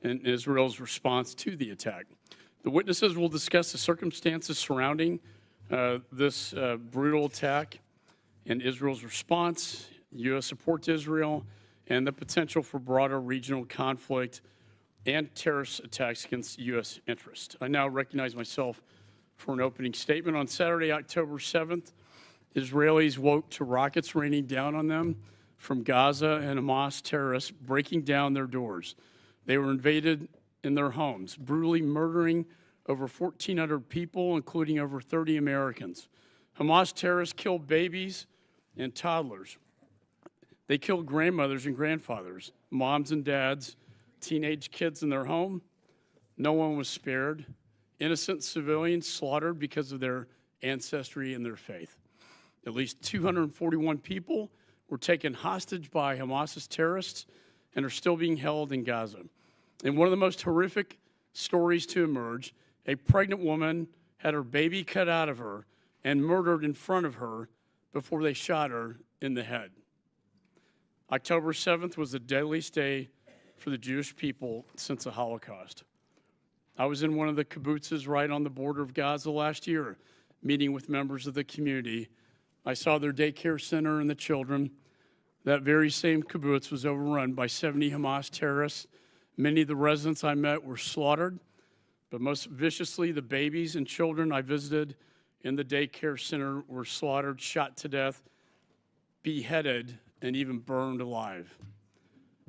and Israel's response to the attack. The witnesses will discuss the circumstances surrounding this brutal attack and Israel's response, U.S. support to Israel, and the potential for broader regional conflict and terrorist attacks against U.S. interests. I now recognize myself for an opening statement. On Saturday, October 7th, Israelis woke to rockets raining down on them from Gaza and Hamas terrorists breaking down their doors. They were invaded in their homes, brutally murdering over 1,400 people, including over 30 Americans. Hamas terrorists killed babies and toddlers. They killed grandmothers and grandfathers, moms and dads, teenage kids in their home. No one was spared. Innocent civilians slaughtered because of their ancestry and their faith. At least 241 people were taken hostage by Hamas's terrorists and are still being held in Gaza. And one of the most horrific stories to emerge, a pregnant woman had her baby cut out of her and murdered in front of her before they shot her in the head. October 7th was the deadliest day for the Jewish people since the Holocaust. I was in one of the kibbutzes right on the border of Gaza last year, meeting with members of the community. I saw their daycare center and the children. That very same kibbutz was overrun by 70 Hamas terrorists. Many of the residents I met were slaughtered, but most viciously, the babies and children I visited in the daycare center were slaughtered, shot to death, beheaded, and even burned alive.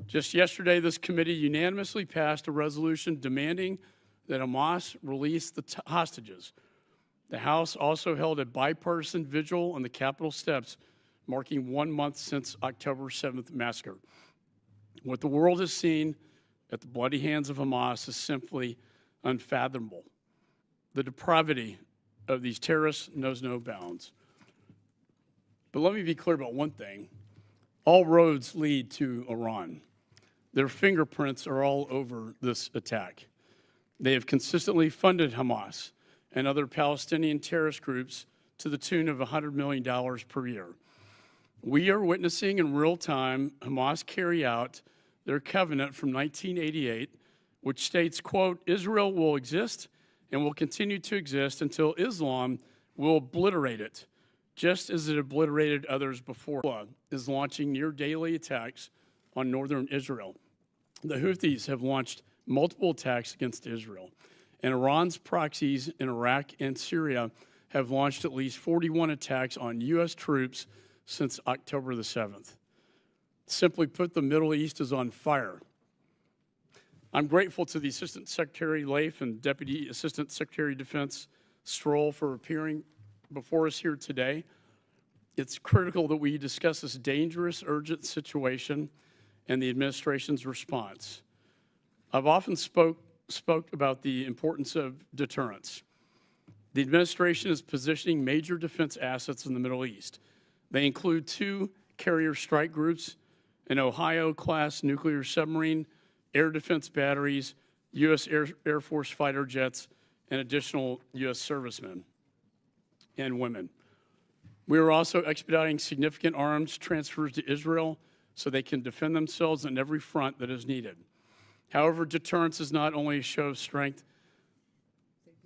Just yesterday, this committee unanimously passed a resolution demanding that Hamas release the hostages. The House also held a bipartisan vigil on the Capitol steps, marking 1 month since October 7th massacre. What the world has seen at the bloody hands of Hamas is simply unfathomable. The depravity of these terrorists knows no bounds. But let me be clear about one thing. All roads lead to Iran. Their fingerprints are all over this attack. They have consistently funded Hamas and other Palestinian terrorist groups to the tune of $100 million per year. We are witnessing in real time Hamas carry out their covenant from 1988, which states, quote, Israel will exist and will continue to exist until Islam will obliterate it, just as it obliterated others before. Is launching near daily attacks on northern Israel. The Houthis have launched multiple attacks against Israel, and Iran's proxies in Iraq and Syria have launched at least 41 attacks on U.S. troops since October the 7th. Simply put, the Middle East is on fire. I'm grateful to the Assistant Secretary Leif and Deputy Assistant Secretary of Defense Stroll for appearing before us here today. It's critical that we discuss this dangerous, urgent situation and the administration's response. I've often spoke about the importance of deterrence. The administration is positioning major defense assets in the Middle East. They include 2 carrier strike groups, an Ohio-class nuclear submarine, air defense batteries, U.S. Air Force fighter jets, and additional U.S. servicemen and women. We are also expediting significant arms transfers to Israel so they can defend themselves on every front that is needed. However, deterrence is not only a show of strength,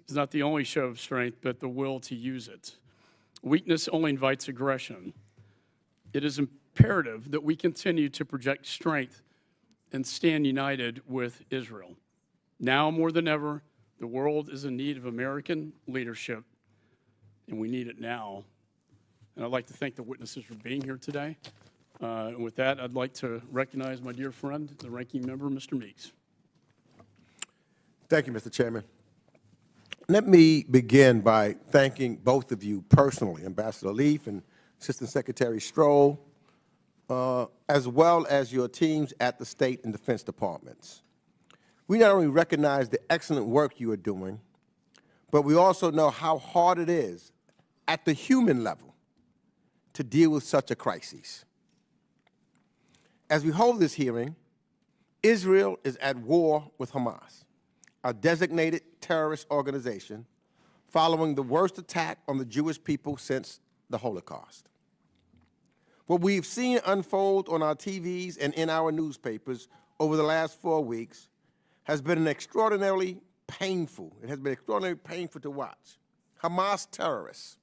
it's not the only show of strength, but the will to use it. Weakness only invites aggression. It is imperative that we continue to project strength and stand united with Israel. Now more than ever, the world is in need of American leadership, and we need it now. And I'd like to thank the witnesses for being here today. And with that, I'd like to recognize my dear friend, the ranking member, Mr. Meeks. Thank you, Mr. Chairman. Let me begin by thanking both of you personally, Ambassador Leif and Assistant Secretary Stroll, as well as your teams at the State and Defense Departments. We not only recognize the excellent work you are doing, but we also know how hard it is at the human level to deal with such a crisis. As we hold this hearing, Israel is at war with Hamas, a designated terrorist organization following the worst attack on the Jewish people since the Holocaust. What we've seen unfold on our TVs and in our newspapers over the last 4 weeks has been extraordinarily painful. It has been extraordinarily painful to watch. Hamas terrorists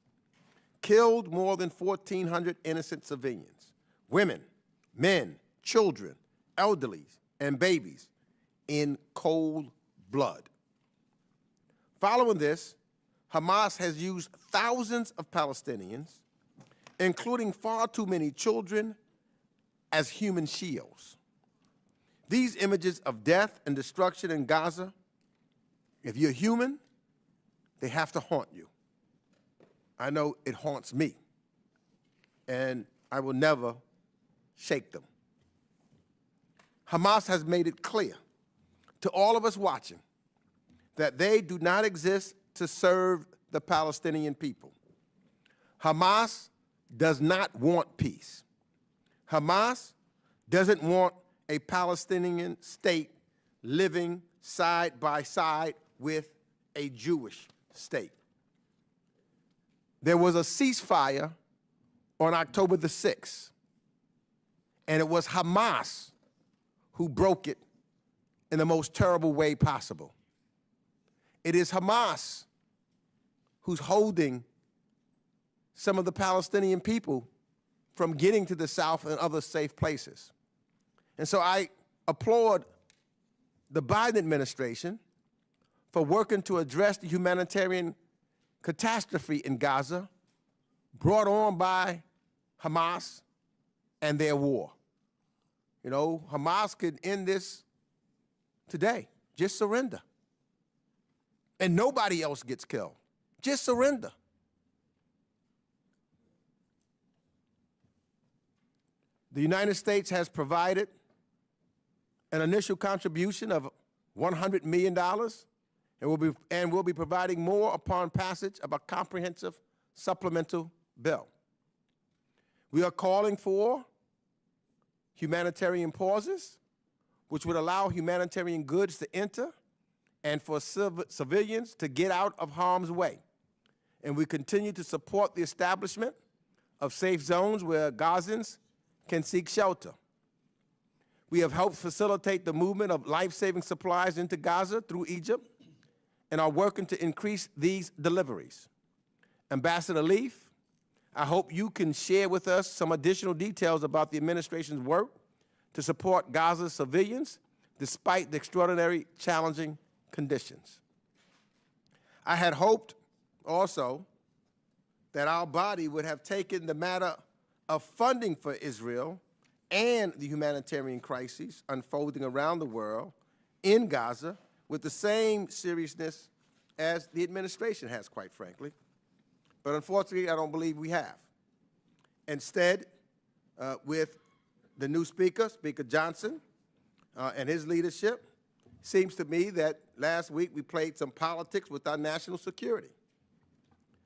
killed more than 1,400 innocent civilians, women, men, children, elderly, and babies in cold blood. Following this, Hamas has used thousands of Palestinians, including far too many children, as human shields. These images of death and destruction in Gaza, if you're human, they have to haunt you. I know it haunts me, and I will never shake them. Hamas has made it clear to all of us watching that they do not exist to serve the Palestinian people. Hamas does not want peace. Hamas doesn't want a Palestinian state living side by side with a Jewish state. There was a ceasefire on October the 6th, and it was Hamas who broke it in the most terrible way possible. It is Hamas who's holding some of the Palestinian people from getting to the south and other safe places. And so I applaud the Biden administration for working to address the humanitarian catastrophe in Gaza brought on by Hamas and their war. You know, Hamas could end this today. Just surrender. And nobody else gets killed. Just surrender. The United States has provided an initial contribution of $100 million and will be providing more upon passage of a comprehensive supplemental bill. We are calling for humanitarian pauses, which would allow humanitarian goods to enter and for civilians to get out of harm's way. And we continue to support the establishment of safe zones where Gazans can seek shelter. We have helped facilitate the movement of life-saving supplies into Gaza through Egypt and are working to increase these deliveries. Ambassador Leaf, I hope you can share with us some additional details about the administration's work to support Gaza's civilians despite the extraordinary challenging conditions. I had hoped also that our body would have taken the matter of funding for Israel and the humanitarian crises unfolding around the world in Gaza with the same seriousness as the administration has, quite frankly. But unfortunately, I don't believe we have. Instead, with the new speaker, Speaker Johnson, and his leadership, seems to me that last week we played some politics with our national security.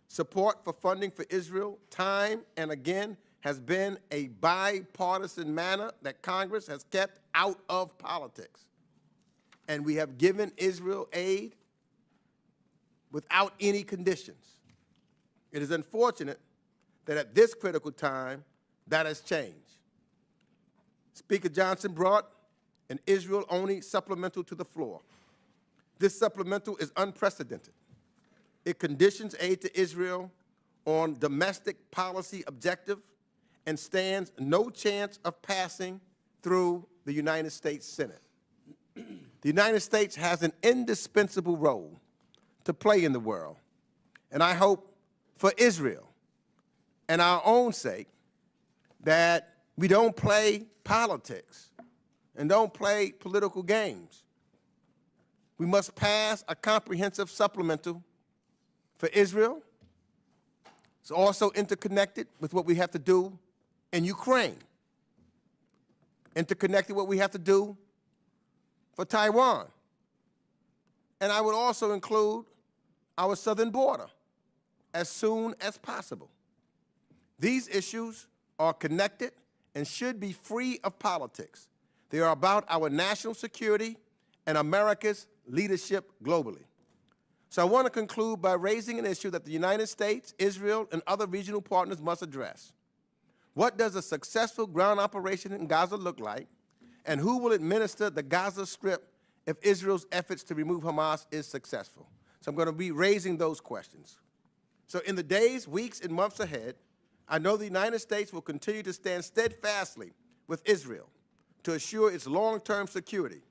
Support for funding for Israel, time and again, has been a bipartisan manner that Congress has kept out of politics. And we have given Israel aid without any conditions. It is unfortunate that at this critical time, that has changed. Speaker Johnson brought an Israel-only supplemental to the floor. This supplemental is unprecedented. It conditions aid to Israel on domestic policy objectives and stands no chance of passing through the United States Senate. The United States has an indispensable role to play in the world, and I hope for Israel and our own sake that we don't play politics and don't play political games. We must pass a comprehensive supplemental for Israel. It's also interconnected with what we have to do in Ukraine, interconnected with what we have to do for Taiwan. And I would also include our southern border as soon as possible. These issues are connected and should be free of politics. They are about our national security and America's leadership globally. So I want to conclude by raising an issue that the United States, Israel, and other regional partners must address. What does a successful ground operation in Gaza look like, and who will administer the Gaza Strip if Israel's efforts to remove Hamas is successful? So I'm going to be raising those questions. So in the days, weeks, and months ahead, I know the United States will continue to stand steadfastly with Israel to assure its long-term security.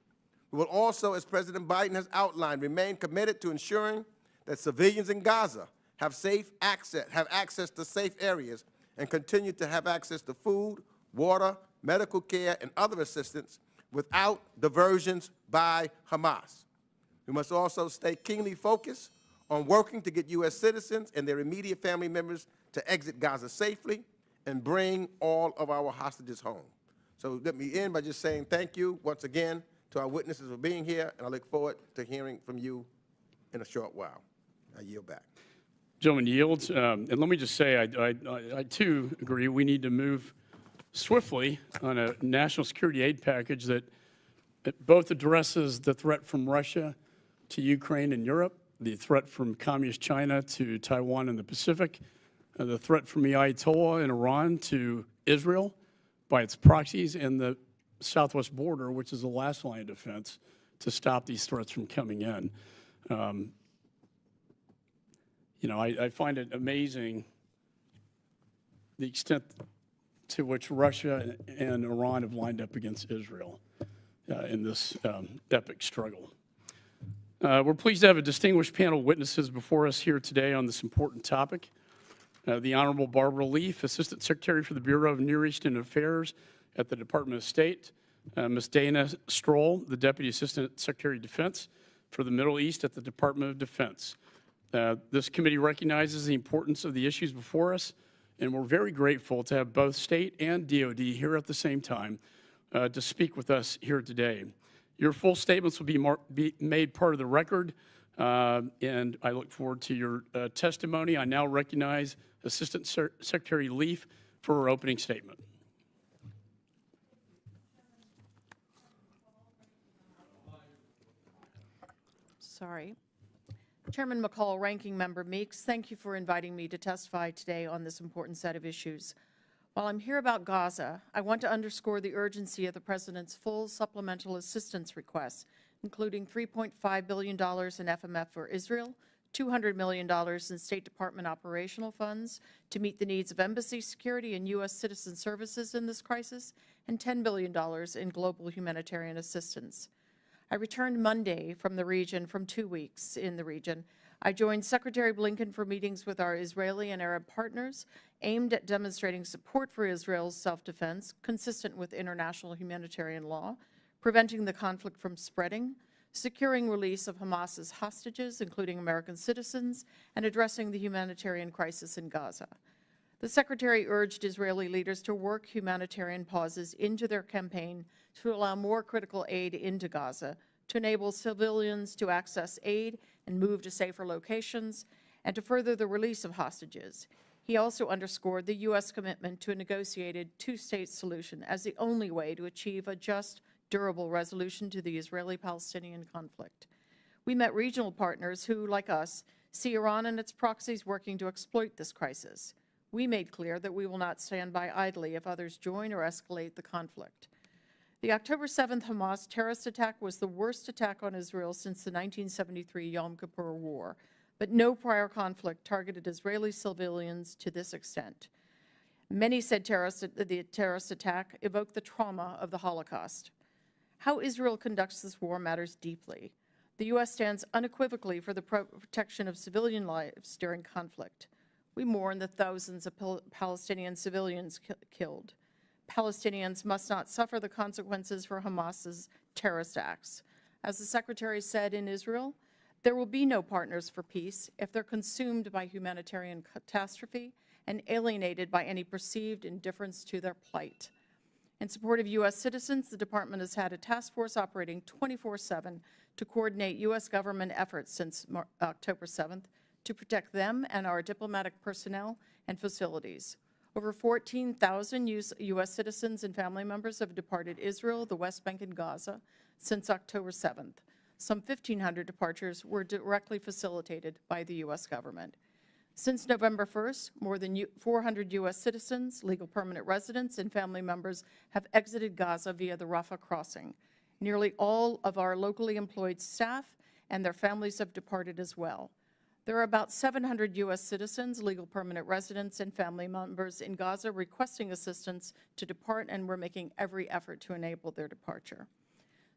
We will also, as President Biden has outlined, remain committed to ensuring that civilians in Gaza have access to safe areas and continue to have access to food, water, medical care, and other assistance without diversions by Hamas. We must also stay keenly focused on working to get U.S. citizens and their immediate family members to exit Gaza safely and bring all of our hostages home. So let me end by just saying thank you once again to our witnesses for being here, and I look forward to hearing from you in a short while. I yield back. Gentleman yields. And let me just say, I too agree we need to move swiftly on a national security aid package that both addresses the threat from Russia to Ukraine and Europe, the threat from communist China to Taiwan and the Pacific, the threat from the Ayatollah in Iran to Israel by its proxies, and the southwest border, which is the last line of defense, to stop these threats from coming in. You know, I find it amazing the extent to which Russia and Iran have lined up against Israel in this epic struggle. We're pleased to have a distinguished panel of witnesses before us here today on this important topic. The Honorable Barbara Leaf, Assistant Secretary for the Bureau of Near Eastern Affairs at the Department of State. Ms. Dana Stroll, the Deputy Assistant Secretary of Defense for the Middle East at the Department of Defense. This committee recognizes the importance of the issues before us, and we're very grateful to have both State and DoD here at the same time to speak with us here today. Your full statements will be made part of the record, and I look forward to your testimony. I now recognize Assistant Secretary Leaf for her opening statement. Sorry. Chairman McCall, Ranking Member Meeks, thank you for inviting me to testify today on this important set of issues. While I'm here about Gaza, I want to underscore the urgency of the President's full supplemental assistance requests, including $3.5 billion in FMF for Israel, $200 million in State Department operational funds to meet the needs of embassy security and U.S. citizen services in this crisis, and $10 billion in global humanitarian assistance. I returned Monday from the region from 2 weeks in the region. I joined Secretary Blinken for meetings with our Israeli and Arab partners aimed at demonstrating support for Israel's self-defense, consistent with international humanitarian law, preventing the conflict from spreading, securing release of Hamas's hostages, including American citizens, and addressing the humanitarian crisis in Gaza. The Secretary urged Israeli leaders to work humanitarian pauses into their campaign to allow more critical aid into Gaza, to enable civilians to access aid and move to safer locations, and to further the release of hostages. He also underscored the U.S. commitment to a negotiated two-state solution as the only way to achieve a just, durable resolution to the Israeli-Palestinian conflict. We met regional partners who, like us, see Iran and its proxies working to exploit this crisis. We made clear that we will not stand by idly if others join or escalate the conflict. The October 7th Hamas terrorist attack was the worst attack on Israel since the 1973 Yom Kippur War, but no prior conflict targeted Israeli civilians to this extent. Many said the terrorist attack evoked the trauma of the Holocaust. How Israel conducts this war matters deeply. The U.S. stands unequivocally for the protection of civilian lives during conflict. We mourn the thousands of Palestinian civilians killed. Palestinians must not suffer the consequences for Hamas's terrorist acts. As the Secretary said in Israel, there will be no partners for peace if they're consumed by humanitarian catastrophe and alienated by any perceived indifference to their plight. In support of U.S. citizens, the Department has had a task force operating 24/7 to coordinate U.S. government efforts since October 7th to protect them and our diplomatic personnel and facilities. Over 14,000 U.S. citizens and family members have departed Israel, the West Bank, and Gaza since October 7th. Some 1,500 departures were directly facilitated by the U.S. government. Since November 1st, more than 400 U.S. citizens, legal permanent residents, and family members have exited Gaza via the Rafah crossing. Nearly all of our locally employed staff and their families have departed as well. There are about 700 U.S. citizens, legal permanent residents, and family members in Gaza requesting assistance to depart, and we're making every effort to enable their departure.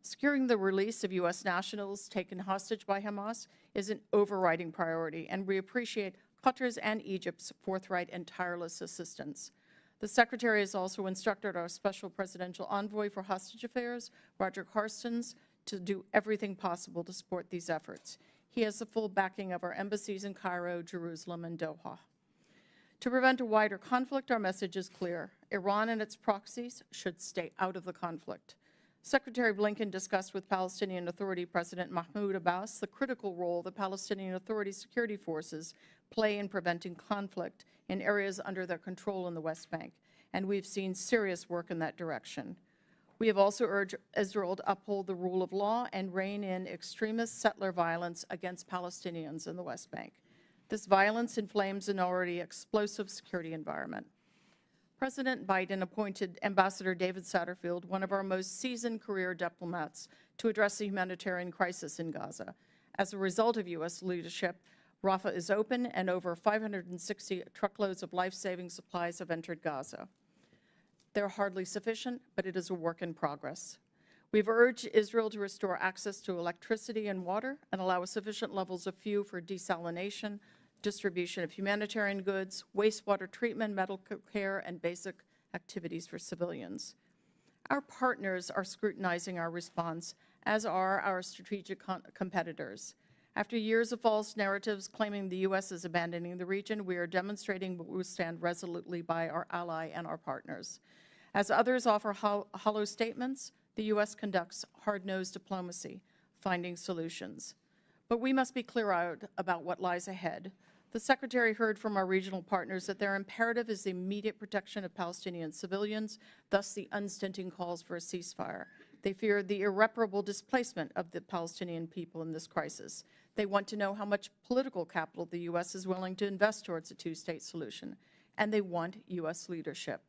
Securing the release of U.S. nationals taken hostage by Hamas is an overriding priority, and we appreciate Qatar's and Egypt's forthright and tireless assistance. The Secretary has also instructed our Special Presidential Envoy for Hostage Affairs, Roger Carstens, to do everything possible to support these efforts. He has the full backing of our embassies in Cairo, Jerusalem, and Doha. To prevent a wider conflict, our message is clear. Iran and its proxies should stay out of the conflict. Secretary Blinken discussed with Palestinian Authority President Mahmoud Abbas the critical role the Palestinian Authority security forces play in preventing conflict in areas under their control in the West Bank, and we've seen serious work in that direction. We have also urged Israel to uphold the rule of law and rein in extremist settler violence against Palestinians in the West Bank. This violence inflames an already explosive security environment. President Biden appointed Ambassador David Satterfield, one of our most seasoned career diplomats, to address the humanitarian crisis in Gaza. As a result of U.S. leadership, Rafah is open, and over 560 truckloads of life-saving supplies have entered Gaza. They're hardly sufficient, but it is a work in progress. We've urged Israel to restore access to electricity and water and allow sufficient levels of fuel for desalination, distribution of humanitarian goods, wastewater treatment, medical care, and basic activities for civilians. Our partners are scrutinizing our response, as are our strategic competitors. After years of false narratives claiming the U.S. is abandoning the region, we are demonstrating we will stand resolutely by our ally and our partners. As others offer hollow statements, the U.S. conducts hard-nosed diplomacy, finding solutions. But we must be clear-eyed about what lies ahead. The Secretary heard from our regional partners that their imperative is the immediate protection of Palestinian civilians, thus the unstinting calls for a ceasefire. They fear the irreparable displacement of the Palestinian people in this crisis. They want to know how much political capital the U.S. is willing to invest towards a two-state solution, and they want U.S. leadership.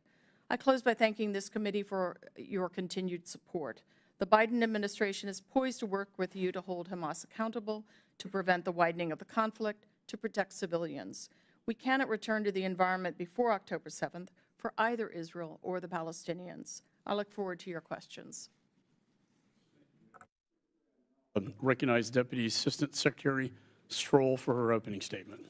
I close by thanking this committee for your continued support. The Biden administration is poised to work with you to hold Hamas accountable, to prevent the widening of the conflict, to protect civilians. We cannot return to the environment before October 7th for either Israel or the Palestinians. I look forward to your questions. Recognize Deputy Assistant Secretary Stroll for her opening statement.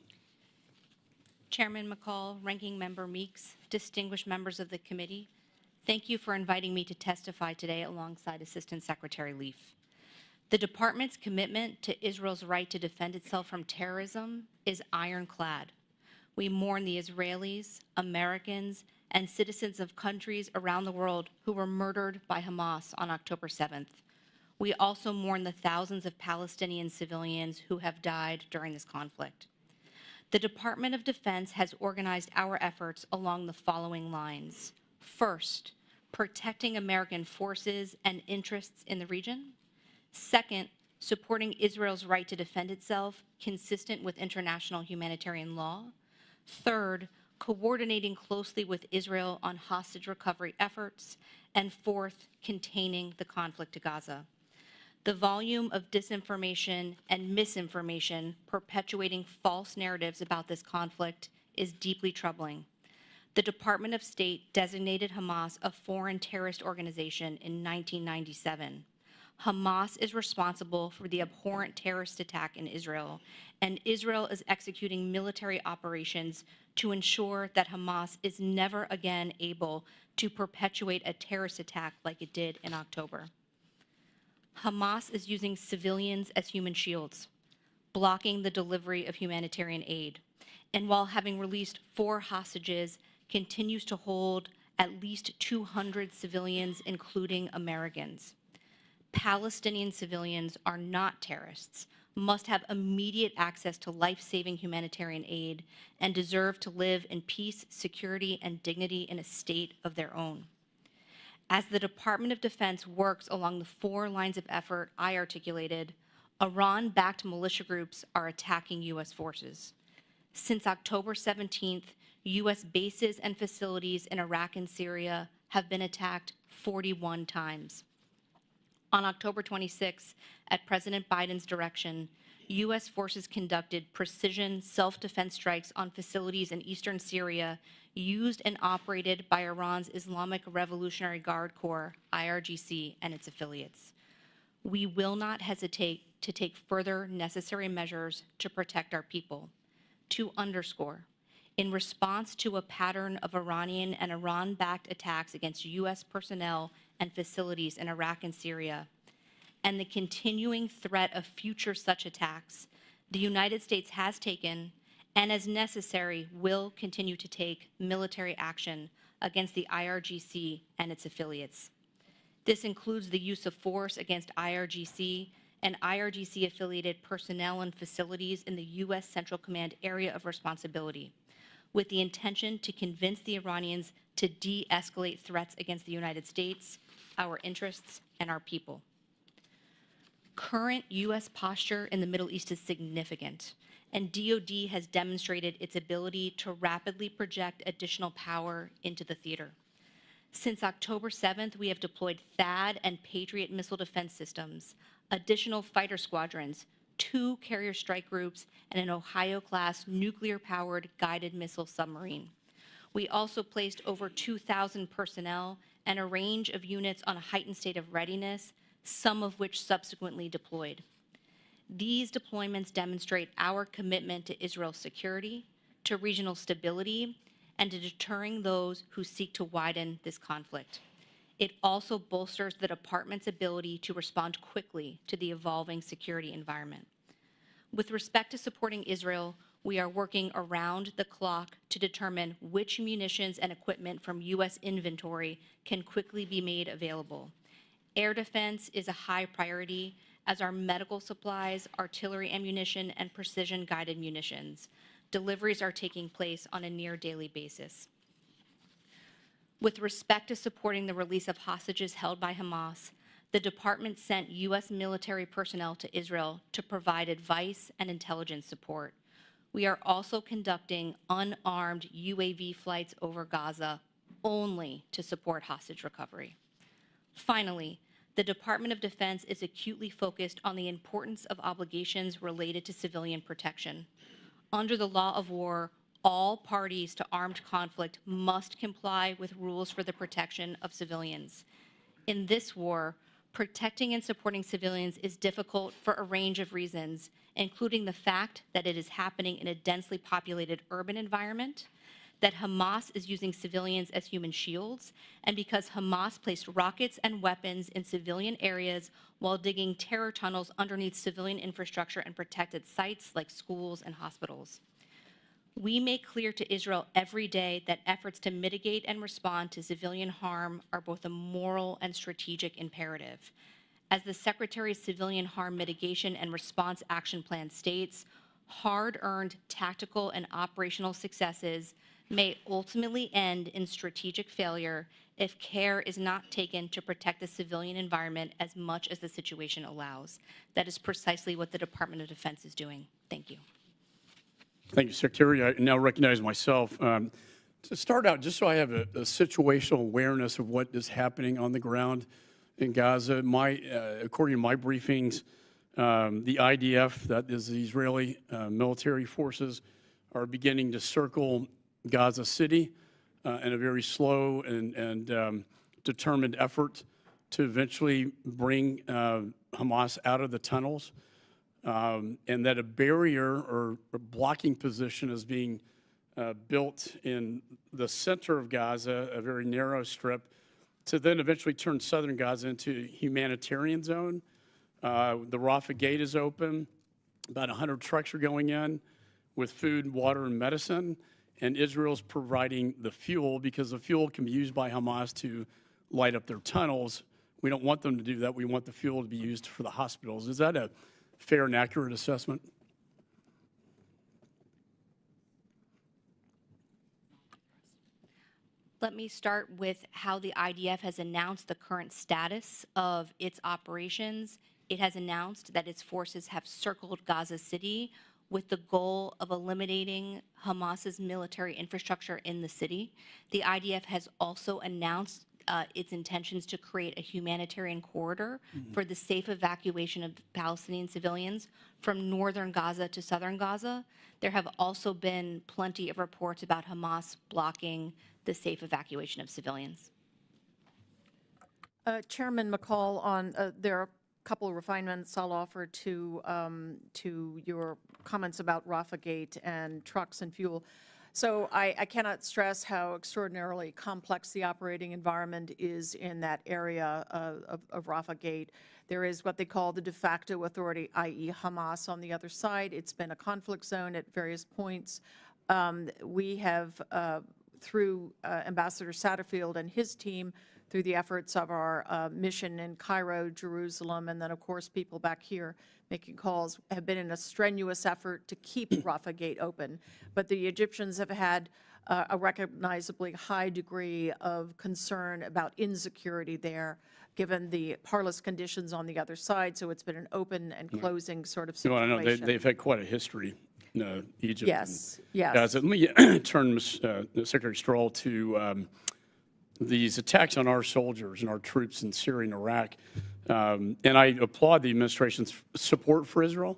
Chairman McCall, Ranking Member Meeks, distinguished members of the committee, thank you for inviting me to testify today alongside Assistant Secretary Leaf. The Department's commitment to Israel's right to defend itself from terrorism is ironclad. We mourn the Israelis, Americans, and citizens of countries around the world who were murdered by Hamas on October 7th. We also mourn the thousands of Palestinian civilians who have died during this conflict. The Department of Defense has organized our efforts along the following lines. First, protecting American forces and interests in the region. Second, supporting Israel's right to defend itself, consistent with international humanitarian law. Third, coordinating closely with Israel on hostage recovery efforts. And fourth, containing the conflict to Gaza. The volume of disinformation and misinformation perpetuating false narratives about this conflict is deeply troubling. The Department of State designated Hamas a foreign terrorist organization in 1997. Hamas is responsible for the abhorrent terrorist attack in Israel, and Israel is executing military operations to ensure that Hamas is never again able to perpetuate a terrorist attack like it did in October. Hamas is using civilians as human shields, blocking the delivery of humanitarian aid, and while having released 4 hostages, continues to hold at least 200 civilians, including Americans. Palestinian civilians are not terrorists, must have immediate access to life-saving humanitarian aid, and deserve to live in peace, security, and dignity in a state of their own. As the Department of Defense works along the 4 lines of effort I articulated, Iran-backed militia groups are attacking U.S. forces. Since October 17th, U.S. bases and facilities in Iraq and Syria have been attacked 41 times. On October 26, at President Biden's direction, U.S. forces conducted precision self-defense strikes on facilities in eastern Syria used and operated by Iran's Islamic Revolutionary Guard Corps, IRGC, and its affiliates. We will not hesitate to take further necessary measures to protect our people. To underscore, in response to a pattern of Iranian and Iran-backed attacks against U.S. personnel and facilities in Iraq and Syria, and the continuing threat of future such attacks, the United States has taken, and as necessary, will continue to take military action against the IRGC and its affiliates. This includes the use of force against IRGC and IRGC-affiliated personnel and facilities in the U.S. Central Command area of responsibility, with the intention to convince the Iranians to de-escalate threats against the United States, our interests, and our people. Current U.S. posture in the Middle East is significant, and DoD has demonstrated its ability to rapidly project additional power into the theater. Since October 7th, we have deployed THAAD and Patriot missile defense systems, additional fighter squadrons, 2 carrier strike groups, and an Ohio-class nuclear-powered guided missile submarine. We also placed over 2,000 personnel and a range of units on a heightened state of readiness, some of which subsequently deployed. These deployments demonstrate our commitment to Israel's security, to regional stability, and to deterring those who seek to widen this conflict. It also bolsters the department's ability to respond quickly to the evolving security environment. With respect to supporting Israel, we are working around the clock to determine which munitions and equipment from U.S. inventory can quickly be made available. Air defense is a high priority, as are medical supplies, artillery ammunition, and precision-guided munitions. Deliveries are taking place on a near-daily basis. With respect to supporting the release of hostages held by Hamas, the department sent U.S. military personnel to Israel to provide advice and intelligence support. We are also conducting unarmed UAV flights over Gaza only to support hostage recovery. Finally, the Department of Defense is acutely focused on the importance of obligations related to civilian protection. Under the law of war, all parties to armed conflict must comply with rules for the protection of civilians. In this war, protecting and supporting civilians is difficult for a range of reasons, including the fact that it is happening in a densely populated urban environment, that Hamas is using civilians as human shields, and because Hamas placed rockets and weapons in civilian areas while digging terror tunnels underneath civilian infrastructure and protected sites like schools and hospitals. We make clear to Israel every day that efforts to mitigate and respond to civilian harm are both a moral and strategic imperative. As the Secretary's Civilian Harm Mitigation and Response Action Plan states, hard-earned tactical and operational successes may ultimately end in strategic failure if care is not taken to protect the civilian environment as much as the situation allows. That is precisely what the Department of Defense is doing. Thank you. Thank you, Secretary. I now recognize myself. To start out, just so I have a situational awareness of what is happening on the ground in Gaza, according to my briefings, the IDF, that is the Israeli military forces, are beginning to circle Gaza City in a very slow and determined effort to eventually bring Hamas out of the tunnels, and that a barrier or a blocking position is being built in the center of Gaza, a very narrow strip, to then eventually turn southern Gaza into a humanitarian zone. The Rafah gate is open. About 100 trucks are going in with food, water, and medicine. And Israel's providing the fuel because the fuel can be used by Hamas to light up their tunnels. We don't want them to do that. We want the fuel to be used for the hospitals. Is that a fair and accurate assessment? Let me start with how the IDF has announced the current status of its operations. It has announced that its forces have circled Gaza City with the goal of eliminating Hamas's military infrastructure in the city. The IDF has also announced its intentions to create a humanitarian corridor for the safe evacuation of Palestinian civilians from northern Gaza to southern Gaza. There have also been plenty of reports about Hamas blocking the safe evacuation of civilians. Chairman McCall, there are a couple of refinements I'll offer to your comments about Rafah Gate and trucks and fuel. So I cannot stress how extraordinarily complex the operating environment is in that area of Rafah Gate. There is what they call the de facto authority, i.e. Hamas, on the other side. It's been a conflict zone at various points. We have, through Ambassador Satterfield and his team, through the efforts of our mission in Cairo, Jerusalem, and then, of course, people back here making calls, have been in a strenuous effort to keep Rafah Gate open. But the Egyptians have had a recognizably high degree of concern about insecurity there, given the parlous conditions on the other side. So it's been an open and closing sort of situation. I know they've had quite a history, Egypt. Yes, yes. Gaza. Let me turn Secretary Stroll to these attacks on our soldiers and our troops in Syria and Iraq. And I applaud the administration's support for Israel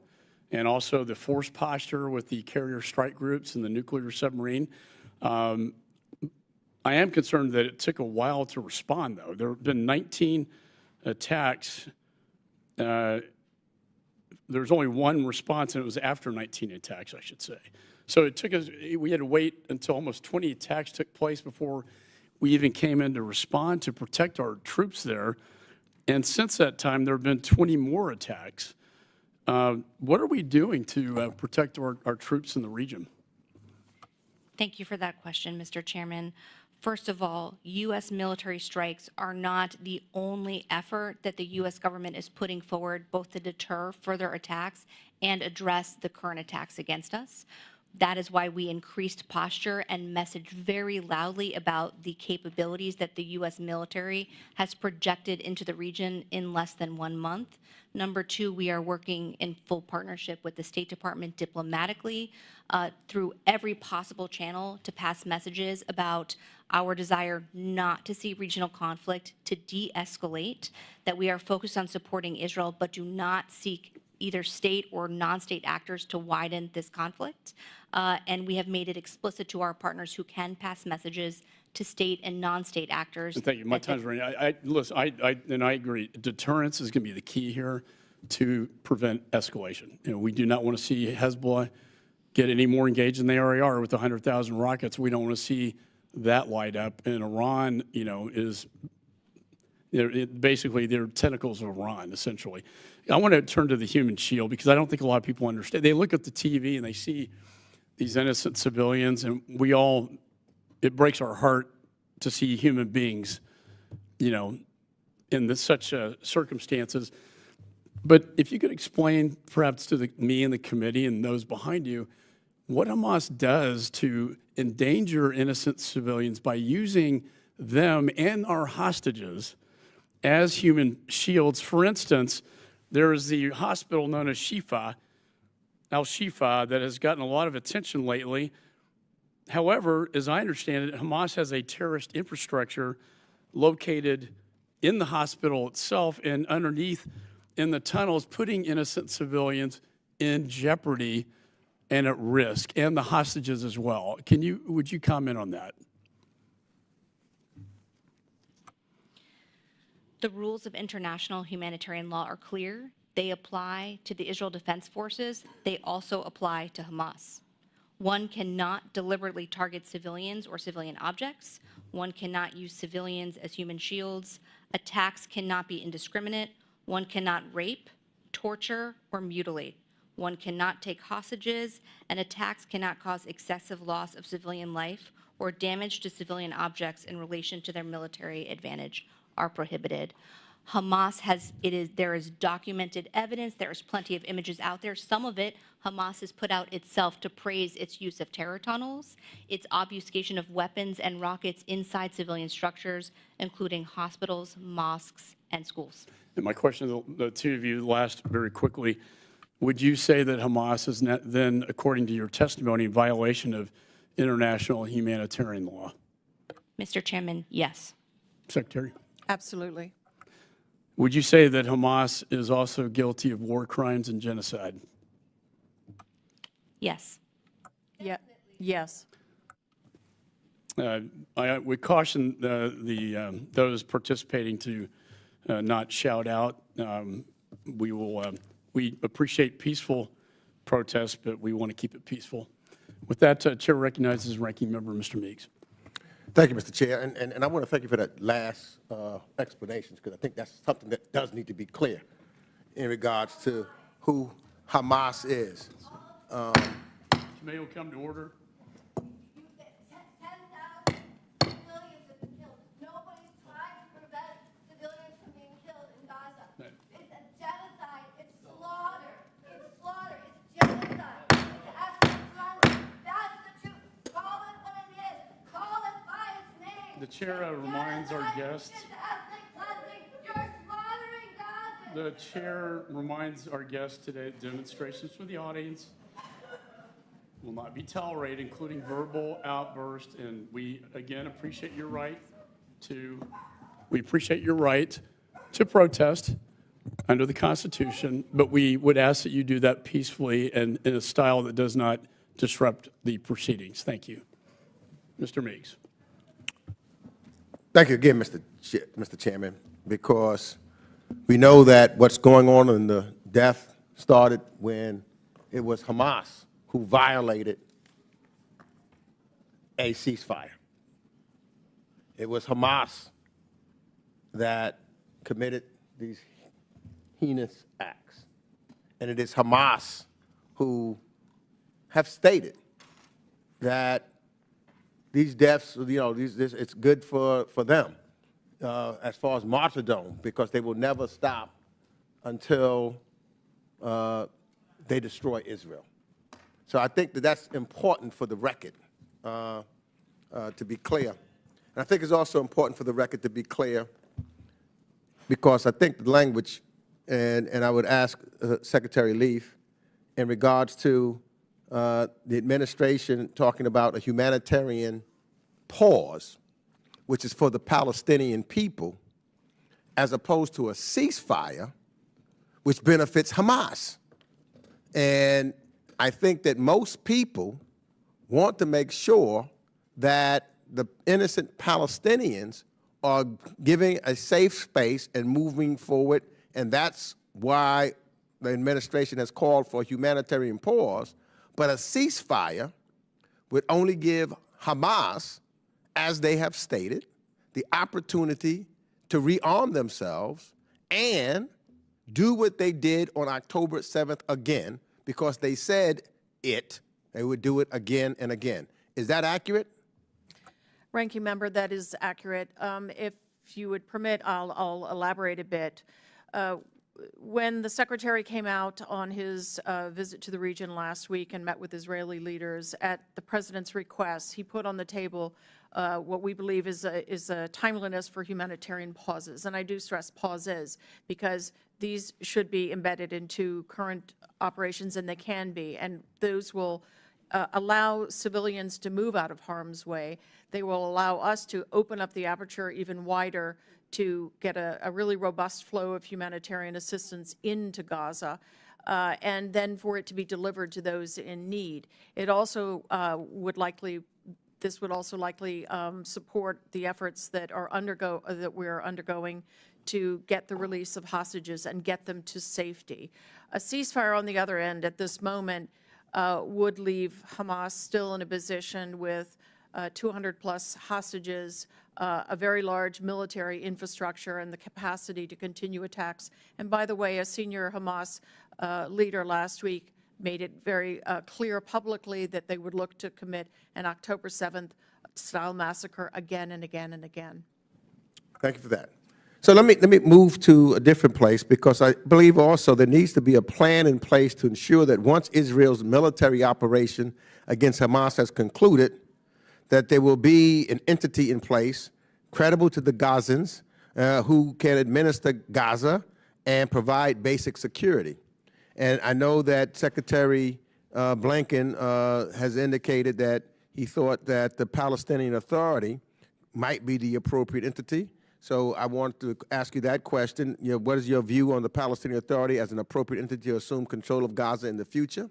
and also the force posture with the carrier strike groups and the nuclear submarine. I am concerned that it took a while to respond, though. There have been 19 attacks. There was only one response, and it was after 19 attacks, I should say. So it took us, we had to wait until almost 20 attacks took place before we even came in to respond to protect our troops there. And since that time, there have been 20 more attacks. What are we doing to protect our troops in the region? Thank you for that question, Mr. Chairman. First of all, U.S. military strikes are not the only effort that the U.S. government is putting forward, both to deter further attacks and address the current attacks against us. That is why we increased posture and messaged very loudly about the capabilities that the U.S. military has projected into the region in less than 1 month. Number two, we are working in full partnership with the State Department diplomatically through every possible channel to pass messages about our desire not to see regional conflict, to de-escalate, that we are focused on supporting Israel, but do not seek either state or non-state actors to widen this conflict. And we have made it explicit to our partners who can pass messages to state and non-state actors. Thank you. My time's running. Listen, I agree. Deterrence is going to be the key here to prevent escalation. We do not want to see Hezbollah get any more engaged than they already are with 100,000 rockets. We don't want to see that light up. And Iran, is basically they're tentacles of Iran, essentially. I want to turn to the human shield because I don't think a lot of people understand. They look at the TV and they see these innocent civilians, and it breaks our heart to see human beings, in such circumstances. But if you could explain perhaps to me and the committee and those behind you, what Hamas does to endanger innocent civilians by using them and our hostages as human shields. For instance, there is the hospital known as Al-Shifa, that has gotten a lot of attention lately. However, as I understand it, Hamas has a terrorist infrastructure located in the hospital itself and underneath in the tunnels, putting innocent civilians in jeopardy and at risk, and the hostages as well. Would you comment on that? The rules of international humanitarian law are clear. They apply to the Israel Defense Forces. They also apply to Hamas. One cannot deliberately target civilians or civilian objects. One cannot use civilians as human shields. Attacks cannot be indiscriminate. One cannot rape, torture, or mutilate. One cannot take hostages, and attacks cannot cause excessive loss of civilian life or damage to civilian objects in relation to their military advantage are prohibited. There is documented evidence. There is plenty of images out there. Some of it, Hamas has put out itself to praise its use of terror tunnels, its obfuscation of weapons and rockets inside civilian structures, including hospitals, mosques, and schools. And my question to the two of you last very quickly, would you say that Hamas is then, according to your testimony, in violation of international humanitarian law? Mr. Chairman, yes. Secretary? Absolutely. Would you say that Hamas is also guilty of war crimes and genocide? Yes. Yeah. Yes. I would caution those participating to not shout out. We appreciate peaceful protests, but we want to keep it peaceful. With that, Chair recognizes Ranking Member Mr. Meeks. Thank you, Mr. Chair, and I want to thank you for that last explanation, because I think that's something that does need to be clear in regards to who Hamas is. Committee will come to order. 10,000 civilians have been killed. Nobody's trying to prevent civilians from being killed in Gaza. It's a genocide. It's slaughter. It's slaughter. It's genocide. It's ethnic cleansing. That's the truth. Call it what it is. Call it by its name. The Chair reminds our guests. It's ethnic cleansing. You're slaughtering Gaza. The Chair reminds our guests today that demonstrations from the audience will not be tolerated, including verbal outbursts. And we, again, appreciate your right to protest under the Constitution, but we would ask that you do that peacefully and in a style that does not disrupt the proceedings. Thank you. Mr. Meeks. Thank you again, Mr. Chairman, because we know that what's going on in the death started when it was Hamas who violated a ceasefire. It was Hamas that committed these heinous acts. And it is Hamas who have stated that these deaths, it's good for them as far as martyrdom, because they will never stop until they destroy Israel. So I think that that's important for the record to be clear. And I think it's also important for the record to be clear, because I think the language, and I would ask Secretary Leaf, in regards to the administration talking about a humanitarian pause, which is for the Palestinian people, as opposed to a ceasefire, which benefits Hamas. And I think that most people want to make sure that the innocent Palestinians are giving a safe space and moving forward, and that's why the administration has called for a humanitarian pause. But a ceasefire would only give Hamas, as they have stated, the opportunity to rearm themselves and do what they did on October 7th again, because they said they would do it again and again. Is that accurate? Ranking Member, that is accurate. If you would permit, I'll elaborate a bit. When the Secretary came out on his visit to the region last week and met with Israeli leaders, at the President's request, he put on the table what we believe is a timeliness for humanitarian pauses. And I do stress pauses, because these should be embedded into current operations, and they can be. And those will allow civilians to move out of harm's way. They will allow us to open up the aperture even wider to get a really robust flow of humanitarian assistance into Gaza, and then for it to be delivered to those in need. It also this would also likely support the efforts that we're undergoing to get the release of hostages and get them to safety. A ceasefire, on the other end, at this moment, would leave Hamas still in a position with 200-plus hostages, a very large military infrastructure, and the capacity to continue attacks. And by the way, a senior Hamas leader last week made it very clear publicly that they would look to commit an October 7th style massacre again and again and again. Thank you for that. So let me move to a different place, because I believe also there needs to be a plan in place to ensure that once Israel's military operation against Hamas has concluded, that there will be an entity in place credible to the Gazans who can administer Gaza and provide basic security. And I know that Secretary Blinken has indicated that he thought that the Palestinian Authority might be the appropriate entity. So I want to ask you that question. What is your view on the Palestinian Authority as an appropriate entity to assume control of Gaza in the future?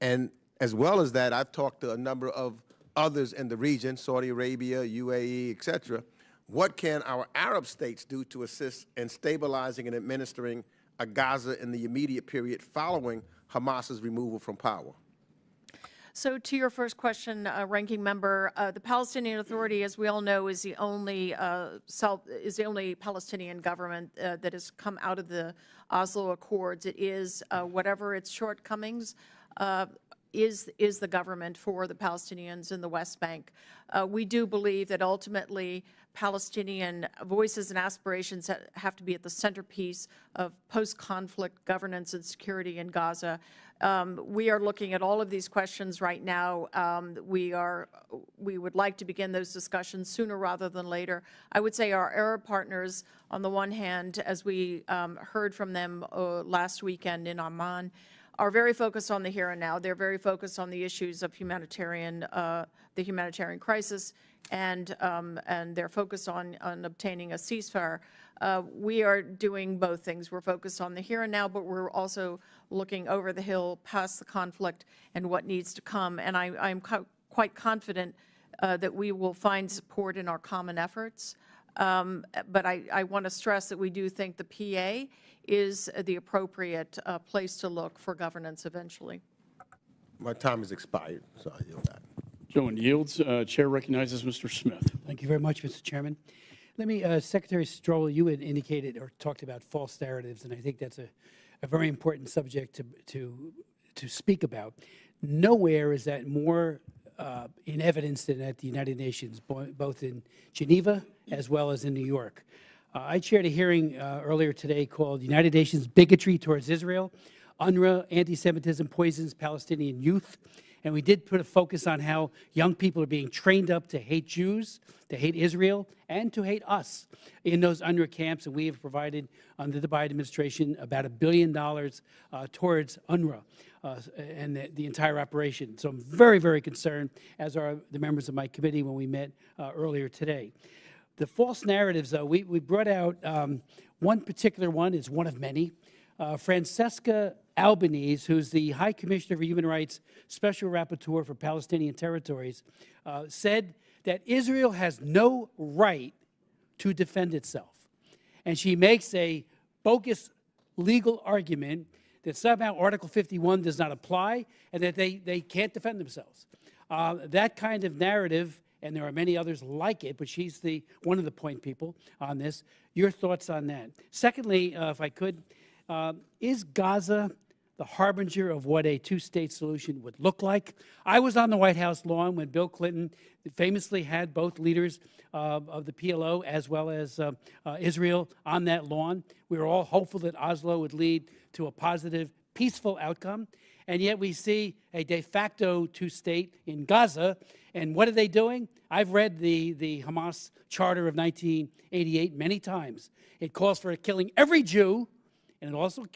And as well as that, I've talked to a number of others in the region, Saudi Arabia, UAE, et cetera. What can our Arab states do to assist in stabilizing and administering a Gaza in the immediate period following Hamas's removal from power? So to your first question, Ranking Member, the Palestinian Authority, as we all know, is the only Palestinian government that has come out of the Oslo Accords. It is, whatever its shortcomings, is the government for the Palestinians in the West Bank. We do believe that ultimately Palestinian voices and aspirations have to be at the centerpiece of post-conflict governance and security in Gaza. We are looking at all of these questions right now. We would like to begin those discussions sooner rather than later. I would say our Arab partners, on the one hand, as we heard from them last weekend in Amman, are very focused on the here and now. They're very focused on the issues of the humanitarian crisis, and they're focused on obtaining a ceasefire. We are doing both things. We're focused on the here and now, but we're also looking over the hill past the conflict and what needs to come. And I'm quite confident that we will find support in our common efforts. But I want to stress that we do think the PA is the appropriate place to look for governance eventually. My time has expired, so I yield that. Gentleman yields. Chair recognizes Mr. Smith. Thank you very much, Mr. Chairman. Let me, Secretary Stroll, you had indicated or talked about false narratives, and I think that's a very important subject to speak about. Nowhere is that more in evidence than at the United Nations, both in Geneva as well as in New York. I chaired a hearing earlier today called United Nations Bigotry Towards Israel, UNRWA, Anti-Semitism Poisons Palestinian Youth. And we did put a focus on how young people are being trained up to hate Jews, to hate Israel, and to hate us in those UNRWA camps. And we have provided, under the Biden administration, about $1 billion towards UNRWA and the entire operation. So I'm very, very concerned, as are the members of my committee when we met earlier today. The false narratives, though, we brought out one particular one, is one of many. Francesca Albanese, who's the High Commissioner for Human Rights Special Rapporteur for Palestinian Territories, said that Israel has no right to defend itself. And she makes a bogus legal argument that somehow Article 51 does not apply and that they can't defend themselves. That kind of narrative, and there are many others like it, but she's one of the point people on this. Your thoughts on that? Secondly, if I could, is Gaza the harbinger of what a two-state solution would look like? I was on the White House lawn when Bill Clinton famously had both leaders of the PLO as well as Israel on that lawn. We were all hopeful that Oslo would lead to a positive, peaceful outcome. And yet we see a de facto two-state in Gaza. And what are they doing? I've read the Hamas Charter of 1988 many times. It calls for killing every Jew, and it also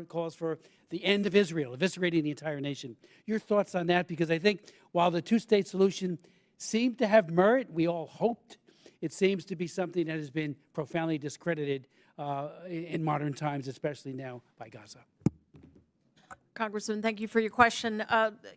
calls for the end of Israel, eviscerating the entire nation. Your thoughts on that? Because I think while the two-state solution seemed to have merit, we all hoped, it seems to be something that has been profoundly discredited in modern times, especially now by Gaza. Congressman, thank you for your question.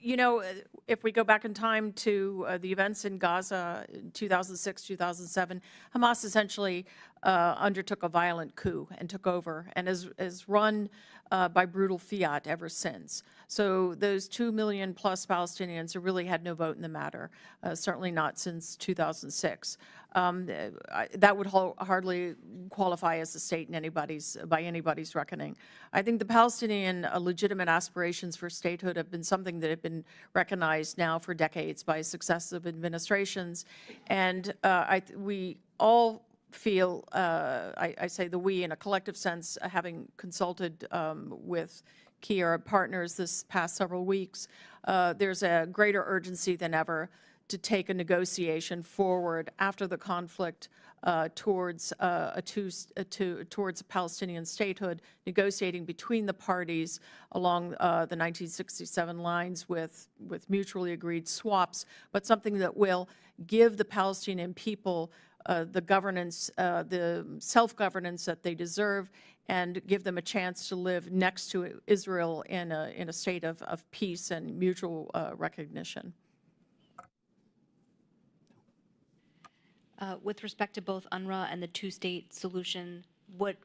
You know, if we go back in time to the events in Gaza in 2006, 2007, Hamas essentially undertook a violent coup and took over and has run by brutal fiat ever since. So those 2 million plus Palestinians have really had no vote in the matter, certainly not since 2006. That would hardly qualify as a state in by anybody's reckoning. I think the Palestinian legitimate aspirations for statehood have been something that have been recognized now for decades by successive administrations, and we all feel, I say the we in a collective sense, having consulted with key Arab partners this past several weeks, there's a greater urgency than ever to take a negotiation forward after the conflict towards a Palestinian statehood, negotiating between the parties along the 1967 lines with mutually agreed swaps, but something that will give the Palestinian people the governance, the self-governance that they deserve, and give them a chance to live next to Israel in a state of peace and mutual recognition. With respect to both UNRWA and the two-state solution, what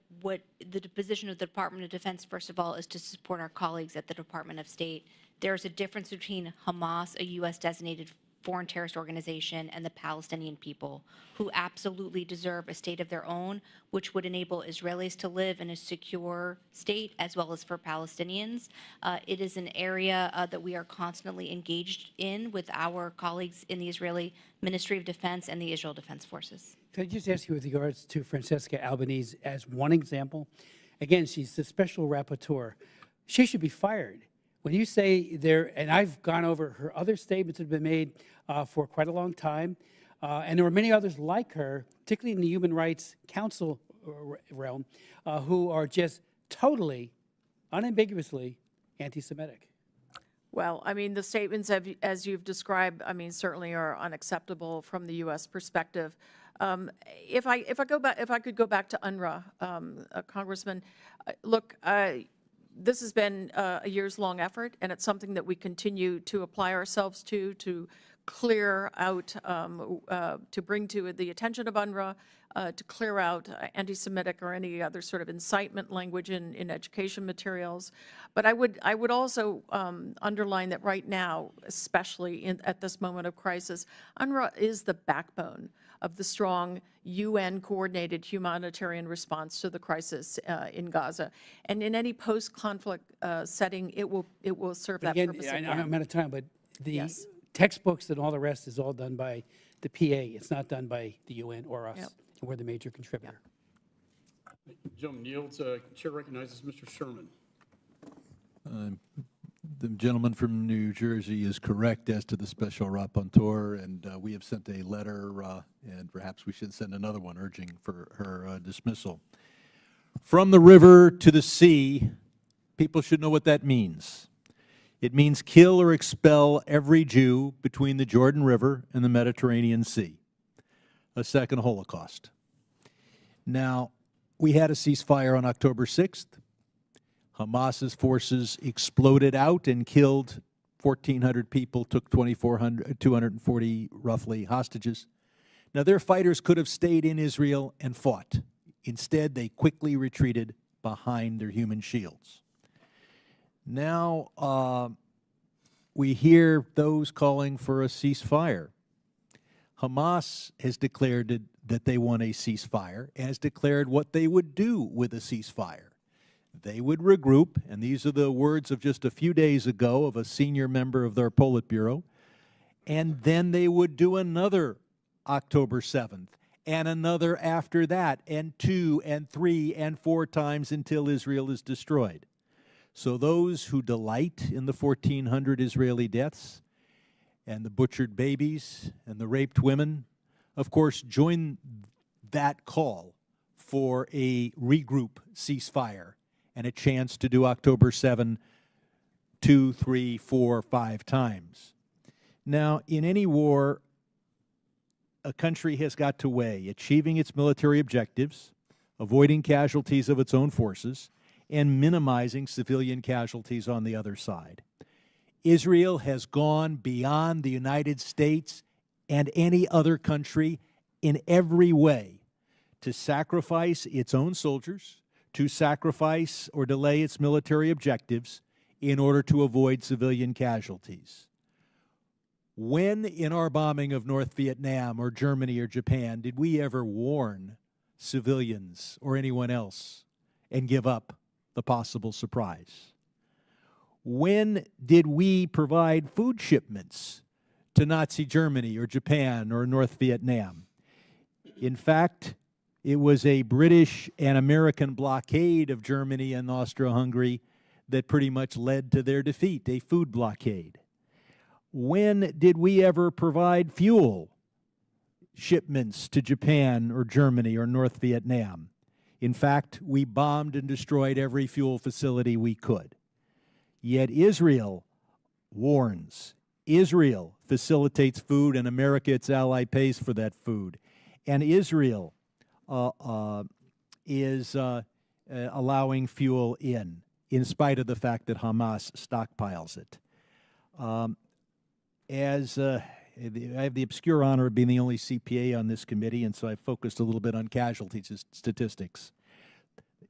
the position of the Department of Defense, first of all, is to support our colleagues at the Department of State. There's a difference between Hamas, a U.S.-designated foreign terrorist organization, and the Palestinian people, who absolutely deserve a state of their own, which would enable Israelis to live in a secure state, as well as for Palestinians. It is an area that we are constantly engaged in with our colleagues in the Israeli Ministry of Defense and the Israel Defense Forces. Can I just ask you with regards to Francesca Albanese as one example? Again, she's the special rapporteur. She should be fired. When you say there, and I've gone over her other statements that have been made for quite a long time, and there were many others like her, particularly in the Human Rights Council realm, who are just totally, unambiguously anti-Semitic. Well, I mean, the statements, as you've described, I mean, certainly are unacceptable from the U.S. perspective. If I could go back to UNRWA, Congressman, look, this has been a years-long effort, and it's something that we continue to apply ourselves to clear out, to bring to the attention of UNRWA, to clear out anti-Semitic or any other sort of incitement language in education materials. But I would also underline that right now, especially at this moment of crisis, UNRWA is the backbone of the strong UN-coordinated humanitarian response to the crisis in Gaza. And in any post-conflict setting, it will serve that purpose. Again, I'm out of time, but the Yes. textbooks and all the rest is all done by the PA. It's not done by the UN or us. Yep. We're the major contributor. Gentleman yields. Chair recognizes Mr. Sherman. The gentleman from New Jersey is correct as to the special rapporteur, and we have sent a letter, and perhaps we should send another one urging for her dismissal. From the river to the sea, people should know what that means. It means kill or expel every Jew between the Jordan River and the Mediterranean Sea. A second Holocaust. Now, we had a ceasefire on October 6th. Hamas's forces exploded out and killed 1,400 people, took 240 roughly hostages. Now, their fighters could have stayed in Israel and fought. Instead, they quickly retreated behind their human shields. Now, we hear those calling for a ceasefire. Hamas has declared that they want a ceasefire and has declared what they would do with a ceasefire. They would regroup, and these are the words of just a few days ago of a senior member of their Politburo, and then they would do another October 7th, and another after that, and 2 and 3 and 4 times until Israel is destroyed. So those who delight in the 1,400 Israeli deaths and the butchered babies and the raped women, of course, join that call for a regroup ceasefire and a chance to do October 7 2, 3, 4, 5 times. Now, in any war, a country has got to weigh achieving its military objectives, avoiding casualties of its own forces, and minimizing civilian casualties on the other side. Israel has gone beyond the United States and any other country in every way to sacrifice its own soldiers, to sacrifice or delay its military objectives in order to avoid civilian casualties. When in our bombing of North Vietnam or Germany or Japan did we ever warn civilians or anyone else and give up the possible surprise? When did we provide food shipments to Nazi Germany or Japan or North Vietnam? In fact, it was a British and American blockade of Germany and Austro-Hungary that pretty much led to their defeat, a food blockade. When did we ever provide fuel shipments to Japan or Germany or North Vietnam? In fact, we bombed and destroyed every fuel facility we could. Yet Israel warns. Israel facilitates food, and America, its ally, pays for that food. and Israel is allowing fuel in spite of the fact that Hamas stockpiles it. I have the obscure honor of being the only CPA on this committee, and so I've focused a little bit on casualty statistics.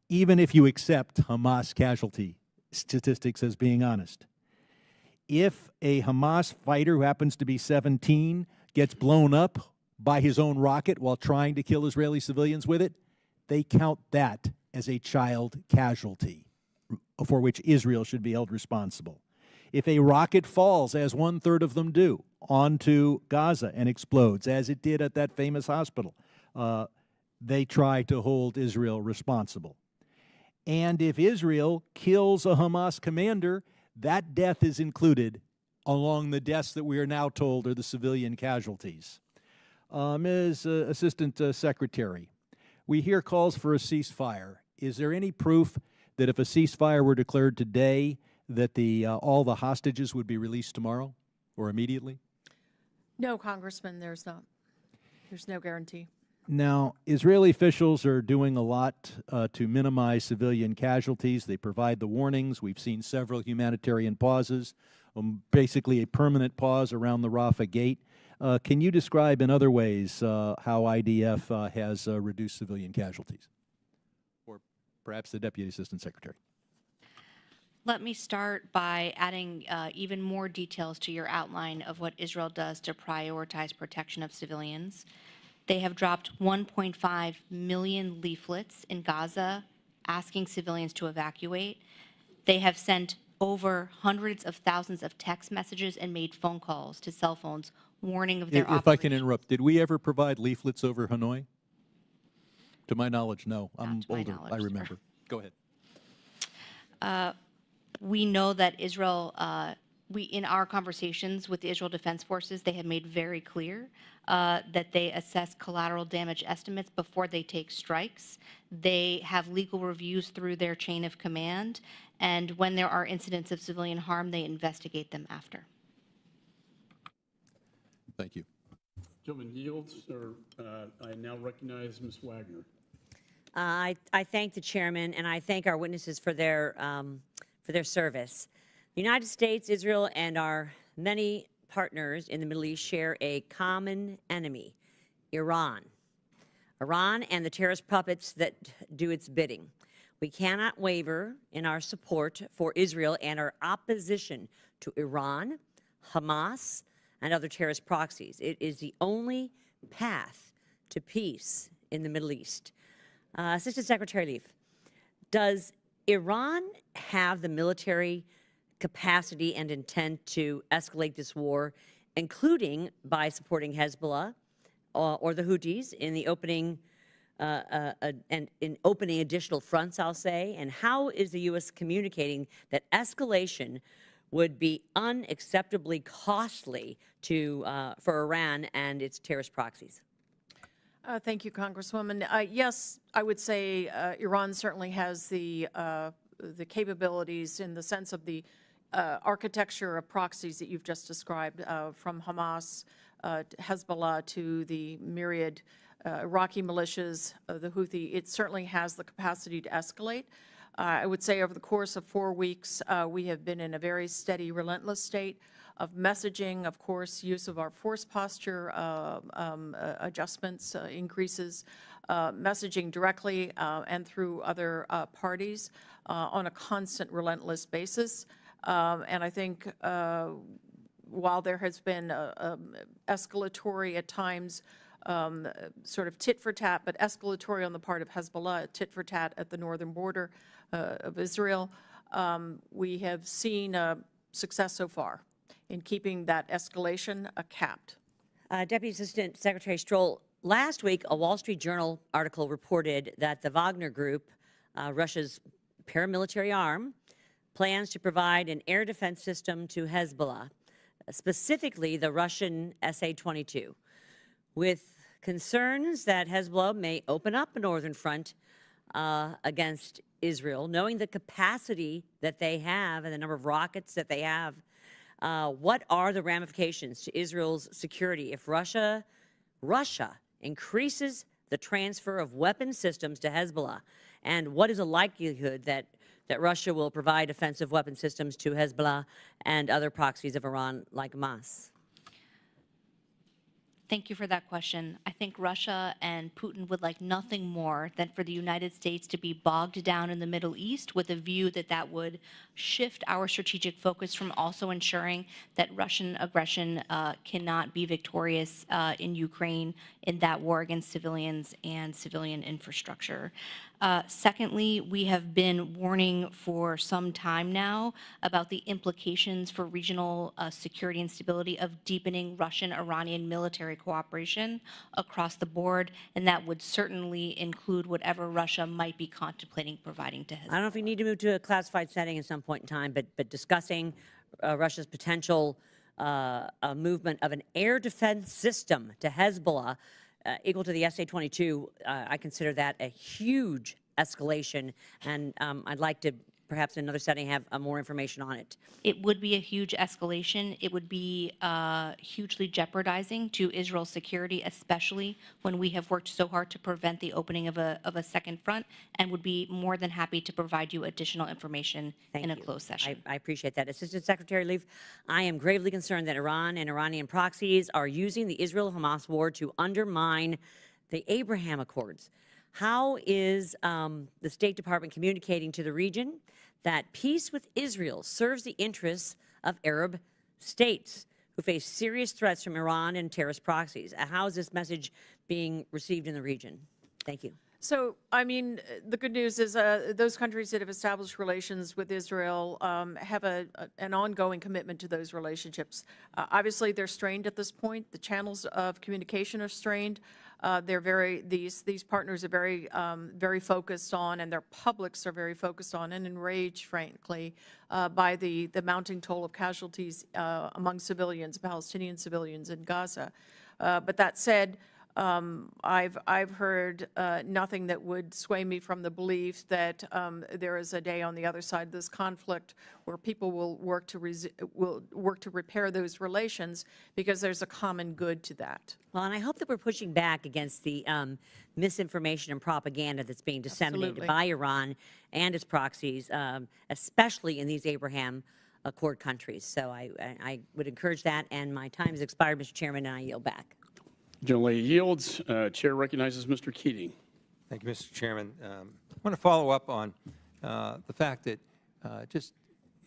Even if you accept Hamas casualty statistics as being honest, if a Hamas fighter who happens to be 17 gets blown up by his own rocket while trying to kill Israeli civilians with it, they count that as a child casualty for which Israel should be held responsible. If a rocket falls, as 1/3 of them do, onto Gaza and explodes, as it did at that famous hospital, they try to hold Israel responsible. And if Israel kills a Hamas commander, that death is included along the deaths that we are now told are the civilian casualties. Ms. Assistant Secretary, we hear calls for a ceasefire. Is there any proof that if a ceasefire were declared today, that all the hostages would be released tomorrow or immediately? No, Congressman, there's not. There's no guarantee. Now, Israeli officials are doing a lot to minimize civilian casualties. They provide the warnings. We've seen several humanitarian pauses, basically a permanent pause around the Rafah gate. Can you describe in other ways how IDF has reduced civilian casualties? Or perhaps the Deputy Assistant Secretary. Let me start by adding even more details to your outline of what Israel does to prioritize protection of civilians. They have dropped 1.5 million leaflets in Gaza asking civilians to evacuate. They have sent over hundreds of thousands of text messages and made phone calls to cell phones warning of their If I can interrupt, did we ever provide leaflets over Hanoi? To my knowledge, no. I'm to my older, knowledge, I sir. remember. Go ahead. We know that Israel, in our conversations with the Israel Defense Forces, they have made very clear that they assess collateral damage estimates before they take strikes. They have legal reviews through their chain of command, and when there are incidents of civilian harm, they investigate them after. Thank you. Gentleman yields, or I now recognize Ms. Wagner. I thank the chairman, and I thank our witnesses for their service. The United States, Israel, and our many partners in the Middle East share a common enemy, Iran. Iran and the terrorist puppets that do its bidding. We cannot waver in our support for Israel and our opposition to Iran, Hamas, and other terrorist proxies. It is the only path to peace in the Middle East. Assistant Secretary Leaf, does Iran have the military capacity and intent to escalate this war, including by supporting Hezbollah or the Houthis in the opening and in opening additional fronts, I'll say? And how is the U.S. communicating that escalation would be unacceptably costly for Iran and its terrorist proxies? Thank you, Congresswoman. Yes, I would say Iran certainly has the capabilities in the sense of the architecture of proxies that you've just described, from Hamas, Hezbollah to the myriad Iraqi militias, the Houthi. It certainly has the capacity to escalate. I would say over the course of 4 weeks, we have been in a very steady, relentless state of messaging, of course, use of our force posture adjustments, increases, messaging directly and through other parties on a constant, relentless basis. And I think while there has been escalatory at times, sort of tit for tat, but escalatory on the part of Hezbollah, tit for tat at the northern border of Israel, we have seen success so far in keeping that escalation capped. Deputy Assistant Secretary Stroll, last week a Wall Street Journal article reported that the Wagner Group, Russia's paramilitary arm, plans to provide an air defense system to Hezbollah, specifically the Russian SA-22, with concerns that Hezbollah may open up a northern front against Israel, knowing the capacity that they have and the number of rockets that they have. What are the ramifications to Israel's security if Russia increases the transfer of weapon systems to Hezbollah? And what is the likelihood that Russia will provide offensive weapon systems to Hezbollah and other proxies of Iran like Hamas? Thank you for that question. I think Russia and Putin would like nothing more than for the United States to be bogged down in the Middle East with a view that that would shift our strategic focus from also ensuring that Russian aggression cannot be victorious in Ukraine in that war against civilians and civilian infrastructure. Secondly, we have been warning for some time now about the implications for regional security and stability of deepening Russian-Iranian military cooperation across the board, and that would certainly include whatever Russia might be contemplating providing to Hezbollah. I don't know if we need to move to a classified setting at some point in time, but discussing Russia's potential movement of an air defense system to Hezbollah equal to the SA-22, I consider that a huge escalation, and I'd like to perhaps in another setting have more information on it. It would be a huge escalation. It would be hugely jeopardizing to Israel's security, especially when we have worked so hard to prevent the opening of a second front, and would be more than happy to provide you additional information in a closed session. I appreciate that. Assistant Secretary Leif, I am gravely concerned that Iran and Iranian proxies are using the Israel-Hamas war to undermine the Abraham Accords. How is the State Department communicating to the region that peace with Israel serves the interests of Arab states who face serious threats from Iran and terrorist proxies? How is this message being received in the region? Thank you. So, I mean, the good news is those countries that have established relations with Israel have an ongoing commitment to those relationships. Obviously, they're strained at this point. The channels of communication are strained. These partners are very focused on, and their publics are very focused on and enraged, frankly, by the mounting toll of casualties among civilians, Palestinian civilians in Gaza. But that said, I've heard nothing that would sway me from the belief that there is a day on the other side of this conflict where people will work to repair those relations because there's a common good to that. Well, and I hope that we're pushing back against the misinformation and propaganda that's being disseminated Absolutely. by Iran and its proxies, especially in these Abraham Accord countries. So I would encourage that, and my time has expired, Mr. Chairman, and I yield back. Gentlelady yields. Chair recognizes Mr. Keating. Thank you, Mr. Chairman. I want to follow up on the fact that just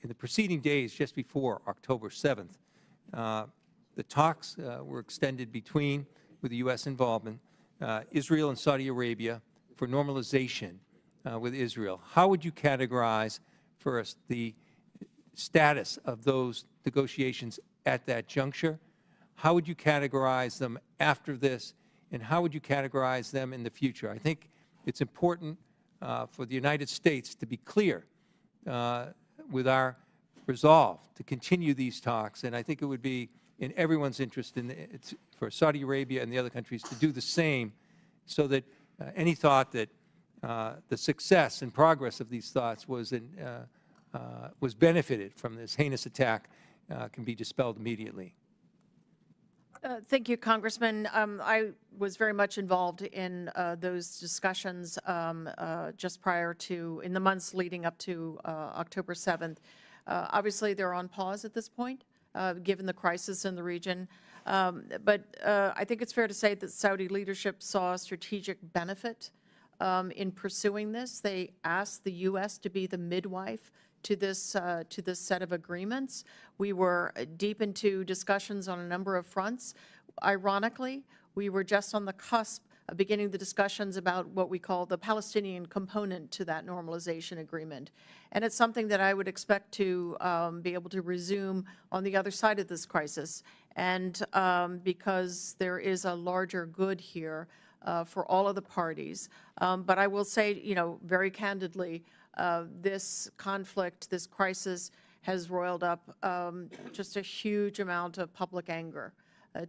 in the preceding days, just before October 7th, the talks were extended with the U.S. involvement, Israel and Saudi Arabia for normalization with Israel. How would you categorize, first, the status of those negotiations at that juncture? How would you categorize them after this, and how would you categorize them in the future? I think it's important for the United States to be clear with our resolve to continue these talks, and I think it would be in everyone's interest for Saudi Arabia and the other countries to do the same, so that any thought that the success and progress of these thoughts was benefited from this heinous attack can be dispelled immediately. Thank you, Congressman. I was very much involved in those discussions just prior to, in the months leading up to October 7th. Obviously, they're on pause at this point, given the crisis in the region. But I think it's fair to say that Saudi leadership saw a strategic benefit in pursuing this. They asked the U.S. to be the midwife to this set of agreements. We were deep into discussions on a number of fronts. Ironically, we were just on the cusp of beginning the discussions about what we call the Palestinian component to that normalization agreement. And it's something that I would expect to be able to resume on the other side of this crisis. And because there is a larger good here for all of the parties. But I will say, very candidly, this conflict, this crisis has roiled up just a huge amount of public anger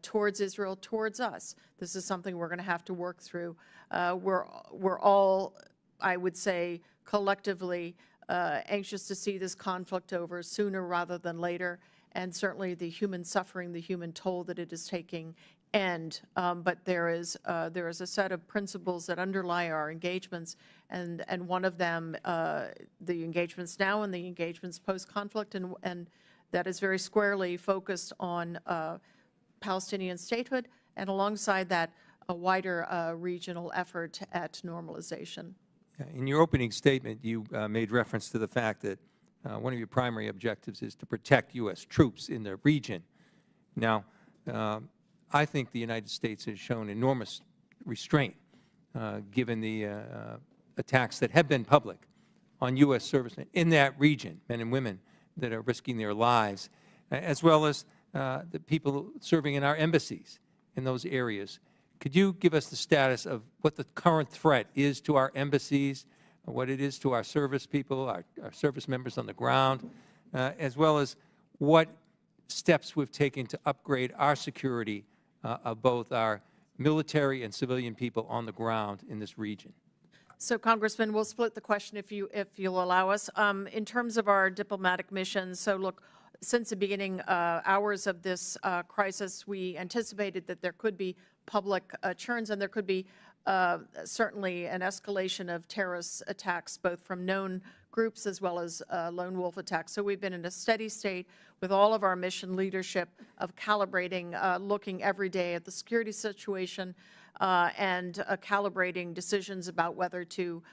towards Israel, towards us. This is something we're going to have to work through. We're all, I would say, collectively anxious to see this conflict over sooner rather than later, and certainly the human suffering, the human toll that it is taking end. But there is a set of principles that underlie our engagements, and one of them, the engagements now and the engagements post-conflict, and that is very squarely focused on Palestinian statehood, and alongside that, a wider regional effort at normalization. In your opening statement, you made reference to the fact that one of your primary objectives is to protect U.S. troops in the region. Now, I think the United States has shown enormous restraint, given the attacks that have been public on U.S. servicemen in that region, men and women that are risking their lives, as well as the people serving in our embassies in those areas. Could you give us the status of what the current threat is to our embassies, what it is to our service people, our service members on the ground, as well as what steps we've taken to upgrade our security of both our military and civilian people on the ground in this region? So, Congressman, we'll split the question if you'll allow us. In terms of our diplomatic missions, so look, since the beginning hours of this crisis, we anticipated that there could be public churns, and there could be certainly an escalation of terrorist attacks, both from known groups as well as lone wolf attacks. So we've been in a steady state with all of our mission leadership of calibrating, looking every day at the security situation, and calibrating decisions about whether to,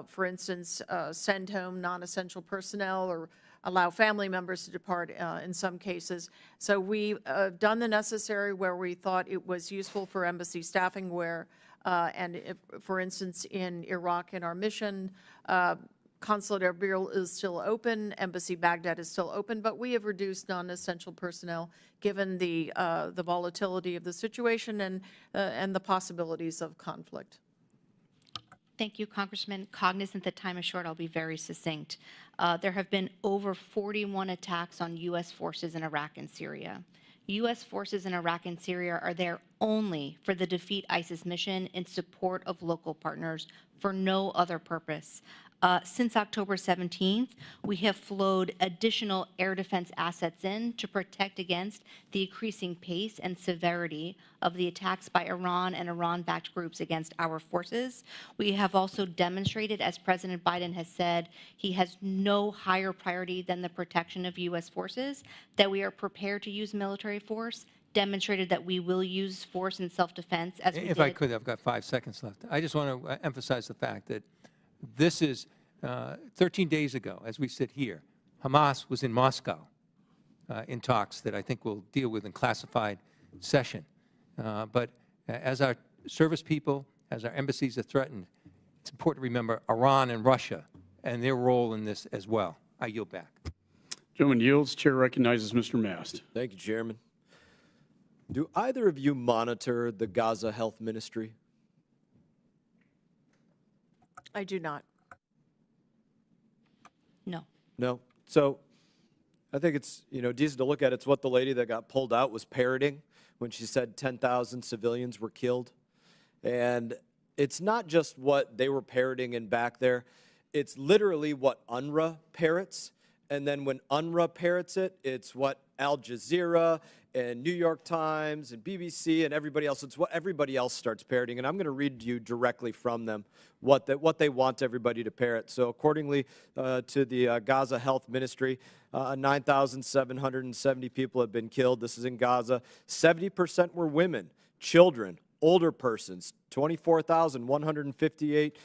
for instance, send home non-essential personnel or allow family members to depart in some cases. So we've done the necessary where we thought it was useful for embassy staffing, where, and if, for instance, in Iraq in our mission, Consulate Erbil is still open, Embassy Baghdad is still open, but we have reduced non-essential personnel given the volatility of the situation and the possibilities of conflict. Thank you, Congressman. Cognizant that time is short, I'll be very succinct. There have been over 41 attacks on U.S. forces in Iraq and Syria. U.S. forces in Iraq and Syria are there only for the Defeat ISIS mission in support of local partners for no other purpose. Since October 17th, we have flowed additional air defense assets in to protect against the increasing pace and severity of the attacks by Iran and Iran-backed groups against our forces. We have also demonstrated, as President Biden has said, he has no higher priority than the protection of U.S. forces, that we are prepared to use military force, demonstrated that we will use force in self-defense as we did. If I could, I've got 5 seconds left. I just want to emphasize the fact that this is 13 days ago, as we sit here, Hamas was in Moscow in talks that I think we'll deal with in classified session. But as our service people, as our embassies are threatened, it's important to remember Iran and Russia and their role in this as well. I yield back. Gentleman yields. Chair recognizes Mr. Mast. Thank you, Chairman. Do either of you monitor the Gaza Health Ministry? I do not. No. No? So I think it's, decent to look at. It's what the lady that got pulled out was parroting when she said 10,000 civilians were killed. And it's not just what they were parroting in back there. It's literally what UNRWA parrots. And then when UNRWA parrots it, it's what Al Jazeera and New York Times and BBC and everybody else, it's what everybody else starts parroting. And I'm going to read to you directly from them what they want everybody to parrot. So accordingly to the Gaza Health Ministry, 9,770 people have been killed. This is in Gaza. 70% were women, children, older persons. 24,158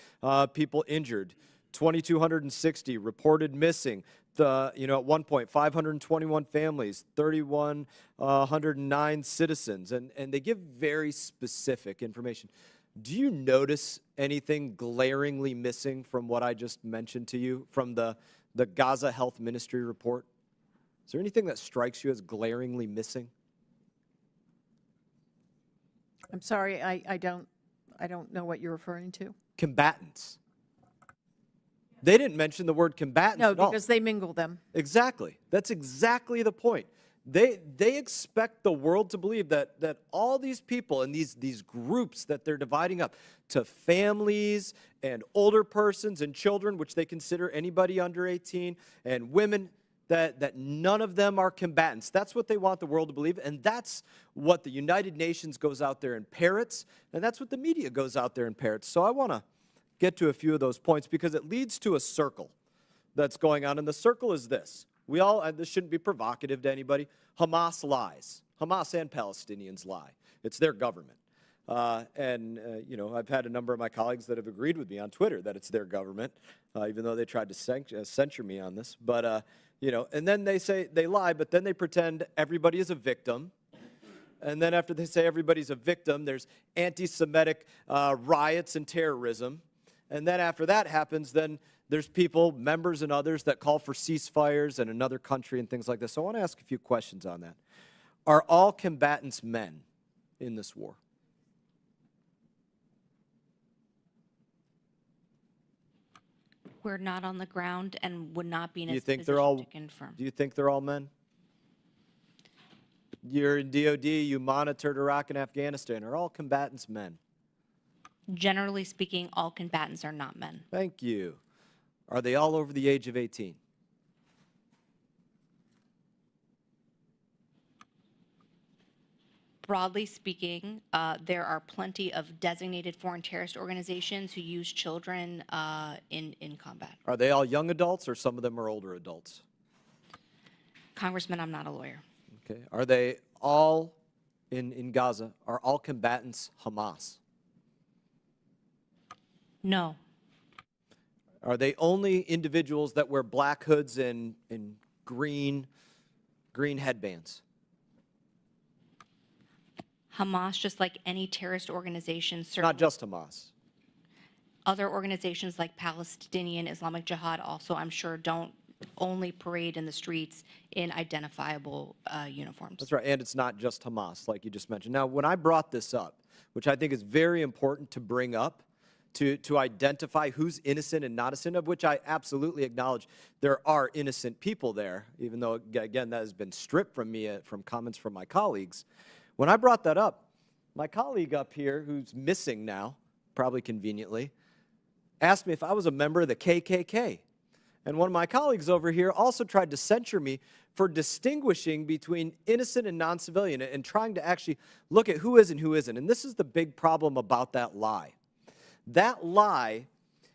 people injured. 2,260 reported missing. At one point, 521 families, 3,109 citizens, and they give very specific information. Do you notice anything glaringly missing from what I just mentioned to you from the Gaza Health Ministry report? Is there anything that strikes you as glaringly missing? I'm sorry, I don't know what you're referring to. Combatants. They didn't mention the word combatants No, at all. because they mingle them. Exactly. That's exactly the point. They expect the world to believe that all these people and these groups that they're dividing up to families and older persons and children, which they consider anybody under 18, and women, that none of them are combatants. That's what they want the world to believe, and that's what the United Nations goes out there and parrots, and that's what the media goes out there and parrots. So I want to get to a few of those points because it leads to a circle that's going on, and the circle is this. We all, and this shouldn't be provocative to anybody, Hamas lies. Hamas and Palestinians lie. It's their government. You know, I've had a number of my colleagues that have agreed with me on Twitter that it's their government, even though they tried to censure me on this. But, you know, and then they say they lie, but then they pretend everybody is a victim. And then after they say everybody's a victim, there's anti-Semitic riots and terrorism. And then after that happens, then there's people, members and others, that call for ceasefires in another country and things like this. So I want to ask a few questions on that. Are all combatants men in this war? We're not on the ground and would not be in a Do you think position they're all? to confirm. Do you think they're all men? You're in DOD. You monitored Iraq and Afghanistan. Are all combatants men? Generally speaking, all combatants are not men. Thank you. Are they all over the age of 18? Broadly speaking, there are plenty of designated foreign terrorist organizations who use children in combat. Are they all young adults or some of them are older adults? Congressman, I'm not a lawyer. Okay. Are they all in Gaza? Are all combatants Hamas? No. Are they only individuals that wear black hoods and green headbands? Hamas, just like any terrorist organization, Not just Hamas. other organizations like Palestinian Islamic Jihad also, I'm sure, don't only parade in the streets in identifiable uniforms. That's right, and it's not just Hamas, like you just mentioned. Now, when I brought this up, which I think is very important to bring up, to identify who's innocent and not innocent, of which I absolutely acknowledge there are innocent people there, even though, again, that has been stripped from me from comments from my colleagues. When I brought that up, my colleague up here, who's missing now, probably conveniently, asked me if I was a member of the KKK. And one of my colleagues over here also tried to censure me for distinguishing between innocent and non-civilian and trying to actually look at who is and who isn't. And this is the big problem about that lie. That lie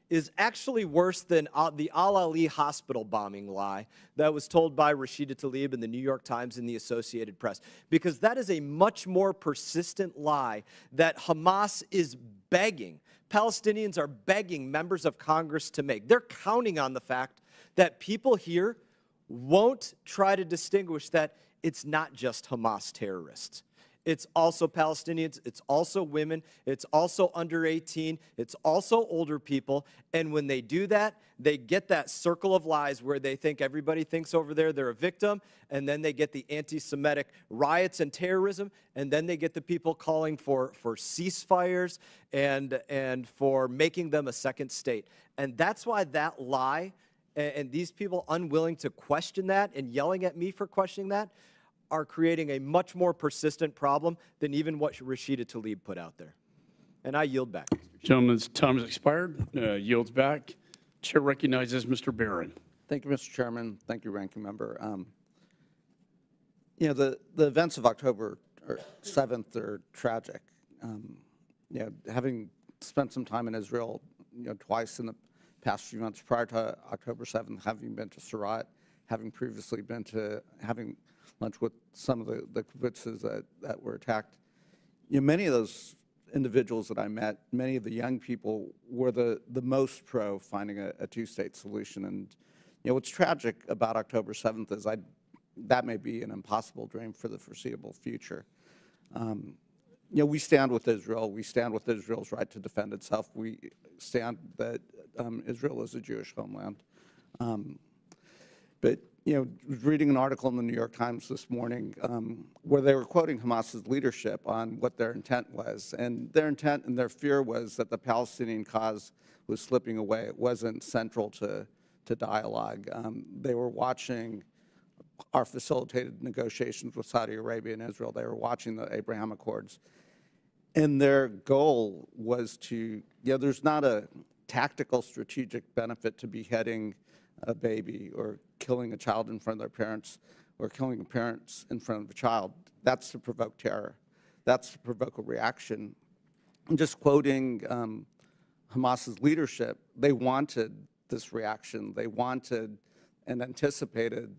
is actually worse than the Al-Ali hospital bombing lie that was told by Rashida Tlaib in the New York Times and the Associated Press, because that is a much more persistent lie that Hamas is begging, Palestinians are begging members of Congress to make. They're counting on the fact that people here won't try to distinguish that it's not just Hamas terrorists. It's also Palestinians, it's also women, it's also under 18, it's also older people. And when they do that, they get that circle of lies where they think everybody thinks over there they're a victim, and then they get the anti-Semitic riots and terrorism, and then they get the people calling for ceasefires and for making them a second state. And that's why that lie, and these people unwilling to question that and yelling at me for questioning that, are creating a much more persistent problem than even what Rashida Tlaib put out there. And I yield back. Gentleman's time has expired. Yields back. Chair recognizes Mr. Barron. Thank you, Mr. Chairman. Thank you, Ranking Member. You know, the events of October 7th are tragic. You know, having spent some time in Israel, you know, twice in the past few months prior to October 7th, having been to Surat, having previously been to having lunch with some of the kibbutzes that were attacked. You know, many of those individuals that I met, many of the young people were the most pro finding a two-state solution. And you know, what's tragic about October 7th is that may be an impossible dream for the foreseeable future. You know, we stand with Israel. We stand with Israel's right to defend itself. We stand that Israel is a Jewish homeland. But you know, reading an article in the New York Times this morning where they were quoting Hamas's leadership on what their intent was. And their intent and their fear was that the Palestinian cause was slipping away. It wasn't central to dialogue. They were watching our facilitated negotiations with Saudi Arabia and Israel. They were watching the Abraham Accords. And their goal was to, there's not a tactical strategic benefit to beheading a baby or killing a child in front of their parents or killing parents in front of a child. That's to provoke terror. That's to provoke a reaction. I'm just quoting Hamas's leadership. They wanted this reaction. They wanted and anticipated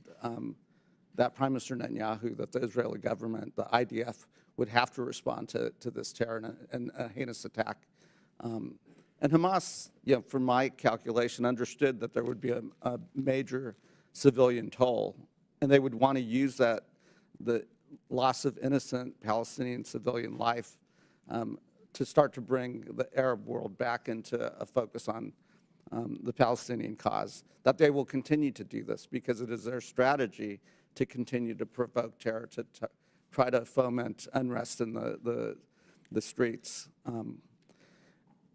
that Prime Minister Netanyahu, that the Israeli government, the IDF, would have to respond to this terror and a heinous attack. And Hamas, from my calculation, understood that there would be a major civilian toll, and they would want to use that, the loss of innocent Palestinian civilian life, to start to bring the Arab world back into a focus on the Palestinian cause. That they will continue to do this because it is their strategy to continue to provoke terror, to try to foment unrest in the streets.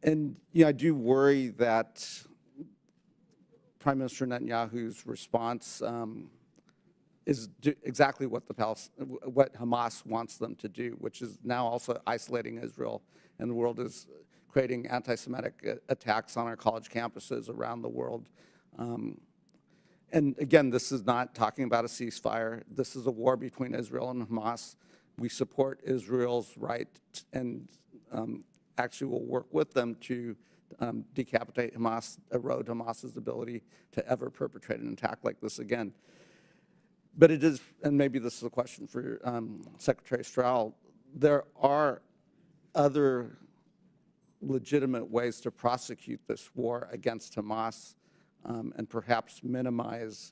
And I do worry that Prime Minister Netanyahu's response is exactly what what Hamas wants them to do, which is now also isolating Israel, and the world is creating anti-Semitic attacks on our college campuses around the world. And again, this is not talking about a ceasefire. This is a war between Israel and Hamas. We support Israel's right and actually will work with them to decapitate Hamas, erode Hamas's ability to ever perpetrate an attack like this again. But it is, and maybe this is a question for Secretary Stroul, there are other legitimate ways to prosecute this war against Hamas and perhaps minimize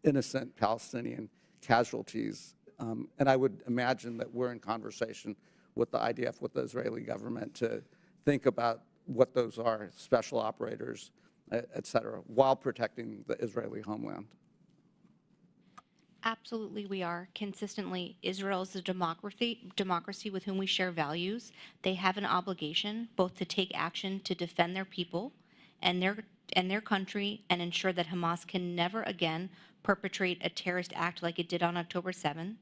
innocent Palestinian casualties. And I would imagine that we're in conversation with the IDF, with the Israeli government, to think about what those are, special operators, et cetera, while protecting the Israeli homeland. Absolutely, we are. Consistently, Israel is a democracy with whom we share values. They have an obligation both to take action to defend their people and their country and ensure that Hamas can never again perpetrate a terrorist act like it did on October 7th.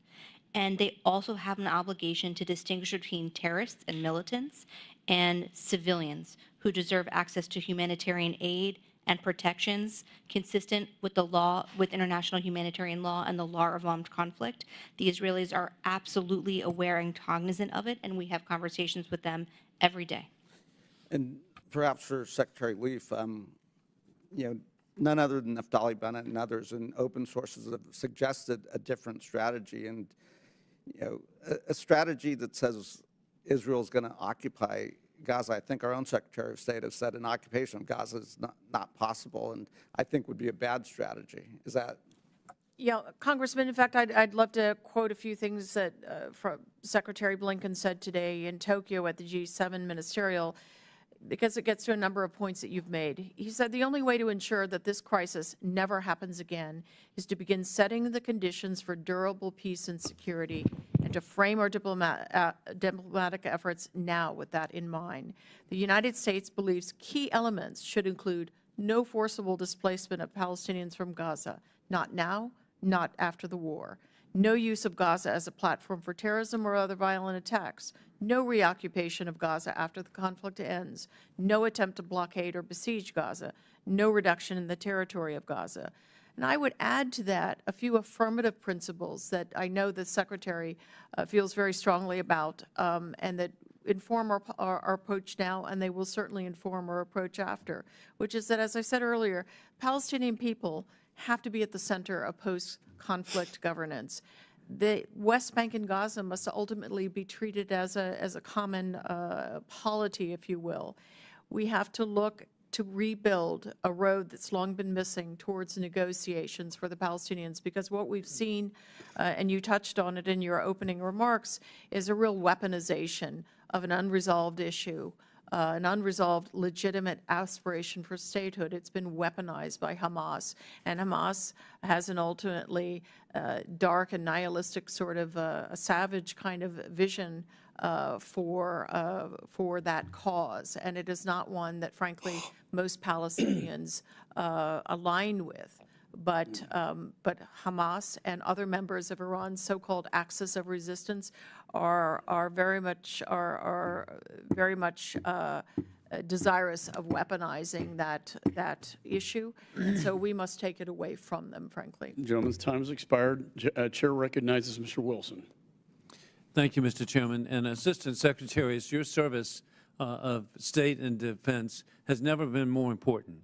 And they also have an obligation to distinguish between terrorists and militants and civilians who deserve access to humanitarian aid and protections consistent with the law, with international humanitarian law and the law of armed conflict. The Israelis are absolutely aware and cognizant of it, and we have conversations with them every day. And perhaps for Secretary Leaf, none other than Naftali Bennett and others in open sources have suggested a different strategy, and a strategy that says Israel is going to occupy Gaza. I think our own Secretary of State has said an occupation of Gaza is not possible, and I think would be a bad strategy. Is that? Yeah, Congressman, in fact, I'd love to quote a few things that Secretary Blinken said today in Tokyo at the G7 ministerial, because it gets to a number of points that you've made. He said the only way to ensure that this crisis never happens again is to begin setting the conditions for durable peace and security, and to frame our diplomatic efforts now with that in mind. The United States believes key elements should include no forcible displacement of Palestinians from Gaza, not now, not after the war. No use of Gaza as a platform for terrorism or other violent attacks. No reoccupation of Gaza after the conflict ends. No attempt to blockade or besiege Gaza. No reduction in the territory of Gaza. And I would add to that a few affirmative principles that I know the Secretary feels very strongly about and that inform our approach now, and they will certainly inform our approach after, which is that, as I said earlier, Palestinian people have to be at the center of post-conflict governance. The West Bank and Gaza must ultimately be treated as a common polity, if you will. We have to look to rebuild a road that's long been missing towards negotiations for the Palestinians, because what we've seen, and you touched on it in your opening remarks, is a real weaponization of an unresolved issue, an unresolved legitimate aspiration for statehood. It's been weaponized by Hamas, and Hamas has an ultimately dark and nihilistic sort of a savage kind of vision for that cause, and it is not one that, frankly, most Palestinians align with. but Hamas and other members of Iran's so-called axis of resistance are very much desirous of weaponizing that issue, and so we must take it away from them, frankly. Gentleman's time has expired. Chair recognizes Mr. Wilson. Thank you, Mr. Chairman. And Assistant Secretaries, your service of State and Defense has never been more important.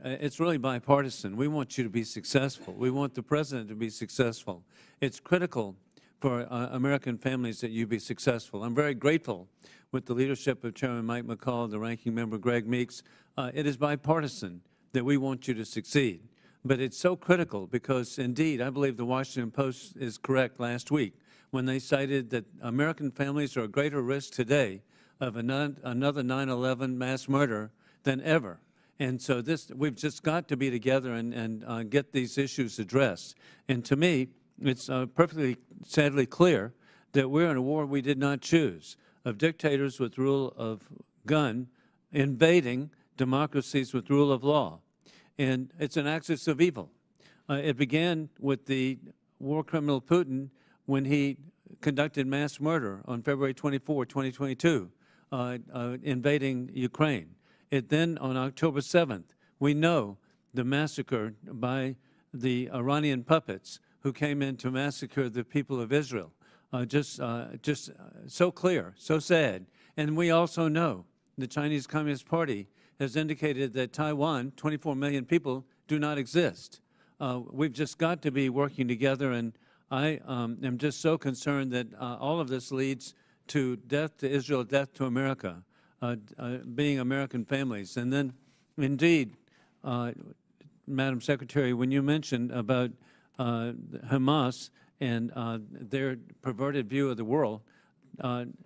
It's really bipartisan. We want you to be successful. We want the President to be successful. It's critical for American families that you be successful. I'm very grateful with the leadership of Chairman Mike McCall, the Ranking Member Greg Meeks. It is bipartisan that we want you to succeed. But it's so critical because, indeed, I believe the Washington Post is correct last week when they cited that American families are at greater risk today of another 9/11 mass murder than ever. And so we've just got to be together and get these issues addressed. And to me, it's perfectly sadly clear that we're in a war we did not choose, of dictators with rule of gun invading democracies with rule of law. And it's an axis of evil. It began with the war criminal Putin when he conducted mass murder on February 24, 2022, invading Ukraine. It then, on October 7th, we know the massacre by the Iranian puppets who came in to massacre the people of Israel. Just so clear, so sad. And we also know the Chinese Communist Party has indicated that Taiwan, 24 million people, do not exist. We've just got to be working together, and I am just so concerned that all of this leads to death to Israel, death to America, being American families. And then, indeed, Madam Secretary, when you mentioned about Hamas and their perverted view of the world,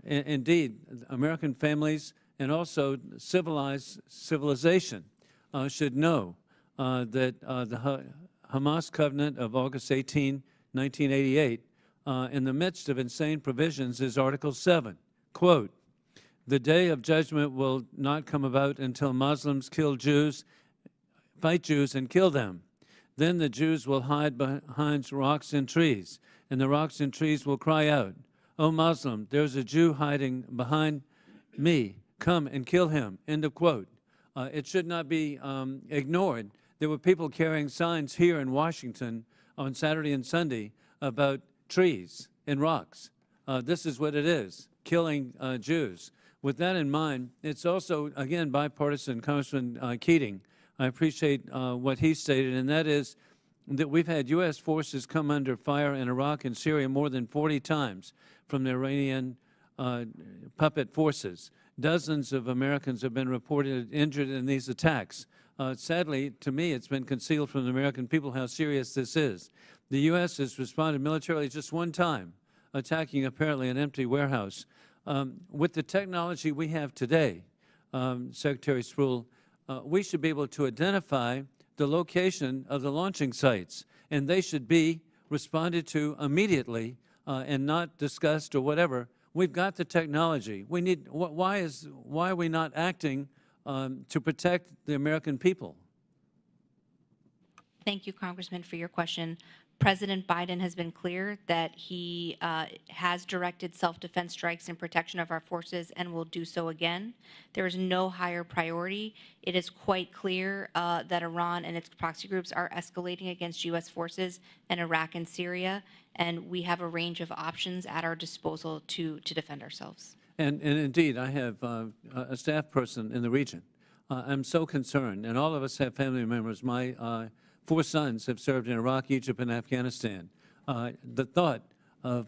indeed, American families and also civilization should know that the Hamas Covenant of August 18, 1988, in the midst of insane provisions, is Article 7, quote, "The day of judgment will not come about until Muslims kill Jews, fight Jews, and kill them. Then the Jews will hide behind rocks and trees, and the rocks and trees will cry out, 'O Muslim, there's a Jew hiding behind me. Come and kill him.'" End of quote. It should not be ignored. There were people carrying signs here in Washington on Saturday and Sunday about trees and rocks. This is what it is, killing Jews. With that in mind, it's also, again, bipartisan. Congressman Keating, I appreciate what he stated, and that is that we've had U.S. forces come under fire in Iraq and Syria more than 40 times from the Iranian puppet forces. Dozens of Americans have been reported injured in these attacks. Sadly, to me, it's been concealed from the American people how serious this is. The U.S. has responded militarily just one time, attacking apparently an empty warehouse. With the technology we have today, Secretary Sproul, we should be able to identify the location of the launching sites, and they should be responded to immediately and not discussed or whatever. We've got the technology. We need. Why are we not acting to protect the American people? Thank you, Congressman, for your question. President Biden has been clear that he has directed self-defense strikes in protection of our forces and will do so again. There is no higher priority. It is quite clear that Iran and its proxy groups are escalating against U.S. forces in Iraq and Syria, and we have a range of options at our disposal to defend ourselves. And indeed, I have a staff person in the region. I'm so concerned, and all of us have family members. My 4 sons have served in Iraq, Egypt, and Afghanistan. The thought of,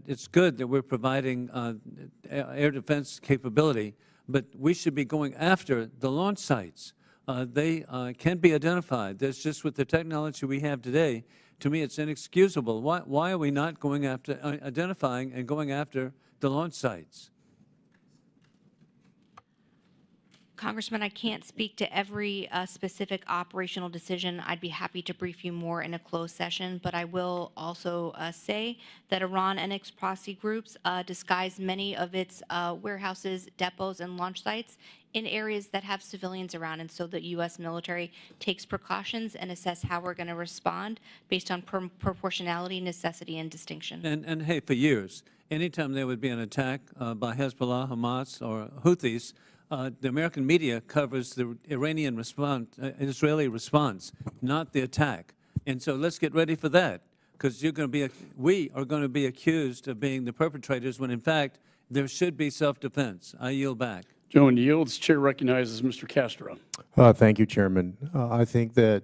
it's good that we're providing air defense capability, but we should be going after the launch sites. They can be identified. That's just with the technology we have today. To me, it's inexcusable. Why are we not going after, identifying and going after the launch sites? Congressman, I can't speak to every specific operational decision. I'd be happy to brief you more in a closed session, but I will also say that Iran and its proxy groups disguise many of its warehouses, depots, and launch sites in areas that have civilians around, and so the U.S. military takes precautions and assess how we're going to respond based on proportionality, necessity, and distinction. And hey, for years, anytime there would be an attack by Hezbollah, Hamas, or Houthis, the American media covers the Iranian response, Israeli response, not the attack. And so let's get ready for that, because we are going to be accused of being the perpetrators when, in fact, there should be self-defense. I yield back. Gentleman yields. Chair recognizes Mr. Castro. Thank you, Chairman. I think that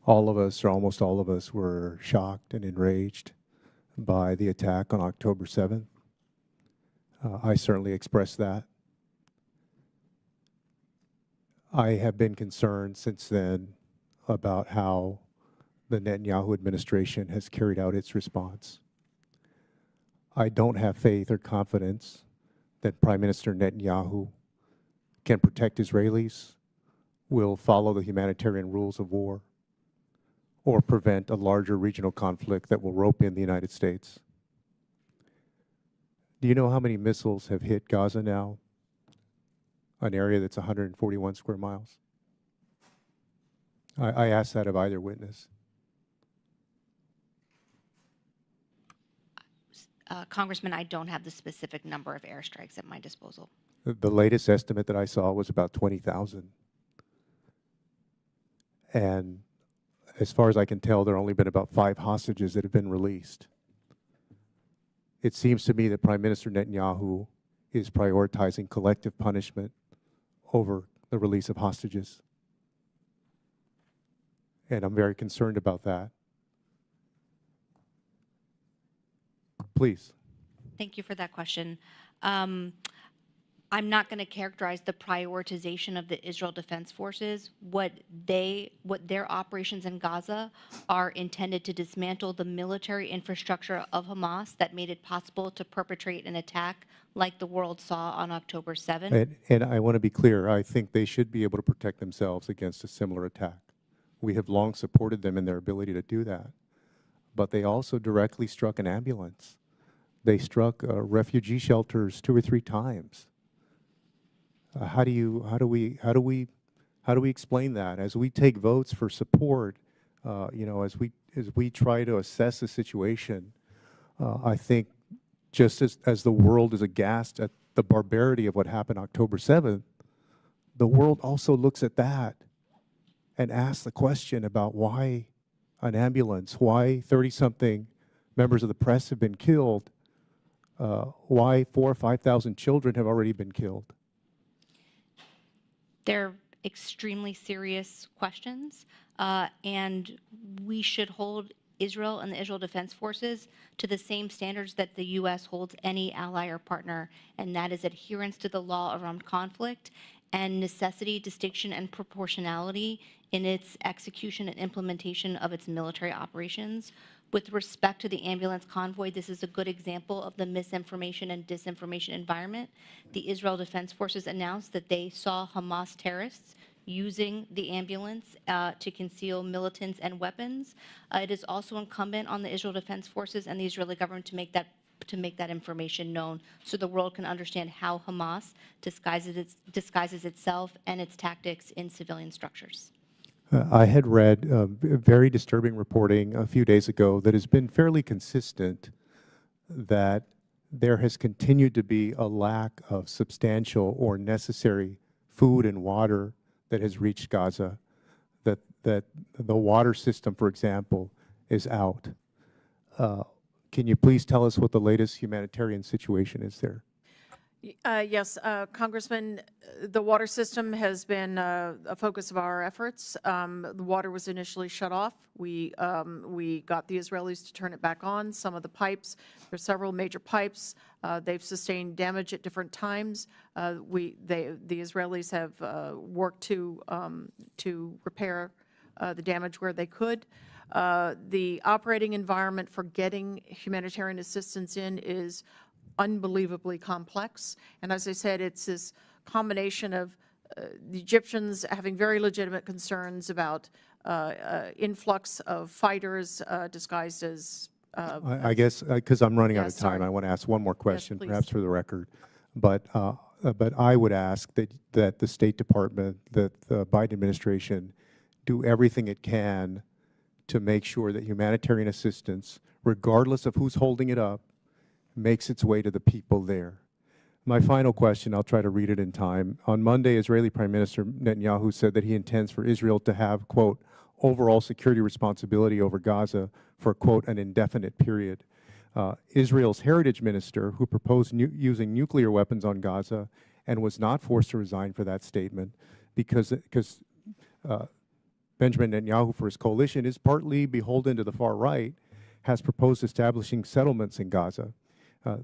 all of us, or almost all of us, were shocked and enraged by the attack on October 7th. I certainly expressed that. I have been concerned since then about how the Netanyahu administration has carried out its response. I don't have faith or confidence that Prime Minister Netanyahu can protect Israelis, will follow the humanitarian rules of war, or prevent a larger regional conflict that will rope in the United States. Do you know how many missiles have hit Gaza now? An area that's 141 square miles. I asked that of either witness. Congressman, I don't have the specific number of airstrikes at my disposal. The latest estimate that I saw was about 20,000. And as far as I can tell, there have only been about 5 hostages that have been released. It seems to me that Prime Minister Netanyahu is prioritizing collective punishment over the release of hostages. And I'm very concerned about that. Please. Thank you for that question. I'm not going to characterize the prioritization of the Israel Defense Forces. What their operations in Gaza are intended to dismantle the military infrastructure of Hamas that made it possible to perpetrate an attack like the world saw on October 7th. And I want to be clear, I think they should be able to protect themselves against a similar attack. We have long supported them in their ability to do that. But they also directly struck an ambulance. They struck refugee shelters 2 or 3 times. How do we explain that as we take votes for support? As we try to assess the situation, I think just as the world is aghast at the barbarity of what happened October 7th, the world also looks at that and asks the question about why an ambulance, why 30-something members of the press have been killed, why 4,000 or 5,000 children have already been killed. They're extremely serious questions, and we should hold Israel and the Israel Defense Forces to the same standards that the U.S. holds any ally or partner, and that is adherence to the law of armed conflict and necessity, distinction, and proportionality in its execution and implementation of its military operations. With respect to the ambulance convoy, this is a good example of the misinformation and disinformation environment. The Israel Defense Forces announced that they saw Hamas terrorists using the ambulance to conceal militants and weapons. It is also incumbent on the Israel Defense Forces and the Israeli government to make that information known so the world can understand how Hamas disguises itself and its tactics in civilian structures. I had read very disturbing reporting a few days ago that has been fairly consistent that there has continued to be a lack of substantial or necessary food and water that has reached Gaza, that the water system, for example, is out. Can you please tell us what the latest humanitarian situation is there? Yes, Congressman, the water system has been a focus of our efforts. The water was initially shut off. We got the Israelis to turn it back on. Some of the pipes, there's several major pipes. They've sustained damage at different times. The Israelis have worked to repair the damage where they could. The operating environment for getting humanitarian assistance in is unbelievably complex. And as I said, it's this combination of the Egyptians having very legitimate concerns about influx of fighters disguised as I guess, because I'm running out of time, sorry. I want to ask one more question, please. perhaps for the record. But I would ask that the State Department, that the Biden administration do everything it can to make sure that humanitarian assistance, regardless of who's holding it up, makes its way to the people there. My final question, I'll try to read it in time. On Monday, Israeli Prime Minister Netanyahu said that he intends for Israel to have, quote, overall security responsibility over Gaza for, quote, an indefinite period. Israel's heritage minister, who proposed using nuclear weapons on Gaza and was not forced to resign for that statement because Benjamin Netanyahu, for his coalition, is partly beholden to the far right, has proposed establishing settlements in Gaza.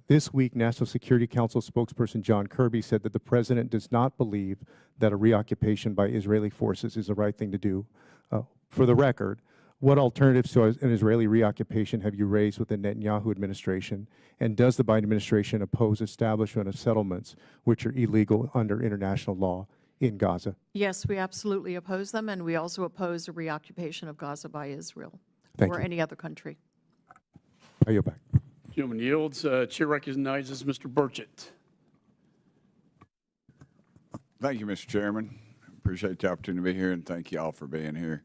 This week, National Security Council spokesperson John Kirby said that the president does not believe that a reoccupation by Israeli forces is the right thing to do. For the record, what alternatives to an Israeli reoccupation have you raised with the Netanyahu administration? And does the Biden administration oppose establishment of settlements which are illegal under international law in Gaza? Yes, we absolutely oppose them, and we also oppose a reoccupation of Gaza by Israel Thank or you. any other country. I yield back. Gentleman yields. Chair recognizes Mr. Burchett. Thank you, Mr. Chairman. Appreciate the opportunity to be here, and thank you all for being here.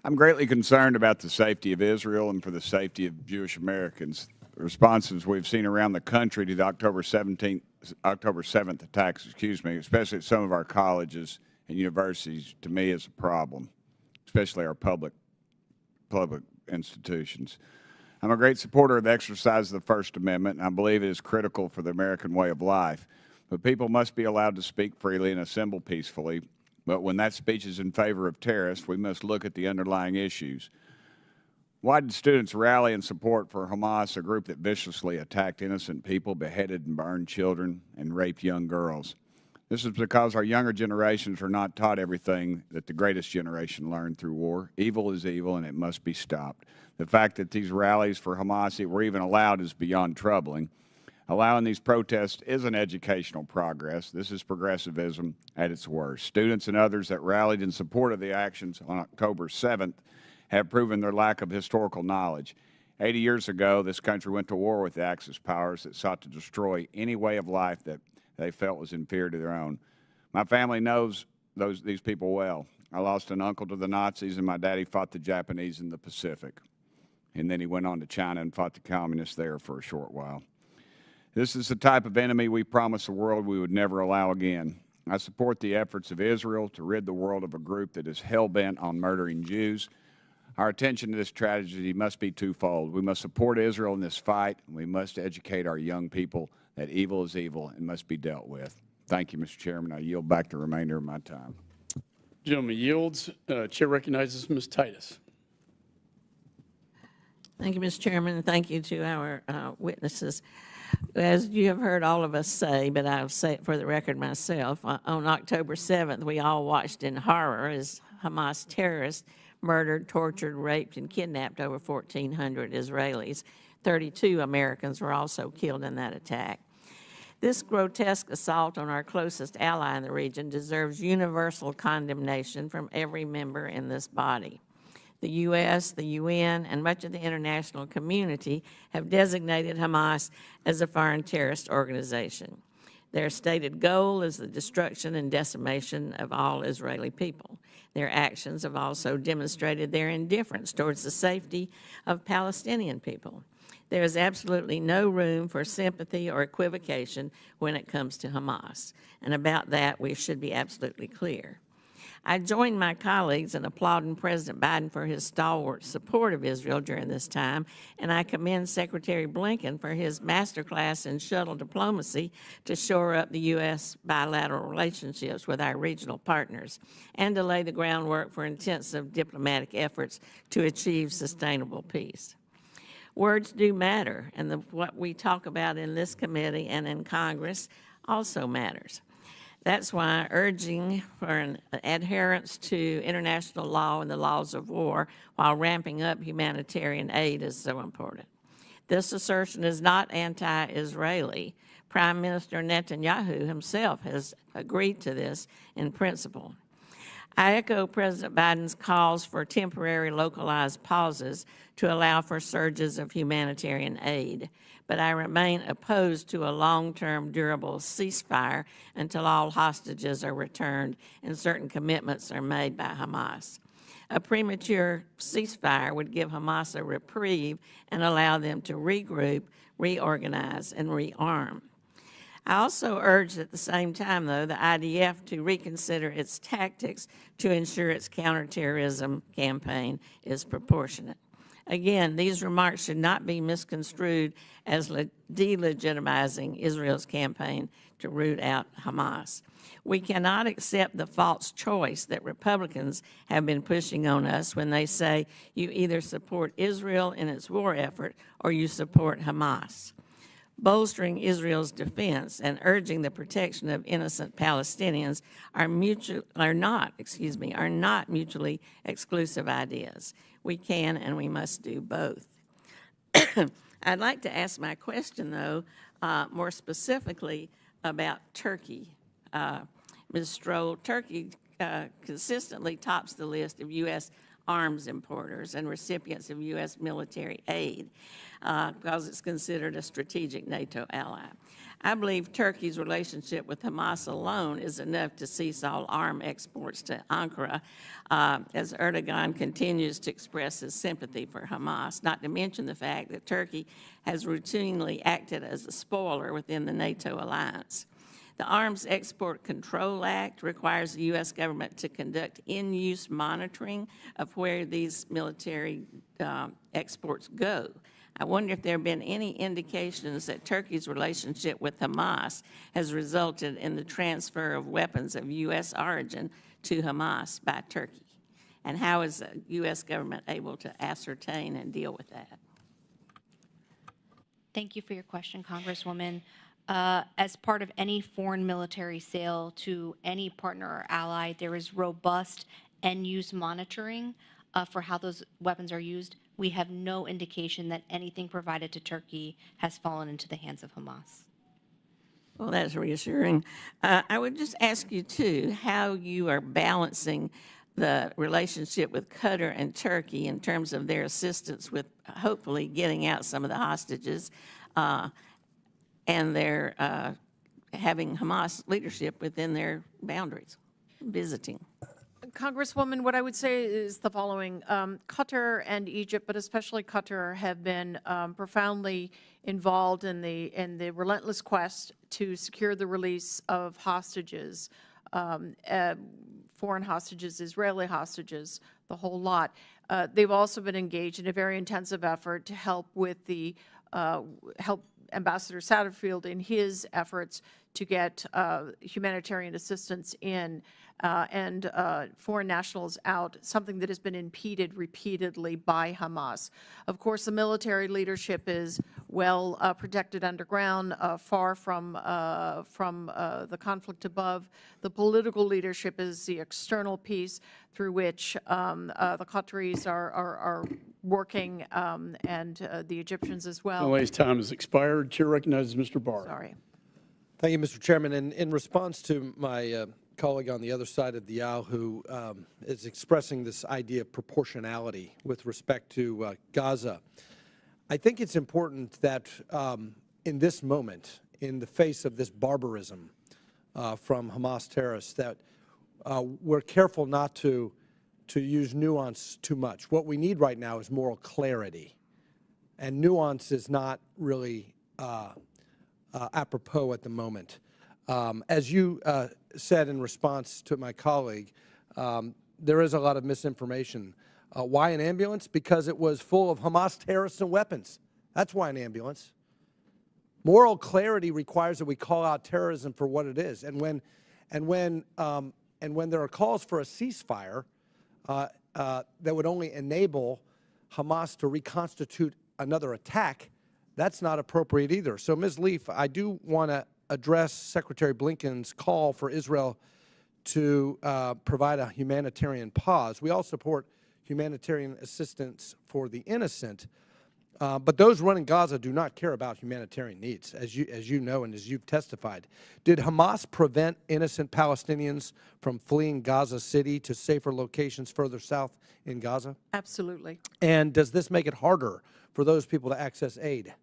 I'm greatly concerned about the safety of Israel and for the safety of Jewish Americans. The responses we've seen around the country to the October 7th attacks, especially at some of our colleges and universities, to me is a problem, especially our public institutions. I'm a great supporter of the exercise of the First Amendment, and I believe it is critical for the American way of life. But people must be allowed to speak freely and assemble peacefully. But when that speech is in favor of terrorists, we must look at the underlying issues. Why did students rally in support for Hamas, a group that viciously attacked innocent people, beheaded and burned children, and raped young girls? This is because our younger generations are not taught everything that the greatest generation learned through war. Evil is evil, and it must be stopped. The fact that these rallies for Hamas were even allowed is beyond troubling. Allowing these protests isn't educational progress. This is progressivism at its worst. Students and others that rallied in support of the actions on October 7th have proven their lack of historical knowledge. 80 years ago, this country went to war with the Axis powers that sought to destroy any way of life that they felt was inferior to their own. My family knows these people well. I lost an uncle to the Nazis, and my daddy fought the Japanese in the Pacific. And then he went on to China and fought the communists there for a short while. This is the type of enemy we promised the world we would never allow again. I support the efforts of Israel to rid the world of a group that is hell-bent on murdering Jews. Our attention to this tragedy must be twofold. We must support Israel in this fight, and we must educate our young people that evil is evil and must be dealt with. Thank you, Mr. Chairman. I yield back the remainder of my time. Gentleman yields. Chair recognizes Ms. Titus. Thank you, Mr. Chairman, and thank you to our witnesses. As you have heard all of us say, but I'll say it for the record myself, on October 7th, we all watched in horror as Hamas terrorists murdered, tortured, raped, and kidnapped over 1,400 Israelis. 32 Americans were also killed in that attack. This grotesque assault on our closest ally in the region deserves universal condemnation from every member in this body. The U.S., the UN, and much of the international community have designated Hamas as a foreign terrorist organization. Their stated goal is the destruction and decimation of all Israeli people. Their actions have also demonstrated their indifference towards the safety of Palestinian people. There is absolutely no room for sympathy or equivocation when it comes to Hamas, and about that we should be absolutely clear. I join my colleagues in applauding President Biden for his stalwart support of Israel during this time, and I commend Secretary Blinken for his masterclass in shuttle diplomacy to shore up the U.S. bilateral relationships with our regional partners and to lay the groundwork for intensive diplomatic efforts to achieve sustainable peace. Words do matter, and what we talk about in this committee and in Congress also matters. That's why urging for an adherence to international law and the laws of war while ramping up humanitarian aid is so important. This assertion is not anti-Israeli. Prime Minister Netanyahu himself has agreed to this in principle. I echo President Biden's calls for temporary localized pauses to allow for surges of humanitarian aid, but I remain opposed to a long-term durable ceasefire until all hostages are returned and certain commitments are made by Hamas. A premature ceasefire would give Hamas a reprieve and allow them to regroup, reorganize, and rearm. I also urge at the same time, though, the IDF to reconsider its tactics to ensure its counterterrorism campaign is proportionate. Again, these remarks should not be misconstrued as delegitimizing Israel's campaign to root out Hamas. We cannot accept the false choice that Republicans have been pushing on us when they say you either support Israel in its war effort or you support Hamas. Bolstering Israel's defense and urging the protection of innocent Palestinians are not mutually exclusive ideas. We can and we must do both. I'd like to ask my question, though, more specifically about Turkey. Ms. Stroll, Turkey consistently tops the list of U.S. arms importers and recipients of U.S. military aid because it's considered a strategic NATO ally. I believe Turkey's relationship with Hamas alone is enough to cease all arm exports to Ankara as Erdogan continues to express his sympathy for Hamas, not to mention the fact that Turkey has routinely acted as a spoiler within the NATO alliance. The Arms Export Control Act requires the U.S. government to conduct in-use monitoring of where these military exports go. I wonder if there have been any indications that Turkey's relationship with Hamas has resulted in the transfer of weapons of U.S. origin to Hamas by Turkey, and how is the U.S. government able to ascertain and deal with that? Thank you for your question, Congresswoman. As part of any foreign military sale to any partner or ally, there is robust end-use monitoring for how those weapons are used. We have no indication that anything provided to Turkey has fallen into the hands of Hamas. Well, that's reassuring. I would just ask you, too, how you are balancing the relationship with Qatar and Turkey in terms of their assistance with hopefully getting out some of the hostages and their having Hamas leadership within their boundaries, visiting. Congresswoman, what I would say is the following. Qatar and Egypt, but especially Qatar, have been profoundly involved in the relentless quest to secure the release of hostages, foreign hostages, Israeli hostages, the whole lot. They've also been engaged in a very intensive effort to help with the help Ambassador Satterfield in his efforts to get humanitarian assistance in and foreign nationals out, something that has been impeded repeatedly by Hamas. Of course, the military leadership is well protected underground, far from the conflict above. The political leadership is the external piece through which the Qataris are working, and the Egyptians as well. LA's time has expired. Chair recognizes Mr. Barr. Sorry. Thank you, Mr. Chairman. And in response to my colleague on the other side of the aisle who is expressing this idea of proportionality with respect to Gaza, I think it's important that in this moment, in the face of this barbarism from Hamas terrorists, that we're careful not to use nuance too much. What we need right now is moral clarity, and nuance is not really apropos at the moment. As you said in response to my colleague, there is a lot of misinformation. Why an ambulance? Because it was full of Hamas terrorists and weapons. That's why an ambulance. Moral clarity requires that we call out terrorism for what it is. And when there are calls for a ceasefire that would only enable Hamas to reconstitute another attack, that's not appropriate either. So, Ms. Leaf, I do want to address Secretary Blinken's call for Israel to provide a humanitarian pause. We all support humanitarian assistance for the innocent, But those running Gaza do not care about humanitarian needs, as you know and as you've testified. Did Hamas prevent innocent Palestinians from fleeing Gaza City to safer locations further south in Gaza? Absolutely. And does this make it harder for those people to access aid?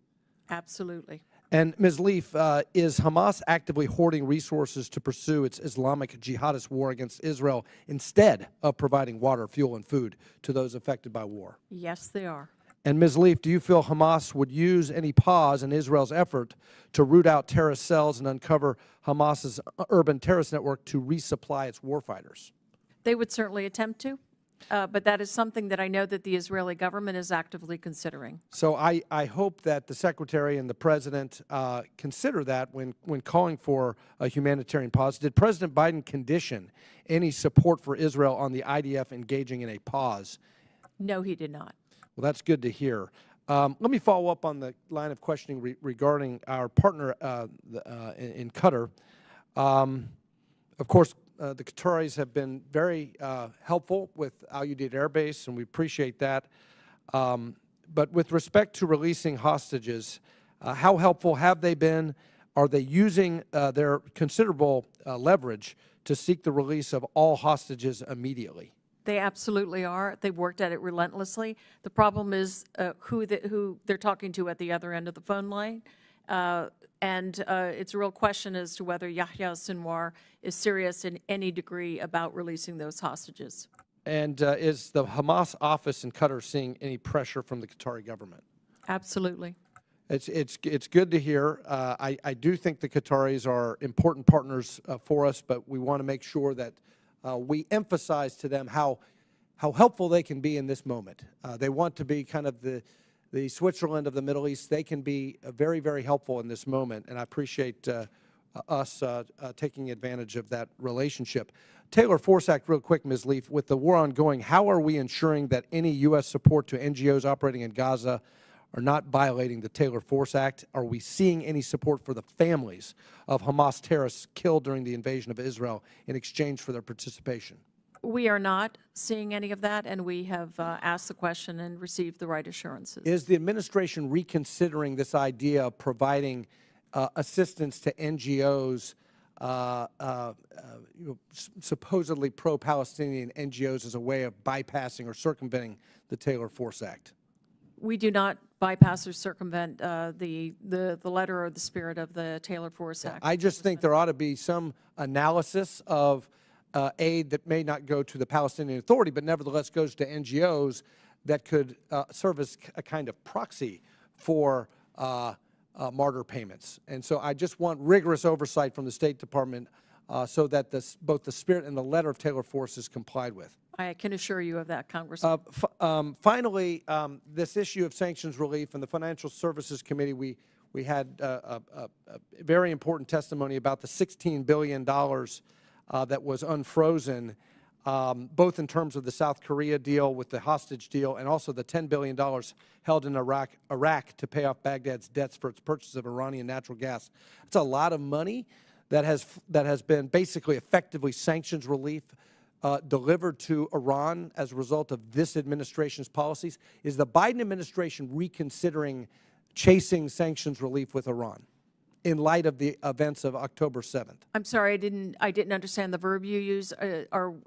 Absolutely. And Ms. Leaf, is Hamas actively hoarding resources to pursue its Islamic jihadist war against Israel instead of providing water, fuel, and food to those affected by war? Yes, they are. And Ms. Leaf, do you feel Hamas would use any pause in Israel's effort to root out terrorist cells and uncover Hamas's urban terrorist network to resupply its warfighters? They would certainly attempt to, but that is something that I know that the Israeli government is actively considering. So I hope that the Secretary and the President consider that when calling for a humanitarian pause. Did President Biden condition any support for Israel on the IDF engaging in a pause? No, he did not. Well, that's good to hear. Let me follow up on the line of questioning regarding our partner in Qatar. Of course, the Qataris have been very helpful with Al Udeid Air Base, and we appreciate that. But with respect to releasing hostages, how helpful have they been? Are they using their considerable leverage to seek the release of all hostages immediately? They absolutely are. They've worked at it relentlessly. The problem is who they're talking to at the other end of the phone line. And it's a real question as to whether Yahya Sinwar is serious in any degree about releasing those hostages. And is the Hamas office in Qatar seeing any pressure from the Qatari government? Absolutely. It's good to hear. I do think the Qataris are important partners for us, but we want to make sure that we emphasize to them how helpful they can be in this moment. They want to be kind of the Switzerland of the Middle East. They can be very, very helpful in this moment, and I appreciate us taking advantage of that relationship. Taylor Force Act, real quick, Ms. Leaf, with the war ongoing, how are we ensuring that any U.S. support to NGOs operating in Gaza are not violating the Taylor Force Act? Are we seeing any support for the families of Hamas terrorists killed during the invasion of Israel in exchange for their participation? We are not seeing any of that, and we have asked the question and received the right assurances. Is the administration reconsidering this idea of providing assistance to NGOs, supposedly pro-Palestinian NGOs, as a way of bypassing or circumventing the Taylor Force Act? We do not bypass or circumvent the letter or the spirit of the Taylor Force Act. I just think there ought to be some analysis of aid that may not go to the Palestinian Authority, but nevertheless goes to NGOs that could serve as a kind of proxy for martyr payments. And so I just want rigorous oversight from the State Department so that both the spirit and the letter of Taylor Force is complied with. I can assure you of that, Congressman. Finally, this issue of sanctions relief and the Financial Services Committee, we had a very important testimony about the $16 billion that was unfrozen, both in terms of the South Korea deal with the hostage deal and also the $10 billion held in Iraq to pay off Baghdad's debts for its purchase of Iranian natural gas. It's a lot of money that has been basically effectively sanctions relief delivered to Iran as a result of this administration's policies. Is the Biden administration reconsidering chasing sanctions relief with Iran in light of the events of October 7th? I'm sorry, I didn't understand the verb you use.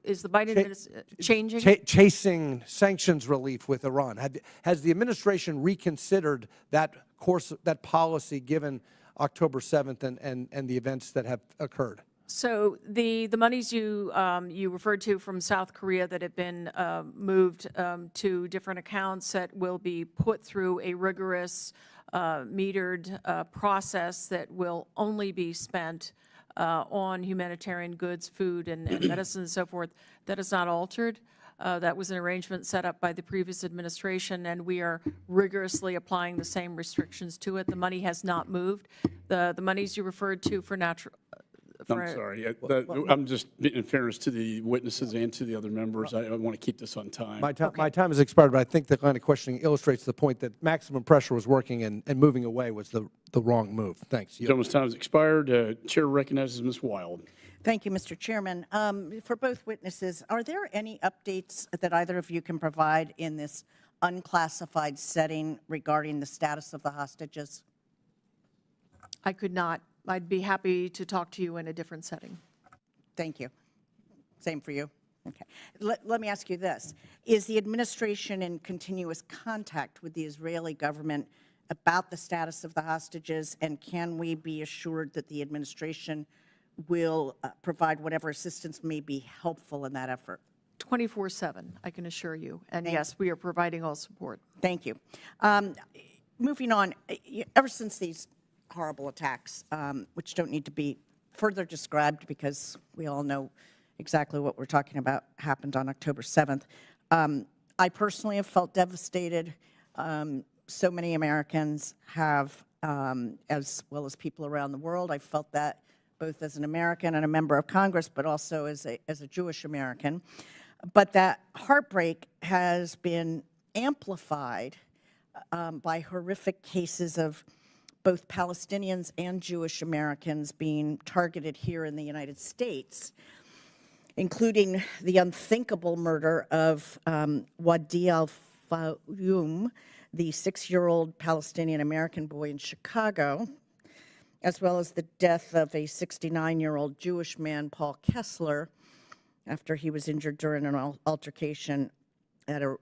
Is the Biden administration changing? Chasing sanctions relief with Iran. Has the administration reconsidered that course, that policy, given October 7th and the events that have occurred? So the monies you referred to from South Korea that have been moved to different accounts that will be put through a rigorous metered process that will only be spent on humanitarian goods, food, and medicine and so forth, that is not altered. That was an arrangement set up by the previous administration, and we are rigorously applying the same restrictions to it. The money has not moved. The monies you referred to for natural... I'm sorry. I'm just, in fairness to the witnesses and to the other members, I want to keep this on time. My time has expired, but I think the line of questioning illustrates the point that maximum pressure was working and moving away was the wrong move. Thanks. Gentleman's time has expired. Chair recognizes Ms. Wild. Thank you, Mr. Chairman. For both witnesses, are there any updates that either of you can provide in this unclassified setting regarding the status of the hostages? I could not. I'd be happy to talk to you in a different setting. Thank you. Same for you. Okay. Let me ask you this. Is the administration in continuous contact with the Israeli government about the status of the hostages, and can we be assured that the administration will provide whatever assistance may be helpful in that effort? 24/7, I can assure you. And yes, we are providing all support. Thank you. Moving on, ever since these horrible attacks, which don't need to be further described because we all know exactly what we're talking about, happened on October 7th. I personally have felt devastated. So many Americans have, as well as people around the world. I've felt that both as an American and a member of Congress, but also as a Jewish American. But that heartbreak has been amplified by horrific cases of both Palestinians and Jewish Americans being targeted here in the United States, including the unthinkable murder of Wadi al-Fayoum, the 6-year-old Palestinian-American boy in Chicago, as well as the death of a 69-year-old Jewish man, Paul Kessler, after he was injured during an altercation at a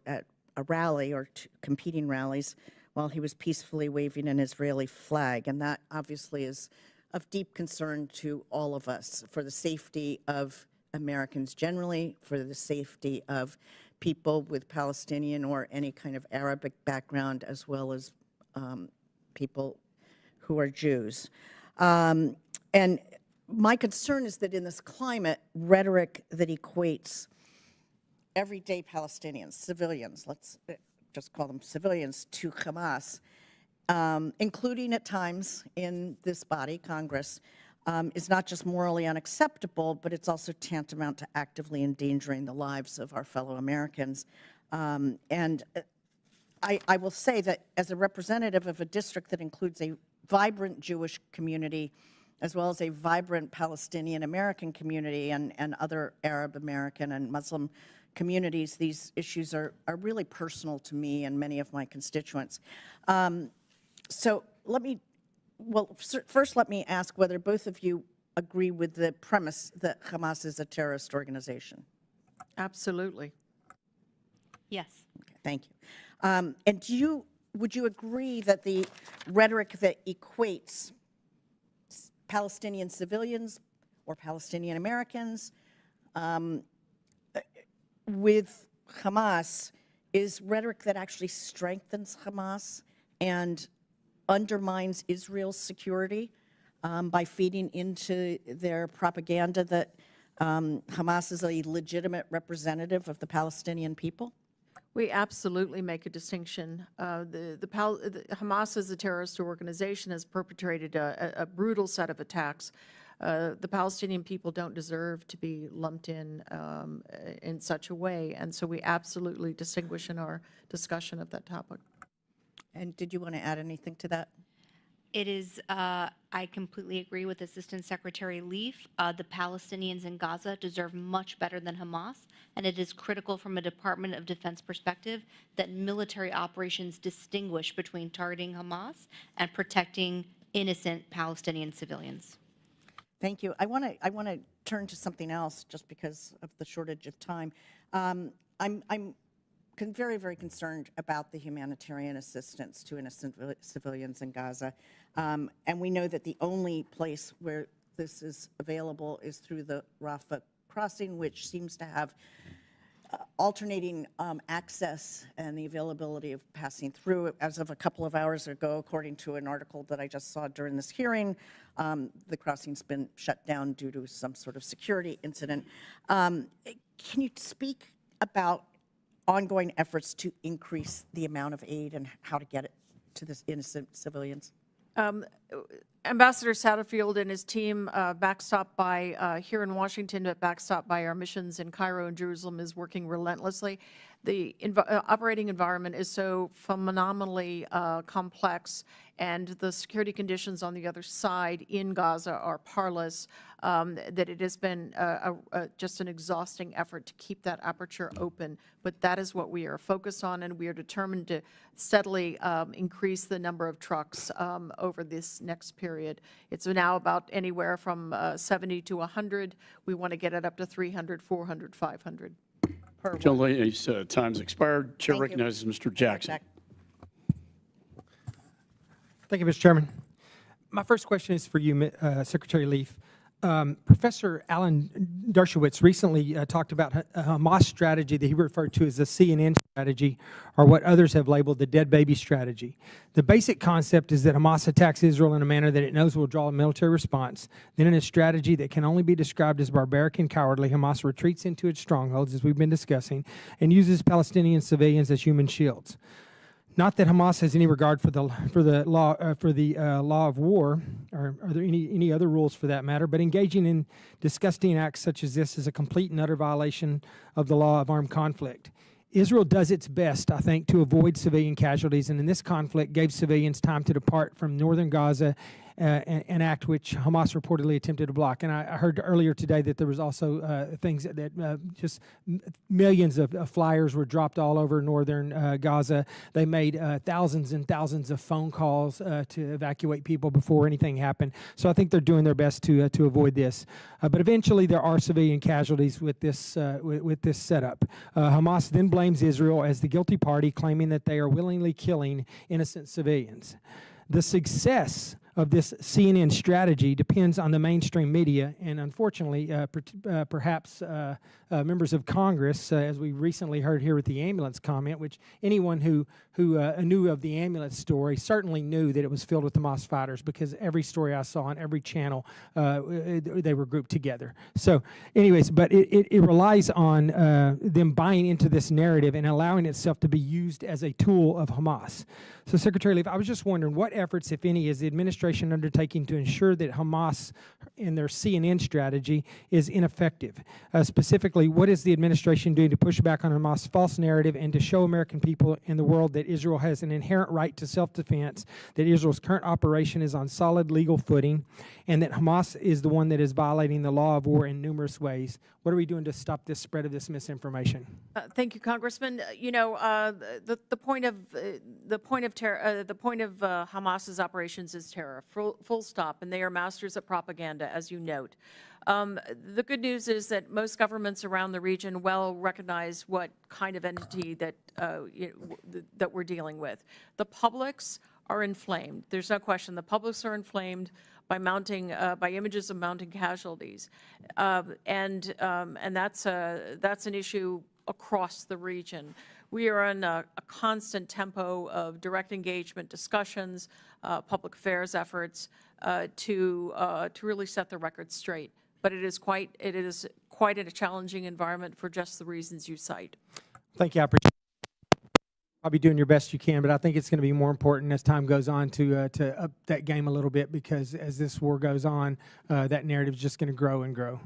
rally or competing rallies while he was peacefully waving an Israeli flag. And that obviously is of deep concern to all of us for the safety of Americans generally, for the safety of people with Palestinian or any kind of Arabic background, as well as people who are Jews. And my concern is that in this climate, rhetoric that equates everyday Palestinians, civilians, let's just call them civilians, to Hamas, including at times in this body, Congress, is not just morally unacceptable, but it's also tantamount to actively endangering the lives of our fellow Americans. And I will say that as a representative of a district that includes a vibrant Jewish community, as well as a vibrant Palestinian American community and other Arab American and Muslim communities, these issues are really personal to me and many of my constituents. So first let me ask whether both of you agree with the premise that Hamas is a terrorist organization. Absolutely. Yes. Okay, thank you. And would you agree that the rhetoric that equates Palestinian civilians or Palestinian Americans with Hamas is rhetoric that actually strengthens Hamas and undermines Israel's security by feeding into their propaganda that Hamas is a legitimate representative of the Palestinian people? We absolutely make a distinction. Hamas as a terrorist organization has perpetrated a brutal set of attacks. The Palestinian people don't deserve to be lumped in such a way, and so we absolutely distinguish in our discussion of that topic. And did you want to add anything to that? It is, I completely agree with Assistant Secretary Leaf. The Palestinians in Gaza deserve much better than Hamas, and it is critical from a Department of Defense perspective that military operations distinguish between targeting Hamas and protecting innocent Palestinian civilians. Thank you. I want to turn to something else just because of the shortage of time. I'm very, very concerned about the humanitarian assistance to innocent civilians in Gaza. And we know that the only place where this is available is through the Rafah crossing, which seems to have alternating access and the availability of passing through. As of a couple of hours ago, according to an article that I just saw during this hearing, the crossing's been shut down due to some sort of security incident. Can you speak about ongoing efforts to increase the amount of aid and how to get it to the innocent civilians? Ambassador Satterfield and his team, backstopped by here in Washington, but backstopped by our missions in Cairo and Jerusalem, is working relentlessly. the operating environment is so phenomenally complex, and the security conditions on the other side in Gaza are parlous, that it has been just an exhausting effort to keep that aperture open. But that is what we are focused on, and we are determined to steadily increase the number of trucks over this next period. It's now about anywhere from 70 to 100. We want to get it up to 300, 400, 500. John Leahy's time's expired. Chair Thank you. recognizes Mr. Jackson. Thank you, Mr. Chairman. My first question is for you, Secretary Leaf. Professor Alan Dershowitz recently talked about a Hamas strategy that he referred to as the CNN strategy, or what others have labeled the dead baby strategy. The basic concept is that Hamas attacks Israel in a manner that it knows will draw a military response. Then in a strategy that can only be described as barbaric and cowardly, Hamas retreats into its strongholds, as we've been discussing, and uses Palestinian civilians as human shields. Not that Hamas has any regard for the law of war, or are there any other rules for that matter, but engaging in disgusting acts such as this is a complete and utter violation of the law of armed conflict. Israel does its best, I think, to avoid civilian casualties, and in this conflict gave civilians time to depart from northern Gaza, an act which Hamas reportedly attempted to block. And I heard earlier today that there was also things that just millions of flyers were dropped all over northern Gaza. They made thousands and thousands of phone calls to evacuate people before anything happened. So I think they're doing their best to avoid this. But eventually there are civilian casualties with this setup. Hamas then blames Israel as the guilty party, claiming that they are willingly killing innocent civilians. The success of this CNN strategy depends on the mainstream media, and unfortunately, perhaps members of Congress, as we recently heard here with the ambulance comment, which anyone who knew of the ambulance story certainly knew that it was filled with Hamas fighters, because every story I saw on every channel, they were grouped together. So anyways, but it relies on them buying into this narrative and allowing itself to be used as a tool of Hamas. So Secretary Leaf, I was just wondering, what efforts, if any, is the administration undertaking to ensure that Hamas in their CNN strategy is ineffective? Specifically, what is the administration doing to push back on Hamas' false narrative and to show American people in the world that Israel has an inherent right to self-defense, that Israel's current operation is on solid legal footing, and that Hamas is the one that is violating the law of war in numerous ways? What are we doing to stop this spread of this misinformation? Thank you, Congressman. You know, the point of Hamas's operations is terror, full stop, and they are masters at propaganda, as you note. The good news is that most governments around the region well recognize what kind of entity that that we're dealing with. The publics are inflamed. There's no question. The publics are inflamed by by images of mounting casualties, and that's an issue across the region. We are in a constant tempo of direct engagement discussions, public affairs efforts to really set the record straight. But it is quite a challenging environment for just the reasons you cite. Thank you. I appreciate it. I'll be doing your best you can, but I think it's going to be more important as time goes on to up that game a little bit, because as this war goes on, that narrative is just going to grow and grow.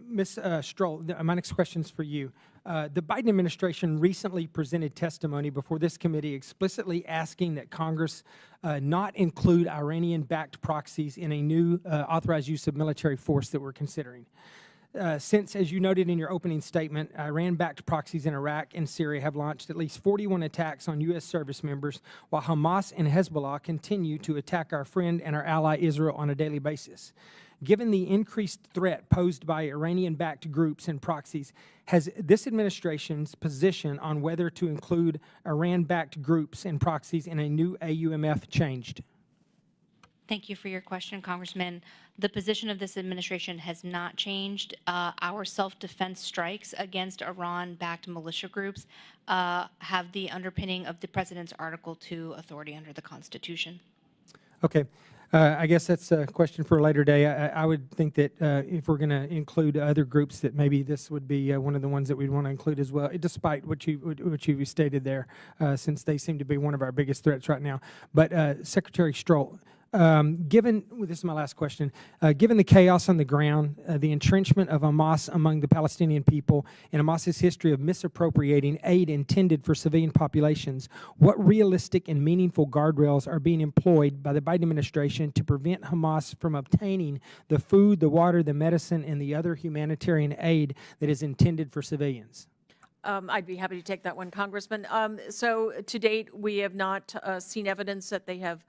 Ms. Stroll, my next question is for you. The Biden administration recently presented testimony before this committee explicitly asking that Congress not include Iranian-backed proxies in a new authorized use of military force that we're considering. Since, as you noted in your opening statement, Iran-backed proxies in Iraq and Syria have launched at least 41 attacks on U.S. service members, while Hamas and Hezbollah continue to attack our friend and our ally Israel on a daily basis. Given the increased threat posed by Iranian-backed groups and proxies, has this administration's position on whether to include Iran-backed groups and proxies in a new AUMF changed? Thank you for your question, Congressman. The position of this administration has not changed. Our self-defense strikes against Iran-backed militia groups have the underpinning of the President's Article 2 authority under the Constitution. Okay. I guess that's a question for a later day. I would think that if we're going to include other groups, that maybe this would be one of the ones that we'd want to include as well, despite what you stated there, since they seem to be one of our biggest threats right now. But Secretary Stroll, This is my last question. Given the chaos on the ground, the entrenchment of Hamas among the Palestinian people, and Hamas's history of misappropriating aid intended for civilian populations, what realistic and meaningful guardrails are being employed by the Biden administration to prevent Hamas from obtaining the food, the water, the medicine, and the other humanitarian aid that is intended for civilians? I'd be happy to take that one, Congressman. So to date, we have not seen evidence that they have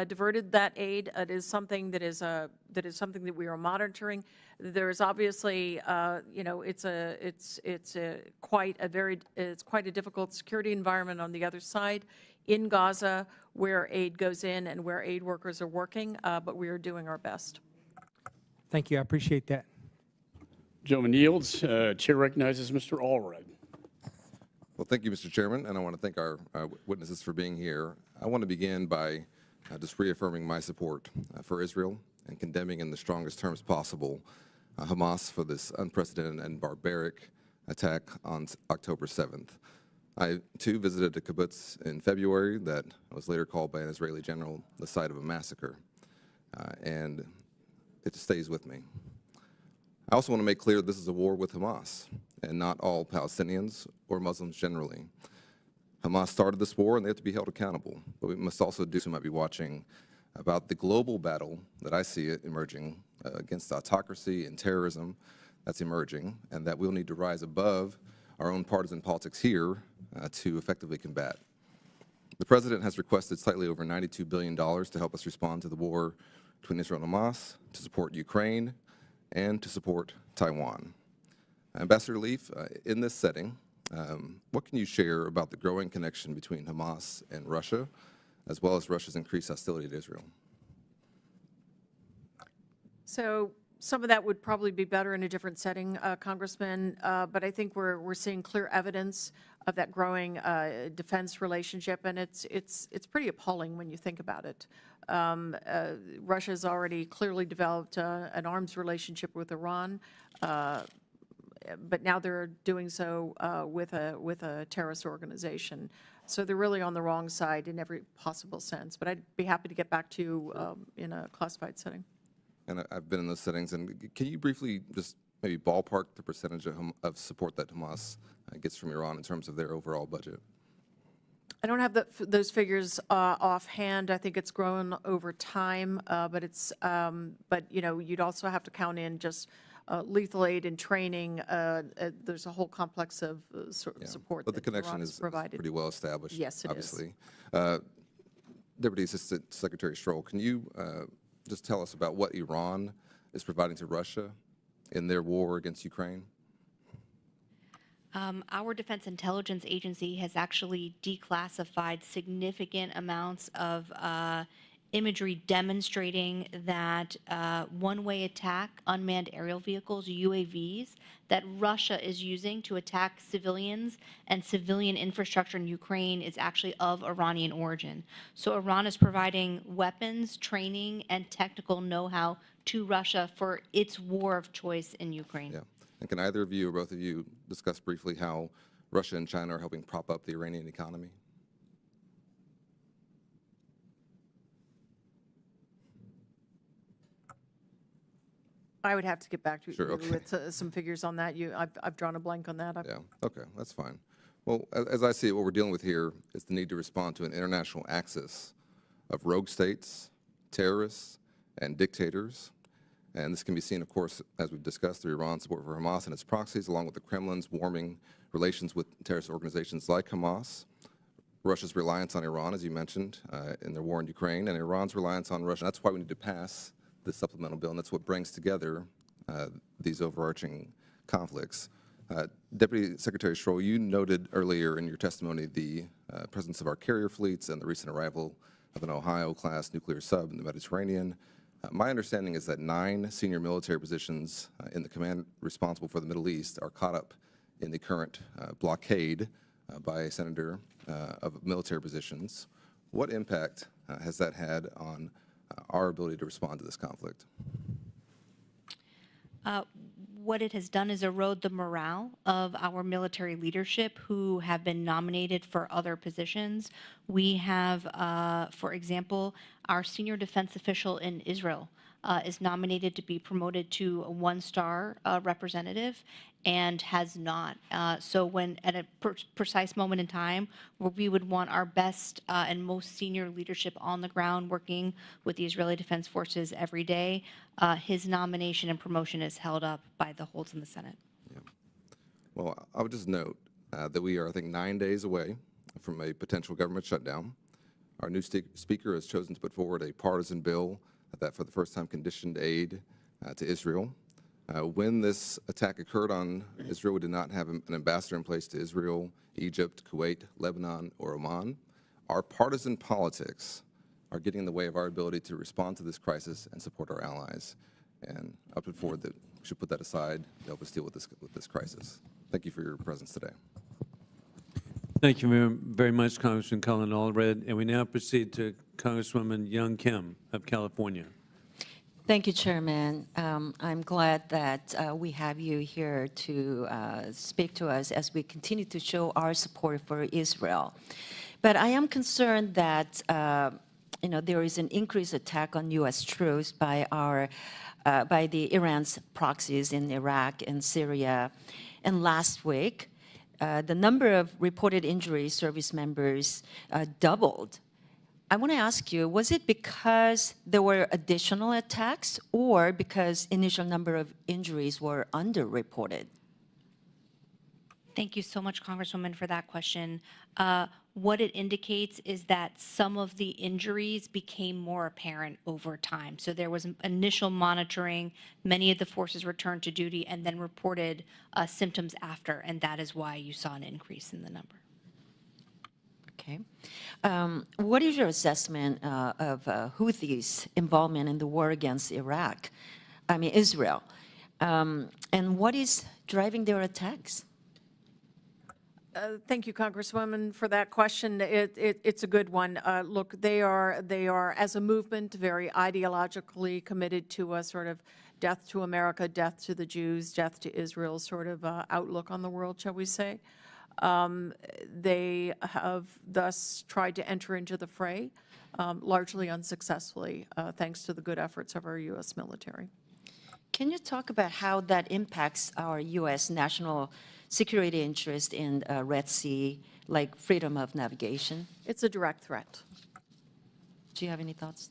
diverted that aid. It is something that is something that we are monitoring. There is obviously, it's quite a difficult security environment on the other side in Gaza, where aid goes in and where aid workers are working. But we are doing our best. Thank you. I appreciate that. Gentleman yields. Chair recognizes Mr. Allred. Well, thank you, Mr. Chairman, and I want to thank our witnesses for being here. I want to begin by just reaffirming my support for Israel and condemning in the strongest terms possible Hamas for this unprecedented and barbaric attack on October 7th. I, too, visited a kibbutz in February that was later called by an Israeli general the site of a massacre, and it stays with me. I also want to make clear this is a war with Hamas and not all Palestinians or Muslims generally. Hamas started this war and they have to be held accountable, but we must also do, who might be watching, about the global battle that I see it emerging against autocracy and terrorism that's emerging, and that we'll need to rise above our own partisan politics here to effectively combat. The President has requested slightly over $92 billion to help us respond to the war between Israel and Hamas, to support Ukraine, and to support Taiwan. Ambassador Leaf, in this setting, what can you share about the growing connection between Hamas and Russia, as well as Russia's increased hostility to Israel? So some of that would probably be better in a different setting, Congressman, but I think we're seeing clear evidence of that growing defense relationship, and it's pretty appalling when you think about it. Russia's already clearly developed an arms relationship with Iran, but now they're doing so with a terrorist organization. So they're really on the wrong side in every possible sense. But I'd be happy to get back to you in a classified setting. And I've been in those settings. And can you briefly just maybe ballpark the percentage of support that Hamas gets from Iran in terms of their overall budget? I don't have those figures offhand. I think it's grown over time, but you'd also have to count in just lethal aid and training. There's a whole complex of support. But the connection is pretty well established. Yes, it obviously. Deputy Assistant Secretary Stroll, can you just tell us about what Iran is providing to Russia in their war against Ukraine? Our Defense Intelligence Agency has actually declassified significant amounts of imagery demonstrating that one-way attack, unmanned aerial vehicles, UAVs, that Russia is using to attack civilians and civilian infrastructure in Ukraine is actually of Iranian origin. So Iran is providing weapons, training, and technical know-how to Russia for its war of choice in Ukraine. Yeah. And can either of you or both of you discuss briefly how Russia and China are helping prop up the Iranian economy? I would have to get back to Sure, you okay. with some figures on that. I've drawn a blank on that. Yeah, okay, that's fine. Well, as I see it, what we're dealing with here is the need to respond to an international axis of rogue states, terrorists, and dictators. And this can be seen, of course, as we've discussed, through Iran's support for Hamas and its proxies, along with the Kremlin's warming relations with terrorist organizations like Hamas, Russia's reliance on Iran, as you mentioned, in their war in Ukraine, and Iran's reliance on Russia. That's why we need to pass this supplemental bill, and that's what brings together these overarching conflicts. Deputy Secretary Stroll, you noted earlier in your testimony the presence of our carrier fleets and the recent arrival of an Ohio-class nuclear sub in the Mediterranean. My understanding is that 9 senior military positions in the command responsible for the Middle East are caught up in the current blockade by a senator of military positions. What impact has that had on our ability to respond to this conflict? what it has done is erode the morale of our military leadership who have been nominated for other positions. We have, for example, our senior defense official in Israel is nominated to be promoted to a one-star representative and has not. So when at a precise moment in time where we would want our best and most senior leadership on the ground working with the Israeli Defense Forces every day, his nomination and promotion is held up by the holds in the Senate. Well, I would just note that we are, I think, 9 days away from a potential government shutdown. Our new speaker has chosen to put forward a partisan bill that for the first time conditioned aid to Israel. When this attack occurred on Israel, we did not have an ambassador in place to Israel, Egypt, Kuwait, Lebanon, or Oman. Our partisan politics are getting in the way of our ability to respond to this crisis and support our allies. And I put forward that we should put that aside to help us deal with this crisis. Thank you for your presence today. Thank you very much, Congressman Cullen Allred. And we now proceed to Congresswoman Young Kim of California. Thank you, Chairman. I'm glad that we have you here to speak to us as we continue to show our support for Israel. But I am concerned that there is an increased attack on U.S. troops by the Iran's proxies in Iraq and Syria. And last week, the number of reported injuries service members doubled. I want to ask you, was it because there were additional attacks or because initial number of injuries were underreported? Thank you so much, Congresswoman, for that question. What it indicates is that some of the injuries became more apparent over time. So there was initial monitoring, many of the forces returned to duty, and then reported symptoms after, and that is why you saw an increase in the number. Okay. What is your assessment of Houthis' involvement in the war against Israel? And what is driving their attacks? Thank you, Congresswoman, for that question. It's a good one. Look, they are, as a movement, very ideologically committed to a sort of death to America, death to the Jews, death to Israel sort of outlook on the world, shall we say. They have thus tried to enter into the fray, largely unsuccessfully, thanks to the good efforts of our U.S. military. Can you talk about how that impacts our U.S. national security interest in Red Sea, like freedom of navigation? It's a direct threat. Do you have any thoughts?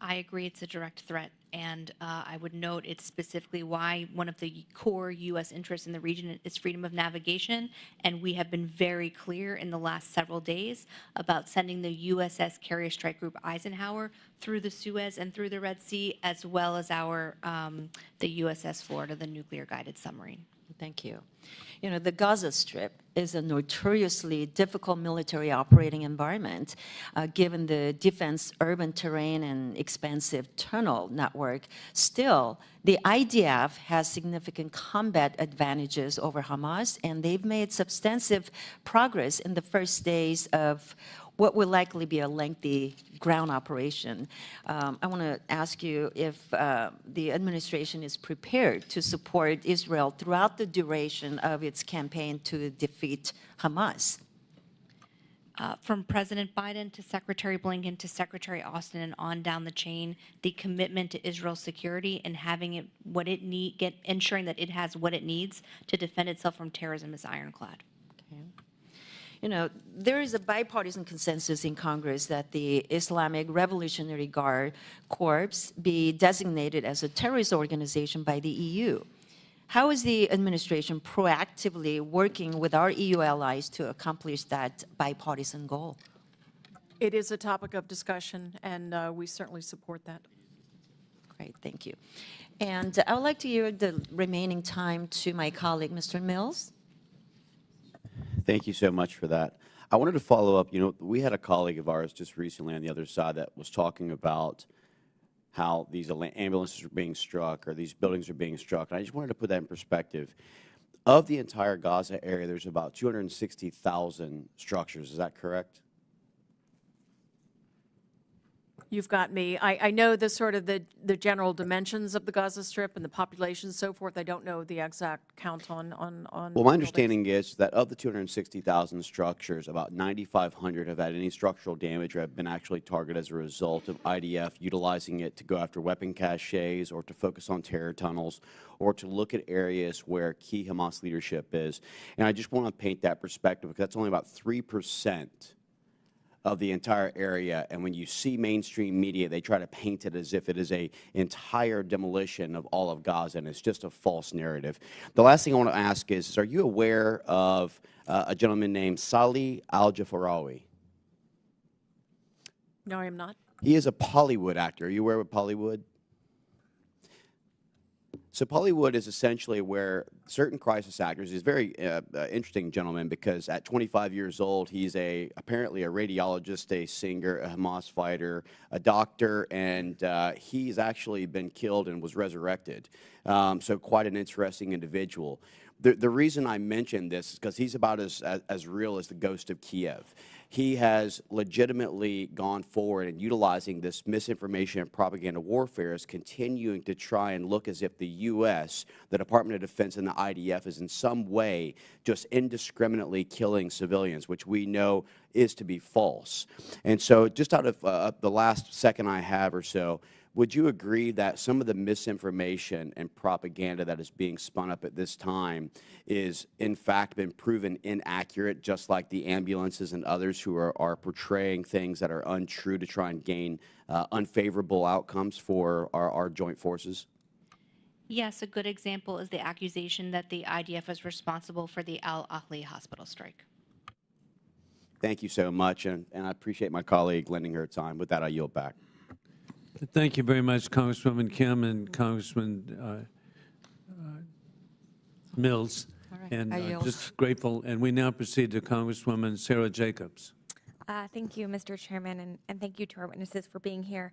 I agree it's a direct threat, and I would note it's specifically why one of the core U.S. interests in the region is freedom of navigation, and we have been very clear in the last several days about sending the USS Carrier Strike Group Eisenhower through the Suez and through the Red Sea, as well as our the USS Florida, the nuclear-guided submarine. Thank you. You know, the Gaza Strip is a notoriously difficult military operating environment, given the defense urban terrain and expansive tunnel network. Still, the IDF has significant combat advantages over Hamas, and they've made substantive progress in the first days of what will likely be a lengthy ground operation. I want to ask you if the administration is prepared to support Israel throughout the duration of its campaign to defeat Hamas. From President Biden to Secretary Blinken to Secretary Austin and on down the chain, the commitment to Israel's security and having it ensuring that it has what it needs to defend itself from terrorism is ironclad. Okay. You know, there is a bipartisan consensus in Congress that the Islamic Revolutionary Guard Corps be designated as a terrorist organization by the EU. How is the administration proactively working with our EU allies to accomplish that bipartisan goal? It is a topic of discussion, and we certainly support that. Great, thank you. And I would like to yield the remaining time to my colleague, Mr. Mills. Thank you so much for that. I wanted to follow up. You know, we had a colleague of ours just recently on the other side that was talking about how these ambulances are being struck or these buildings are being struck. And I just wanted to put that in perspective. Of the entire Gaza area, there's about 260,000 structures. Is that correct? You've got me. I know the sort of the general dimensions of the Gaza Strip and the population and so forth. I don't know the exact count on. Well, my buildings. understanding is that of the 260,000 structures, about 9,500 have had any structural damage or have been actually targeted as a result of IDF utilizing it to go after weapon caches or to focus on terror tunnels or to look at areas where key Hamas leadership is. And I just want to paint that perspective because that's only about 3% of the entire area, and when you see mainstream media, they try to paint it as if it is an entire demolition of all of Gaza, and it's just a false narrative. The last thing I want to ask is are you aware of a gentleman named Salih al-Jafarawi? No, I am not. He is a Bollywood actor. Are you aware of Bollywood? So Bollywood is essentially where certain crisis actors, he's a very interesting gentleman because at 25 years old, he's apparently a radiologist, a singer, a Hamas fighter, a doctor, and he's actually been killed and was resurrected. So quite an interesting individual. The reason I mention this is because he's about as real as the ghost of Kiev. He has legitimately gone forward and utilizing this misinformation and propaganda warfare is continuing to try and look as if the U.S., the Department of Defense, and the IDF is in some way just indiscriminately killing civilians, which we know is to be false. And so just out of the last second I have or so, would you agree that some of the misinformation and propaganda that is being spun up at this time is, in fact, been proven inaccurate, just like the ambulances and others who are portraying things that are untrue to try and gain unfavorable outcomes for our joint forces? Yes, a good example is the accusation that the IDF is responsible for the Al-Ahli hospital strike. Thank you so much, and I appreciate my colleague lending her time. With that, I yield back. Thank you very much, Congresswoman Kim and Congressman Mills. And just grateful. And we now proceed to Congresswoman Sarah Jacobs. Thank you, Mr. Chairman, and thank you to our witnesses for being here.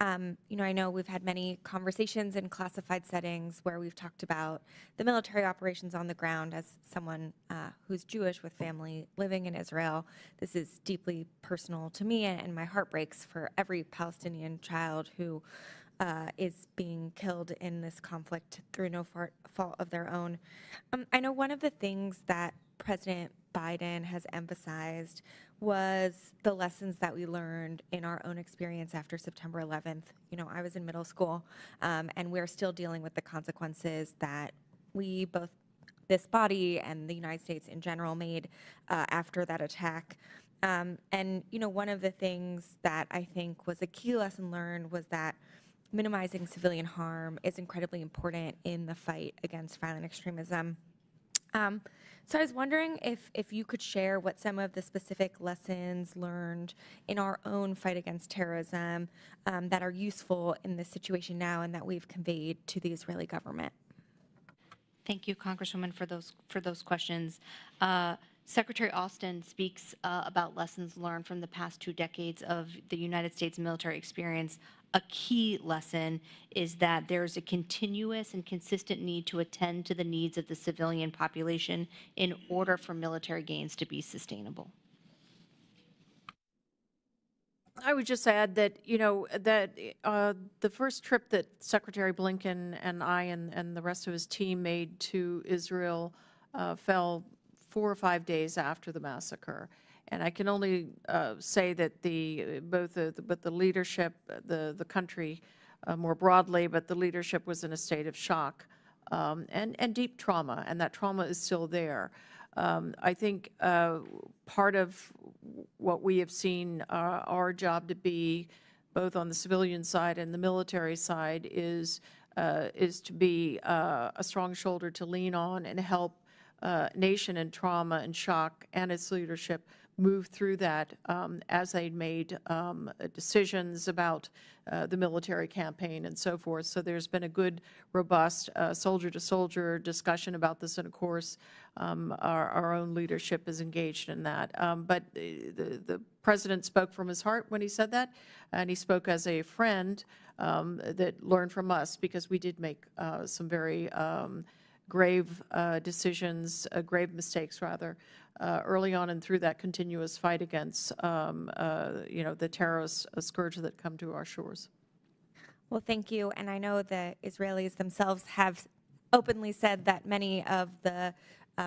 I know we've had many conversations in classified settings where we've talked about the military operations on the ground. As someone who's Jewish with family living in Israel, this is deeply personal to me, and my heart breaks for every Palestinian child who is being killed in this conflict through no fault of their own. I know one of the things that President Biden has emphasized was the lessons that we learned in our own experience after September 11th. I was in middle school, and we're still dealing with the consequences that we, both this body and the United States in general, made after that attack. And one of the things that I think was a key lesson learned was that minimizing civilian harm is incredibly important in the fight against violent extremism. So I was wondering if you could share what some of the specific lessons learned in our own fight against terrorism that are useful in this situation now and that we've conveyed to the Israeli government. Thank you, Congresswoman, for those questions. Secretary Austin speaks about lessons learned from the past 2 decades of the United States military experience. A key lesson is that there's a continuous and consistent need to attend to the needs of the civilian population in order for military gains to be sustainable. I would just add that, the first trip that Secretary Blinken and I and the rest of his team made to Israel fell 4 or 5 days after the massacre. And I can only say that the leadership, the country more broadly, but the leadership was in a state of shock and deep trauma, and that trauma is still there. I think part of what we have seen our job to be, both on the civilian side and the military side, is to be a strong shoulder to lean on and help nation in trauma and shock and its leadership move through that as they made decisions about the military campaign and so forth. So there's been a good, robust soldier-to-soldier discussion about this, and of course, our own leadership is engaged in that. But the President spoke from his heart when he said that, and he spoke as a friend that learned from us, because we did make some very grave decisions, grave mistakes rather, early on and through that continuous fight against, the terrorist scourge that come to our shores. Well, thank you. And I know the Israelis themselves have openly said that many of the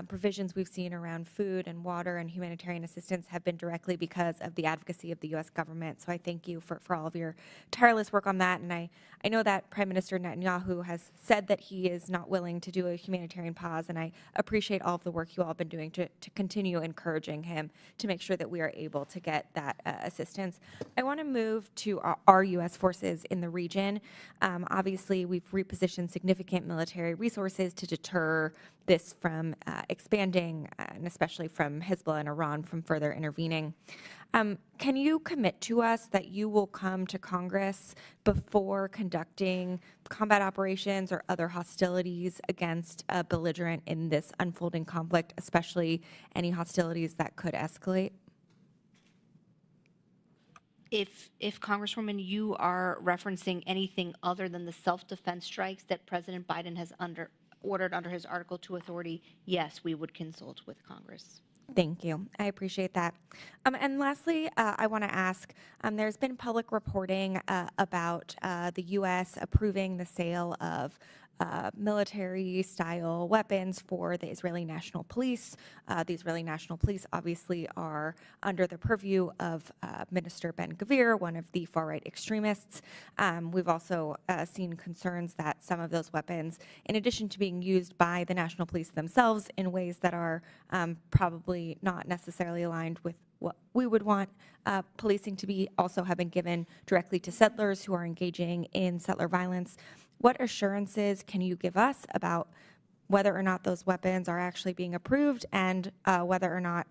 provisions we've seen around food and water and humanitarian assistance have been directly because of the advocacy of the U.S. government. So I thank you for all of your tireless work on that. And I know that Prime Minister Netanyahu has said that he is not willing to do a humanitarian pause, and I appreciate all of the work you all have been doing to continue encouraging him to make sure that we are able to get that assistance. I want to move to our U.S. forces in the region. Obviously, we've repositioned significant military resources to deter this from expanding, and especially from Hezbollah and Iran from further intervening. Can you commit to us that you will come to Congress before conducting combat operations or other hostilities against a belligerent in this unfolding conflict, especially any hostilities that could escalate? If Congresswoman, you are referencing anything other than the self-defense strikes that President Biden has ordered under his Article 2 authority, yes, we would consult with Congress. Thank you. I appreciate that. And lastly, I want to ask, there's been public reporting about the U.S. approving the sale of military-style weapons for the Israeli National Police. The Israeli National Police obviously are under the purview of Minister Ben-Gvir, one of the far-right extremists. We've also seen concerns that some of those weapons, in addition to being used by the National Police themselves in ways that are probably not necessarily aligned with what we would want policing to be, also have been given directly to settlers who are engaging in settler violence. What assurances can you give us about whether or not those weapons are actually being approved and whether or not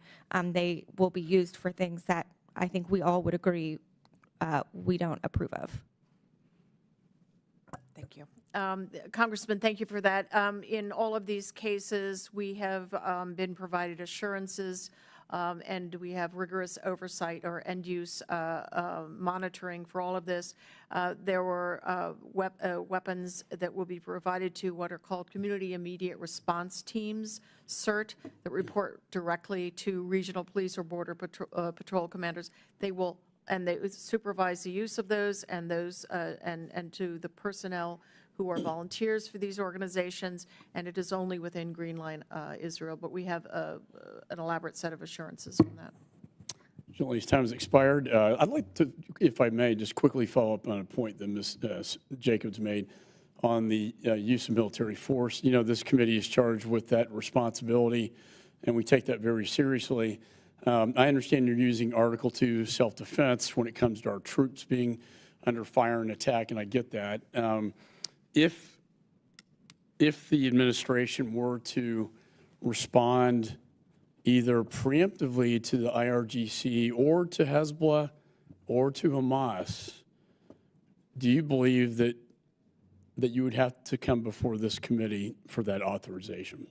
they will be used for things that I think we all would agree we don't approve of? Thank you. Congressman, thank you for that. In all of these cases, we have been provided assurances and we have rigorous oversight or end-use monitoring for all of this. There were weapons that will be provided to what are called Community Immediate Response Teams, CIRT, that report directly to regional police or border patrol commanders. They will, and they supervise the use of those and and to the personnel who are volunteers for these organizations, and it is only within Green Line Israel, but we have an elaborate set of assurances on that. Gentleman's time has expired. I'd like to, if I may, just quickly follow up on a point that Ms. Jacobs made on the use of military force. You know, this committee is charged with that responsibility, and we take that very seriously. I understand you're using Article 2 self-defense when it comes to our troops being under fire and attack, and I get that. If the administration were to respond either preemptively to the IRGC or to Hezbollah or to Hamas, do you believe that you would have to come before this committee for that authorization?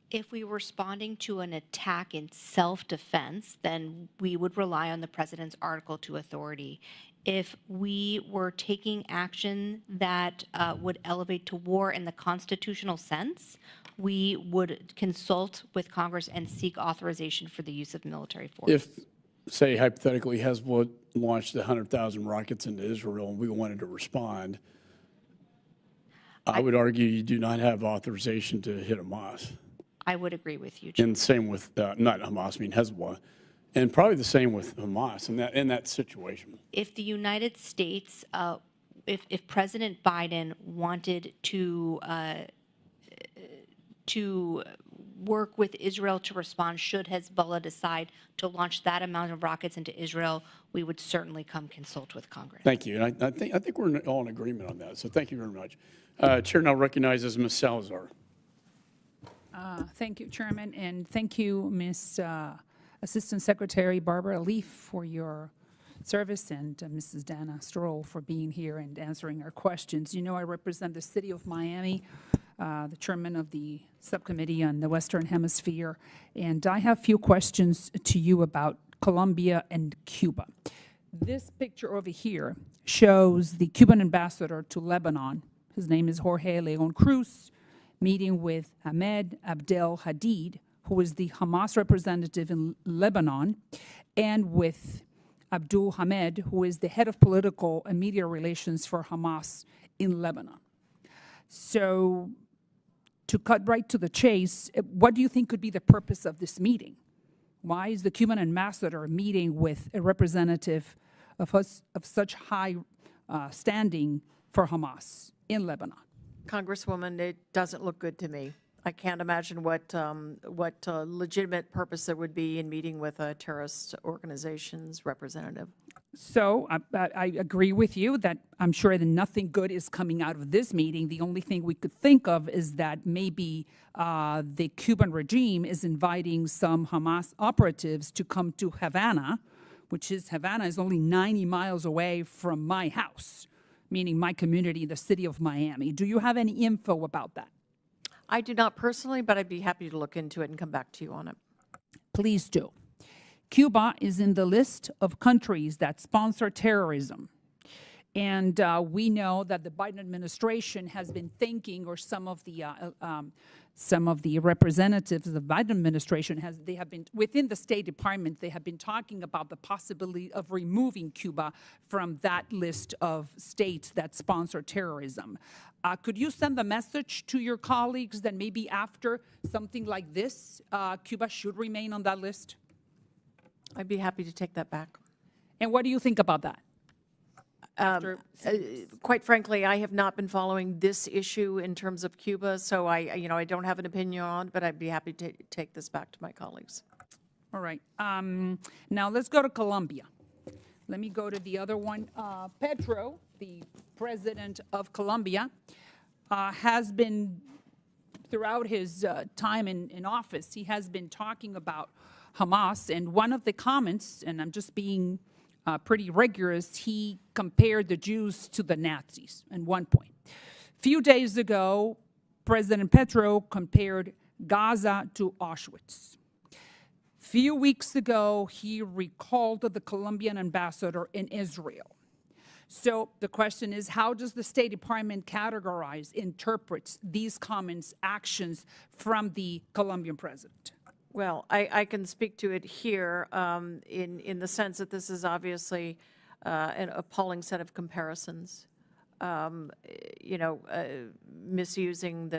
If we were responding to an attack in self-defense, then we would rely on the President's Article 2 authority. If we were taking action that would elevate to war in the constitutional sense, we would consult with Congress and seek authorization for the use of military force. If, say, hypothetically, Hezbollah launched 100,000 rockets into Israel and we wanted to respond, I would argue you do not have authorization to hit Hamas. I would agree with you, Chair. And same with, not Hamas, I mean Hezbollah. And probably the same with Hamas in that situation. If the United States, if President Biden wanted to work with Israel to respond, should Hezbollah decide to launch that amount of rockets into Israel, we would certainly come consult with Congress. Thank you. And I think we're all in agreement on that. So thank you very much. Chair now recognizes Ms. Salazar. Thank you, Chairman, and thank you, Ms. Assistant Secretary Barbara Leaf, for your service, and Mrs. Dana Stroll for being here and answering our questions. You know, I represent the city of Miami, the chairman of the subcommittee on the Western Hemisphere, and I have a few questions to you about Colombia and Cuba. This picture over here shows the Cuban ambassador to Lebanon. His name is Jorge Leon Cruz. meeting with Ahmed Abdel Hadid, who is the Hamas representative in Lebanon, and with Abdul Hamed, who is the head of political and media relations for Hamas in Lebanon. So, to cut right to the chase, what do you think could be the purpose of this meeting? Why is the Cuban ambassador meeting with a representative of such high standing for Hamas in Lebanon? Congresswoman, it doesn't look good to me. I can't imagine what legitimate purpose there would be in meeting with a terrorist organization's representative. So I agree with you that I'm sure that nothing good is coming out of this meeting. The only thing we could think of is that maybe the Cuban regime is inviting some Hamas operatives to come to Havana, Havana is only 90 miles away from my house, meaning my community, the city of Miami. Do you have any info about that? I do not personally, but I'd be happy to look into it and come back to you on it. Please do. Cuba is in the list of countries that sponsor terrorism. And we know that the Biden administration has been thinking, or some of the representatives of the Biden administration they have been within the State Department. They have been talking about the possibility of removing Cuba from that list of states that sponsor terrorism. Could you send the message to your colleagues that maybe after something like this, Cuba should remain on that list? I'd be happy to take that back. And what do you think about that? Quite frankly, I have not been following this issue in terms of Cuba, so I don't have an opinion on it, but I'd be happy to take this back to my colleagues. All right. Now let's go to Colombia. Let me go to the other one. Petro, the president of Colombia, has been, throughout his time in office, he has been talking about Hamas, and one of the comments, and I'm just being pretty rigorous, he compared the Jews to the Nazis at one point. A few days ago, President Petro compared Gaza to Auschwitz. A few weeks ago, he recalled the Colombian ambassador in Israel. So the question is, how does the State Department categorize, interpret these comments, actions from the Colombian president? Well, I can speak to it here in the sense that this is obviously an appalling set of comparisons. Misusing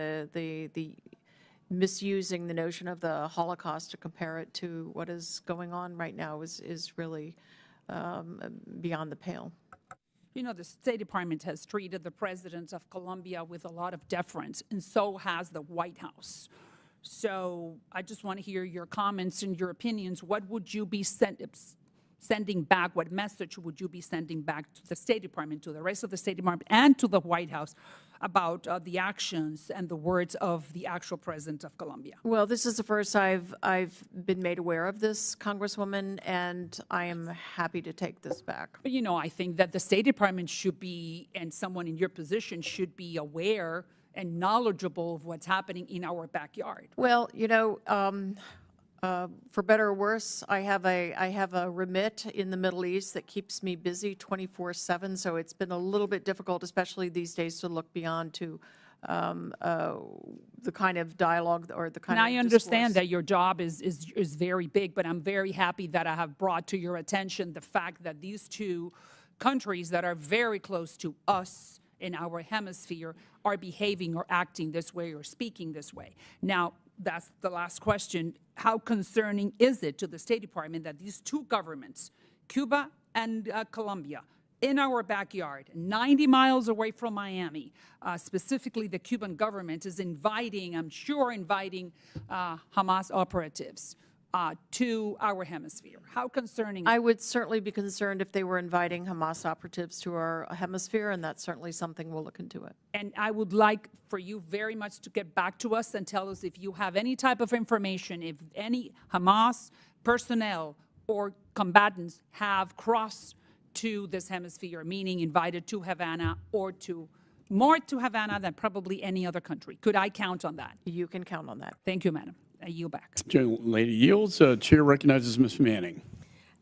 misusing the notion of the Holocaust to compare it to what is going on right now is really beyond the pale. You know, the State Department has treated the president of Colombia with a lot of deference, and so has the White House. So I just want to hear your comments and your opinions. What would you be sending back? What message would you be sending back to the State Department, to the rest of the State Department, and to the White House about the actions and the words of the actual president of Colombia? Well, this is the first I've been made aware of this, Congresswoman, and I am happy to take this back. But, you know, I think that the State Department should be, and someone in your position should be aware and knowledgeable of what's happening in our backyard. Well, you know, for better or worse, I have a remit in the Middle East that keeps me busy 24/7. So it's been a little bit difficult, especially these days, to look beyond to the kind of dialogue or the kind of And I understand that your job is very big, but I'm very happy that I have brought to your attention the fact that these two countries that are very close to us in our hemisphere are behaving or acting this way or speaking this way. Now, that's the last question. How concerning is it to the State Department that these two governments, Cuba and Colombia, in our backyard, 90 miles away from Miami, specifically the Cuban government is inviting, I'm sure inviting Hamas operatives to our hemisphere? How concerning? I would certainly be concerned if they were inviting Hamas operatives to our hemisphere, and that's certainly something we'll look into it. And I would like for you very much to get back to us and tell us if you have any type of information, if any Hamas personnel or combatants have crossed to this hemisphere, meaning invited to Havana or more to Havana than probably any other country. Could I count on that? You can count on that. Thank you, madam. I yield back. Lady yields. Chair recognizes Ms. Manning.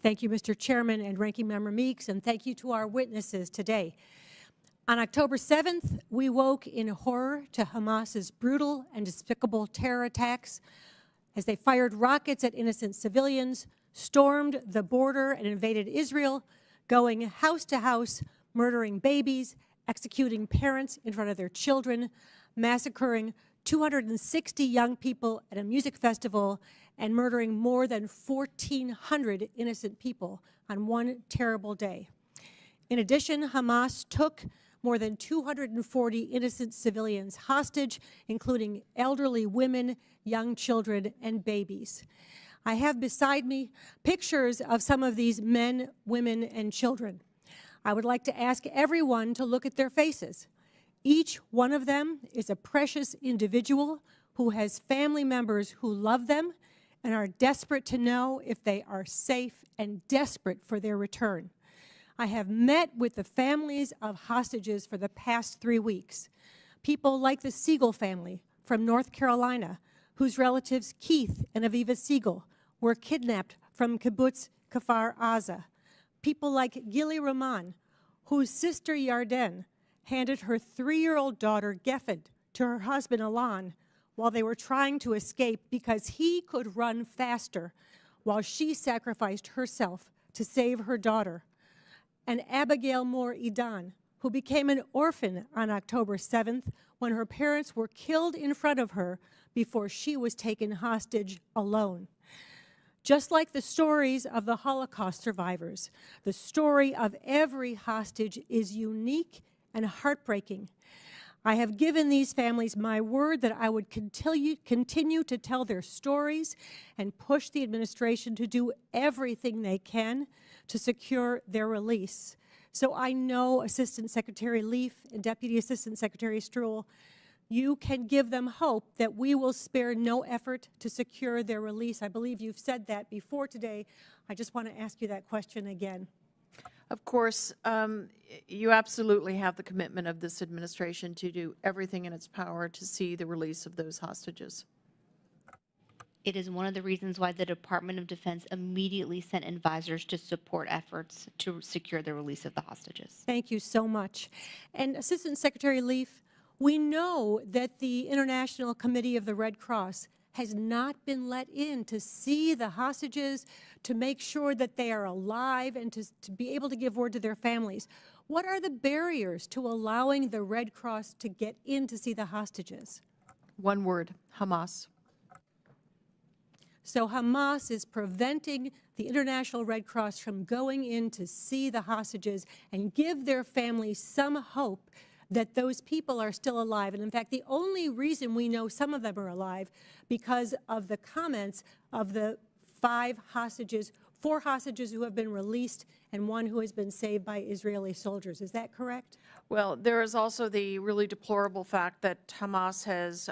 Thank you, Mr. Chairman and Ranking Member Meeks, and thank you to our witnesses today. On October 7th, we woke in horror to Hamas's brutal and despicable terror attacks as they fired rockets at innocent civilians, stormed the border and invaded Israel, going house to house, murdering babies, executing parents in front of their children, massacring 260 young people at a music festival, and murdering more than 1,400 innocent people on one terrible day. In addition, Hamas took more than 240 innocent civilians hostage, including elderly women, young children, and babies. I have beside me pictures of some of these men, women, and children. I would like to ask everyone to look at their faces. Each one of them is a precious individual who has family members who love them and are desperate to know if they are safe and desperate for their return. I have met with the families of hostages for the past 3 weeks. People like the Siegel family from North Carolina, whose relatives Keith and Aviva Siegel were kidnapped from kibbutz Kfar Aza. People like Gili Rahman, whose sister Yarden handed her 3-year-old daughter Geffen to her husband Alan while they were trying to escape because he could run faster, while she sacrificed herself to save her daughter. And Abigail Moore Edan, who became an orphan on October 7th when her parents were killed in front of her before she was taken hostage alone. Just like the stories of the Holocaust survivors, the story of every hostage is unique and heartbreaking. I have given these families my word that I would continue to tell their stories and push the administration to do everything they can to secure their release. So I know Assistant Secretary Leaf and Deputy Assistant Secretary Stroul, you can give them hope that we will spare no effort to secure their release. I believe you've said that before today. I just want to ask you that question again. Of course, you absolutely have the commitment of this administration to do everything in its power to see the release of those hostages. It is one of the reasons why the Department of Defense immediately sent advisors to support efforts to secure the release of the hostages. Thank you so much. And Assistant Secretary Leaf, we know that the International Committee of the Red Cross has not been let in to see the hostages, to make sure that they are alive, and to be able to give word to their families. What are the barriers to allowing the Red Cross to get in to see the hostages? One word, Hamas. So Hamas is preventing the International Red Cross from going in to see the hostages and give their families some hope that those people are still alive. And in fact, the only reason we know some of them are alive because of the comments of the 4 hostages who have been released and 1 who has been saved by Israeli soldiers. Is that correct? Well, there is also the really deplorable fact that Hamas has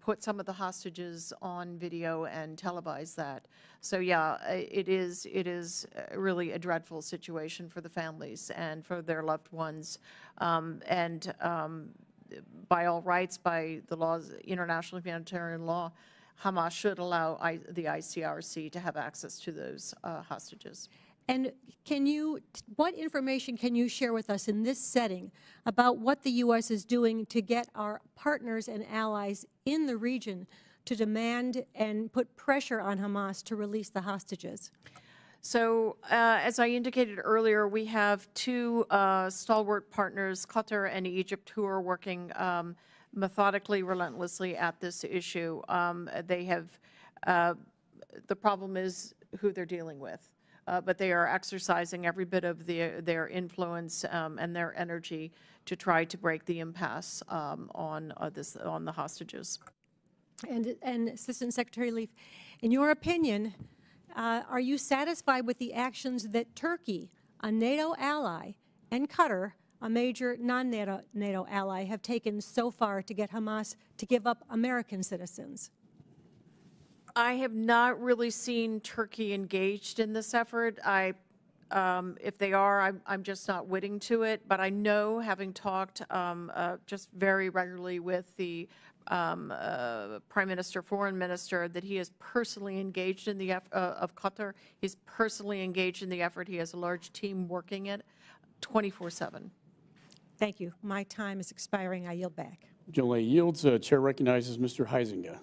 put some of the hostages on video and televised that. So yeah, it is really a dreadful situation for the families and for their loved ones. By all rights, by the laws, international humanitarian law, Hamas should allow the ICRC to have access to those hostages. And what information can you share with us in this setting about what the U.S. is doing to get our partners and allies in the region to demand and put pressure on Hamas to release the hostages? So as I indicated earlier, we have 2 stalwart partners, Qatar and Egypt, who are working methodically, relentlessly at this issue. They have, the problem is who they're dealing with. But they are exercising every bit of their influence and their energy to try to break the impasse on the hostages. And Assistant Secretary Leaf, in your opinion, are you satisfied with the actions that Turkey, a NATO ally, and Qatar, a major non-NATO ally, have taken so far to get Hamas to give up American citizens? I have not really seen Turkey engaged in this effort. If they are, I'm just not witting to it. But I know, having talked just very regularly with the Prime Minister, Foreign Minister, that he is personally engaged in the of Qatar. He's personally engaged in the effort. He has a large team working it 24/7. Thank you. My time is expiring. I yield back. General yields. Chair recognizes Mr. Huizinga.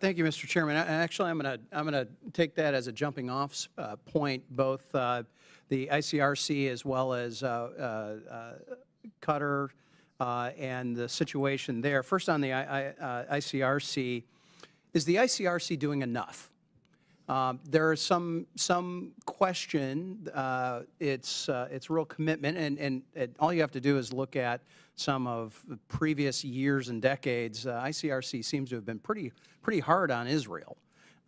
Thank you, Mr. Chairman. Actually, I'm going to take that as a jumping off point. Both the ICRC as well as Qatar and the situation there. First, on the ICRC, is the ICRC doing enough? There is some question. It's real commitment, and all you have to do is look at some of the previous years and decades. ICRC seems to have been pretty hard on Israel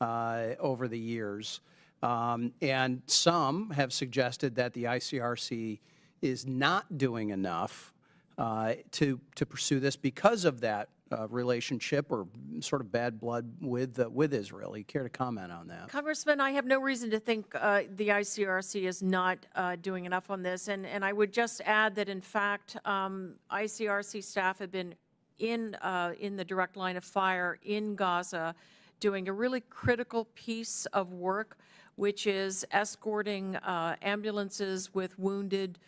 over the years, and some have suggested that the ICRC is not doing enough to pursue this because of that relationship or sort of bad blood with Israel. You care to comment on that? Congressman, I have no reason to think the ICRC is not doing enough on this. And I would just add that, in fact, ICRC staff have been in the direct line of fire in Gaza doing a really critical piece of work, which is escorting ambulances with wounded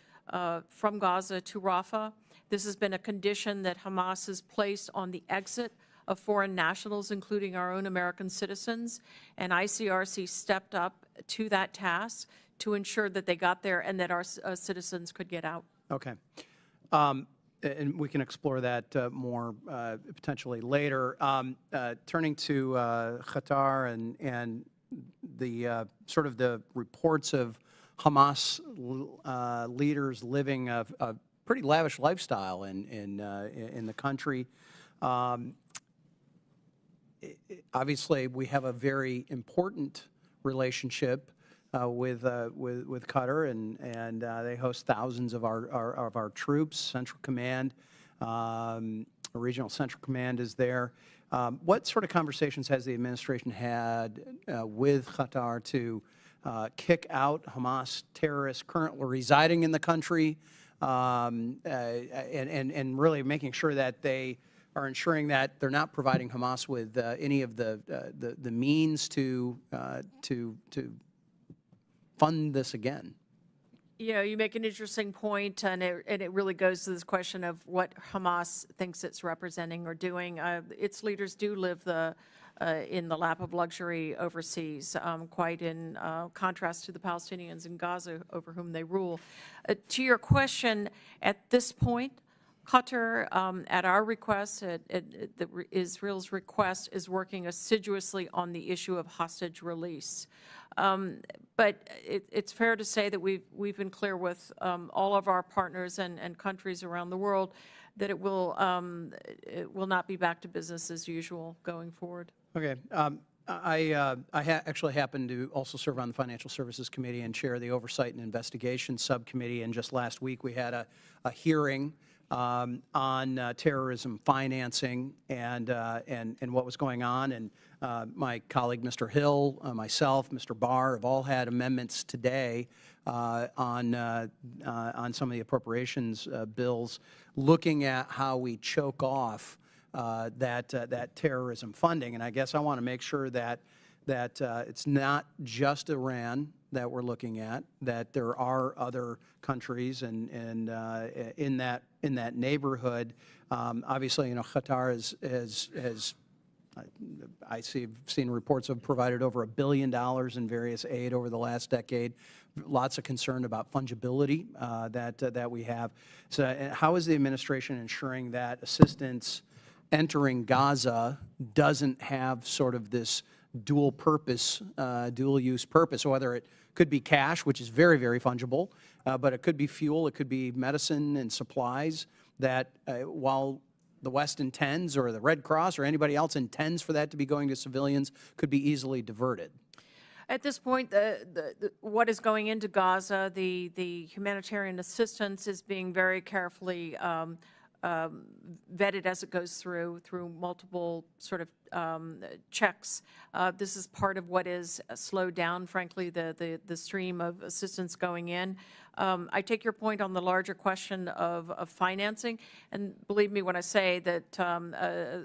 from Gaza to Rafah. This has been a condition that Hamas has placed on the exit of foreign nationals, including our own American citizens, and ICRC stepped up to that task to ensure that they got there and that our citizens could get out. Okay. And we can explore that more potentially later. Turning to Qatar and the sort of the reports of Hamas leaders living a pretty lavish lifestyle in the country. Obviously, we have a very important relationship with Qatar, and they host thousands of our troops. Central Command, regional Central Command is there. What sort of conversations has the administration had with Qatar to kick out Hamas terrorists currently residing in the country, and really making sure that they are ensuring that they're not providing Hamas with any of the means to fund this again? You know, you make an interesting point, and it really goes to this question of what Hamas thinks it's representing or doing. Its leaders do live in the lap of luxury overseas, quite in contrast to the Palestinians in Gaza over whom they rule. To your question, at this point, Qatar, at our request, Israel's request, is working assiduously on the issue of hostage release. But it's fair to say that we've been clear with all of our partners and countries around the world that it will not be back to business as usual going forward. Okay. I actually happen to also serve on the Financial Services Committee and chair the Oversight and Investigation Subcommittee. And just last week we had a hearing on terrorism financing and what was going on. And my colleague, Mr. Hill, myself, Mr. Barr, have all had amendments today on some of the appropriations bills, looking at how we choke off that terrorism funding. And I guess I want to make sure that it's not just Iran that we're looking at, that there are other countries and in that neighborhood. Obviously, you know, Qatar has I've seen reports have provided over $1 billion in various aid over the last decade. Lots of concern about fungibility that we have. So how is the administration ensuring that assistance entering Gaza doesn't have sort of this dual purpose, dual use purpose, whether it could be cash, which is very, very fungible, but it could be fuel, it could be medicine and supplies that while the West intends, or the Red Cross or anybody else intends for that to be going to civilians, could be easily diverted? At this point, what is going into Gaza, the humanitarian assistance is being very carefully vetted as it goes through multiple sort of checks. This is part of what is slowed down, frankly, the stream of assistance going in. I take your point on the larger question of financing, and believe me when I say that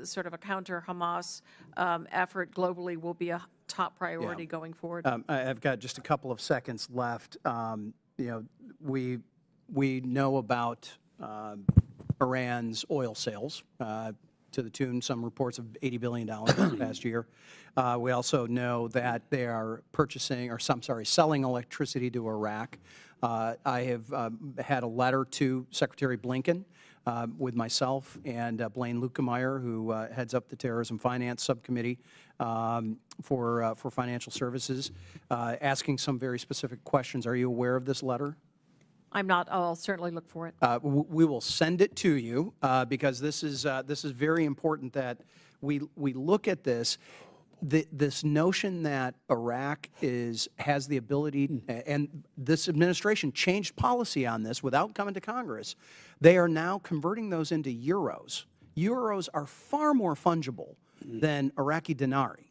sort of a counter-Hamas effort globally will be a top priority going forward. I've got just a couple of seconds left. You know, we know about Iran's oil sales to the tune, some reports of $80 billion this past year. We also know that they are purchasing, or selling electricity to Iraq. I have had a letter to Secretary Blinken with myself and Blaine Lukemeyer, who heads up the Terrorism Finance Subcommittee for Financial Services, asking some very specific questions. Are you aware of this letter? I'm not. I'll certainly look for it. We will send it to you because this is very important that we look at this. This notion that Iraq has the ability, and this administration changed policy on this without coming to Congress. They are now converting those into euros. Euros are far more fungible than Iraqi dinari.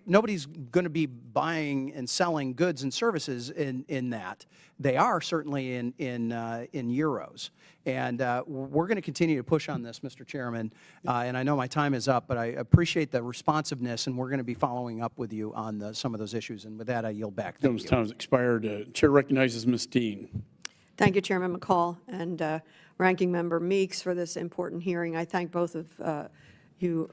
Nobody's going to be buying and selling goods and services in that. They are certainly in euros, and we're going to continue to push on this, Mr. Chairman. And I know my time is up, but I appreciate the responsiveness, and we're going to be following up with you on some of those issues. And with that, I yield back. Thank you. Time has expired. Chair recognizes Ms. Dean. Thank you, Chairman McCall and Ranking Member Meeks, for this important hearing. I thank both of you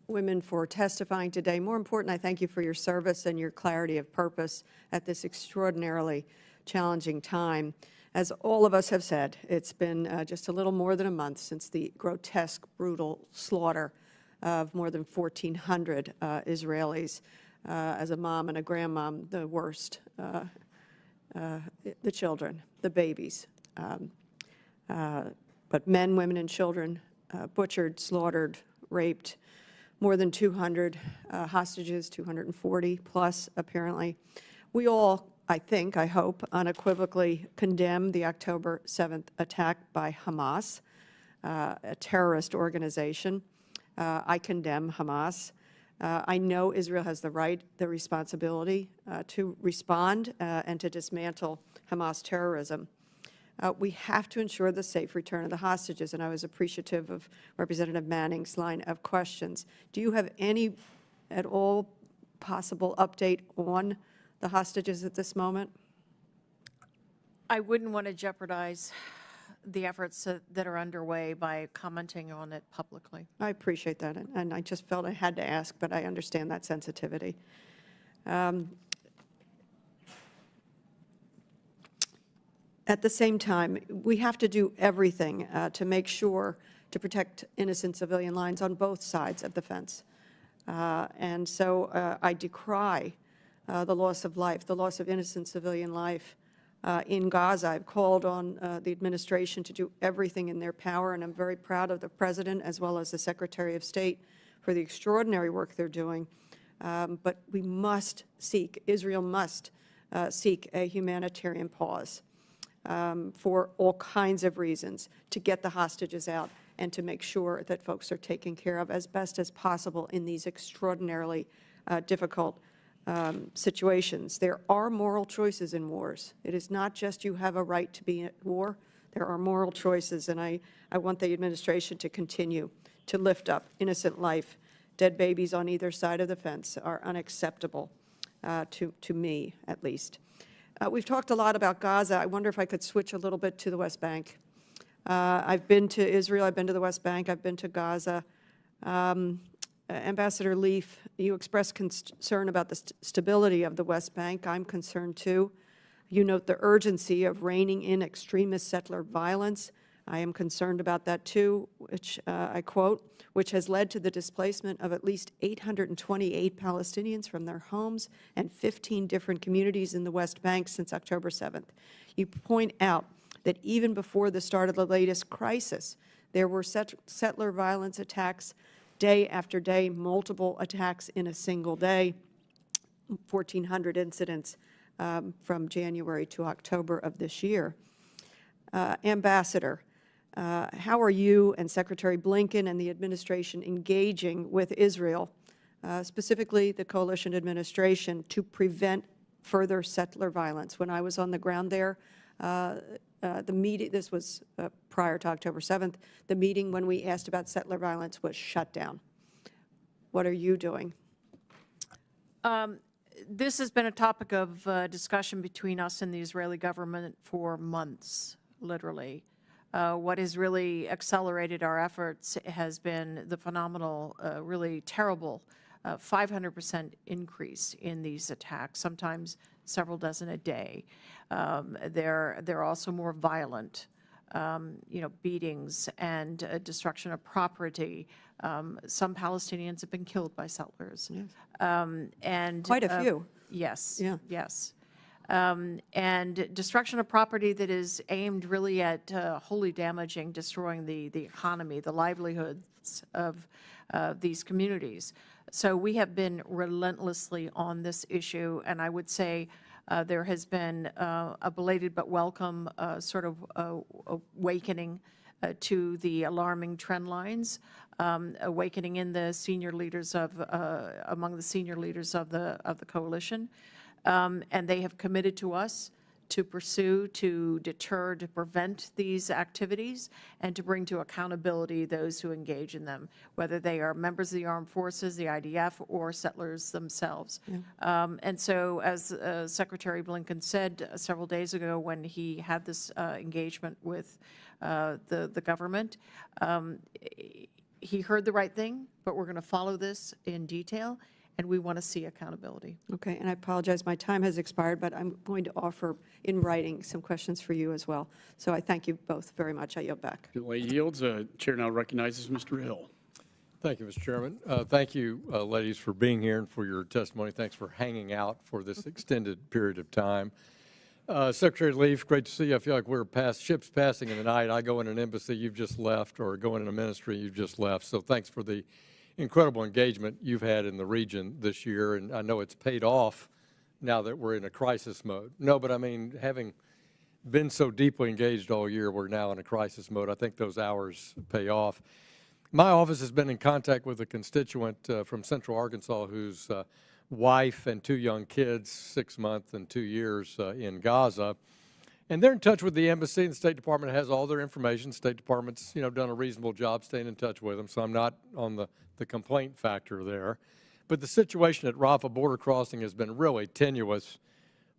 women for testifying today. More important, I thank you for your service and your clarity of purpose at this extraordinarily challenging time. As all of us have said, it's been just a little more than a month since the grotesque, brutal slaughter of more than 1,400 Israelis. As a mom and a grandmom, the worst. The children, the babies, but men, women, and children butchered, slaughtered, raped. More than 200 hostages, 240 plus, apparently. We all, I hope, unequivocally condemn the October 7th attack by Hamas, a terrorist organization. I condemn Hamas. I know Israel has the right, the responsibility to respond and to dismantle Hamas terrorism. We have to ensure the safe return of the hostages, and I was appreciative of Representative Manning's line of questions. Do you have any at all possible update on the hostages at this moment? I wouldn't want to jeopardize the efforts that are underway by commenting on it publicly. I appreciate that, and I just felt I had to ask, but I understand that sensitivity. At the same time, we have to do everything to make sure to protect innocent civilian lives on both sides of the fence. And so I decry the loss of life, the loss of innocent civilian life in Gaza. I've called on the administration to do everything in their power, and I'm very proud of the President as well as the Secretary of State for the extraordinary work they're doing. But we must seek, Israel must seek a humanitarian pause. For all kinds of reasons, to get the hostages out and to make sure that folks are taken care of as best as possible in these extraordinarily difficult situations. There are moral choices in wars. It is not just you have a right to be at war. There are moral choices, and I want the administration to continue to lift up innocent life. Dead babies on either side of the fence are unacceptable to me, at least. We've talked a lot about Gaza. I wonder if I could switch a little bit to the West Bank. I've been to Israel. I've been to the West Bank. I've been to Gaza. Ambassador Leaf, you expressed concern about the stability of the West Bank. I'm concerned, too. You note the urgency of reining in extremist settler violence. I am concerned about that, too, which I quote, which has led to the displacement of at least 828 Palestinians from their homes and 15 different communities in the West Bank since October 7th. You point out that even before the start of the latest crisis, there were settler violence attacks day after day, multiple attacks in a single day, 1,400 incidents from January to October of this year. Ambassador, how are you and Secretary Blinken and the administration engaging with Israel, specifically the coalition administration, to prevent further settler violence? When I was on the ground there, the meeting, this was prior to October 7th, the meeting when we asked about settler violence was shut down. What are you doing? This has been a topic of discussion between us and the Israeli government for months, literally. What has really accelerated our efforts has been the phenomenal, really terrible 500% increase in these attacks, sometimes several dozen a day. They're also more violent, beatings and destruction of property. Some Palestinians have been killed by settlers. Yes. And Quite a few. Yes. Yeah. Yes. And destruction of property that is aimed really at wholly damaging, destroying the economy, the livelihoods of these communities. So we have been relentlessly on this issue, and I would say there has been a belated but welcome sort of awakening to the alarming trend lines, awakening in the senior leaders among the senior leaders of the coalition. And they have committed to us to pursue, to deter, to prevent these activities, and to bring to accountability those who engage in them, whether they are members of the armed forces, the IDF, or settlers themselves. Yeah. And so, as Secretary Blinken said several days ago when he had this engagement with the government, he heard the right thing, but we're going to follow this in detail, and we want to see accountability. Okay, and I apologize, my time has expired, but I'm going to offer in writing some questions for you as well. So I thank you both very much. I yield back. The lady yields. Chair now recognizes Mr. Hill. Thank you, Mr. Chairman. Thank you, ladies, for being here and for your testimony. Thanks for hanging out for this extended period of time. Secretary Leaf, great to see you. I feel like we're ships passing in the night. I go in an embassy, you've just left, or go in a ministry, you've just left. So thanks for the incredible engagement you've had in the region this year, and I know it's paid off now that we're in a crisis mode. No, but I mean, having been so deeply engaged all year, we're now in a crisis mode. I think those hours pay off. My office has been in contact with a constituent from Central Arkansas whose wife and 2 young kids, 6 months and 2 years in Gaza. And they're in touch with the embassy, and the State Department has all their information. State Department's, done a reasonable job staying in touch with them, so I'm not on the complaint factor there. But the situation at Rafah border crossing has been really tenuous.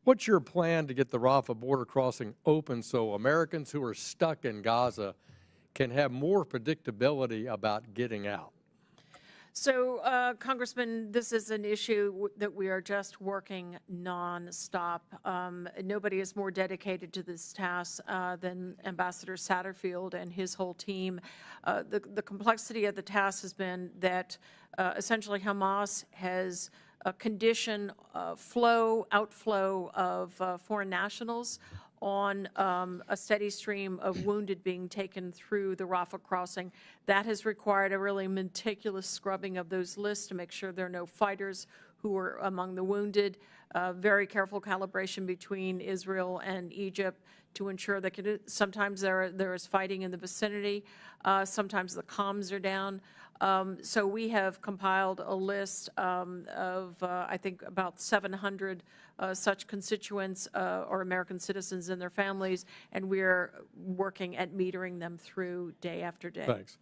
What's your plan to get the Rafah border crossing open so Americans who are stuck in Gaza can have more predictability about getting out? So, Congressman, this is an issue that we are just working nonstop. Nobody is more dedicated to this task than Ambassador Satterfield and his whole team. The complexity of the task has been that essentially Hamas has conditioned outflow of foreign nationals on a steady stream of wounded being taken through the Rafah crossing. That has required a really meticulous scrubbing of those lists to make sure there are no fighters who are among the wounded. Very careful calibration between Israel and Egypt to ensure that sometimes there is fighting in the vicinity, sometimes the comms are down. So we have compiled a list of, I think, about 700 such constituents or American citizens and their families, and we're working at metering them through day after day. Thanks.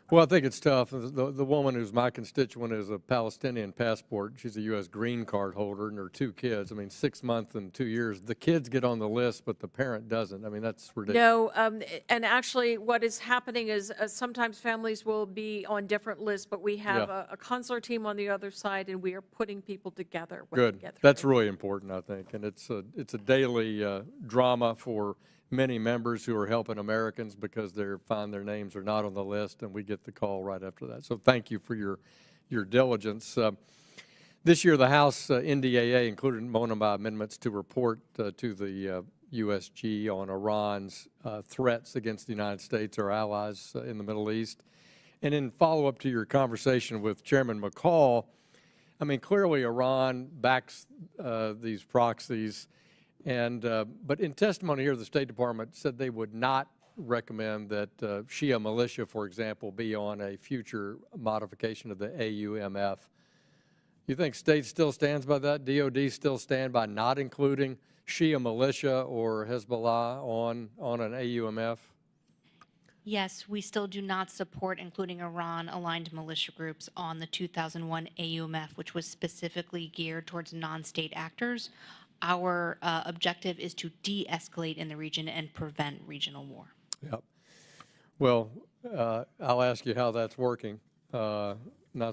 Well, I think it's tough. The woman who's my constituent is a Palestinian passport. She's a U.S. green card holder, and her 2 kids. I mean, 6 months and 2 years. The kids get on the list, but the parent doesn't. I mean, that's ridiculous. No, and actually what is happening is sometimes families will be on different lists, but we have a consular team on the other side, and we are putting people together. Good. That's really important, I think. And it's a daily drama for many members who are helping Americans because they find their names are not on the list, and we get the call right after that. So thank you for your diligence. This year, the House NDAA included one of my amendments to report to the USG on Iran's threats against the United States, our allies in the Middle East. And in follow-up to your conversation with Chairman McCall, I mean, clearly Iran backs these proxies. And but in testimony here, the State Department said they would not recommend that Shia militia, for example, be on a future modification of the AUMF. You think state still stands by that? DOD still stand by not including Shia militia or Hezbollah on an AUMF? Yes, we still do not support including Iran-aligned militia groups on the 2001 AUMF, which was specifically geared towards non-state actors. Our objective is to de-escalate in the region and prevent regional war. Yep. Well, I'll ask you how that's working. Not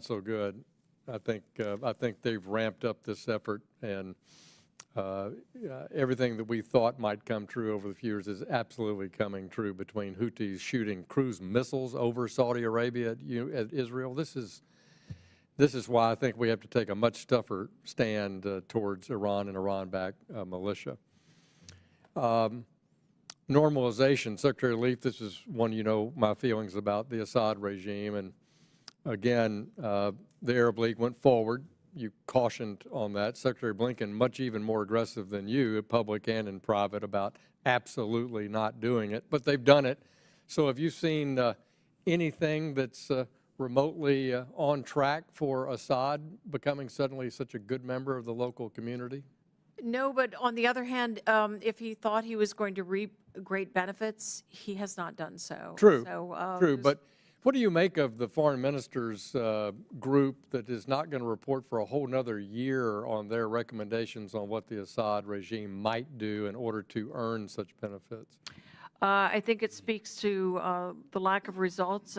so good. I think they've ramped up this effort, and everything that we thought might come true over the few years is absolutely coming true, between Houthis shooting cruise missiles over Saudi Arabia at Israel. This is why I think we have to take a much tougher stand towards Iran and Iran-backed militia. Normalization, Secretary Leaf, this is one you know my feelings about the Assad regime, and again, the Arab League went forward. You cautioned on that. Secretary Blinken, much even more aggressive than you, public and in private, about absolutely not doing it, but they've done it. So have you seen anything that's remotely on track for Assad becoming suddenly such a good member of the local community? No, but on the other hand, if he thought he was going to reap great benefits, he has not done so. True, So, true. But what do you make of the foreign ministers group that is not going to report for a whole nother year on their recommendations on what the Assad regime might do in order to earn such benefits? I think it speaks to the lack of results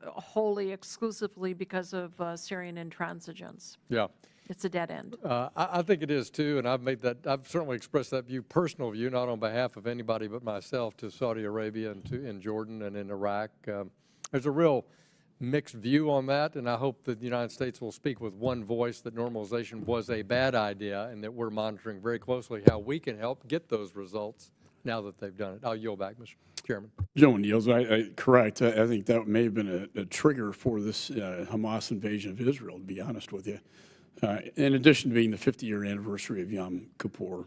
wholly exclusively because of Syrian intransigence. Yeah. It's a dead end. I think it is too, and I've certainly expressed that view, personal view, not on behalf of anybody but myself, to Saudi Arabia and in Jordan and in Iraq. There's a real mixed view on that, and I hope that the United States will speak with one voice that normalization was a bad idea, and that we're monitoring very closely how we can help get those results now that they've done it. I'll yield back, Mr. Chairman. Joe Niels, correct. I think that may have been a trigger for this Hamas invasion of Israel, to be honest with you. In addition to being the 50-year anniversary of Yom Kippur.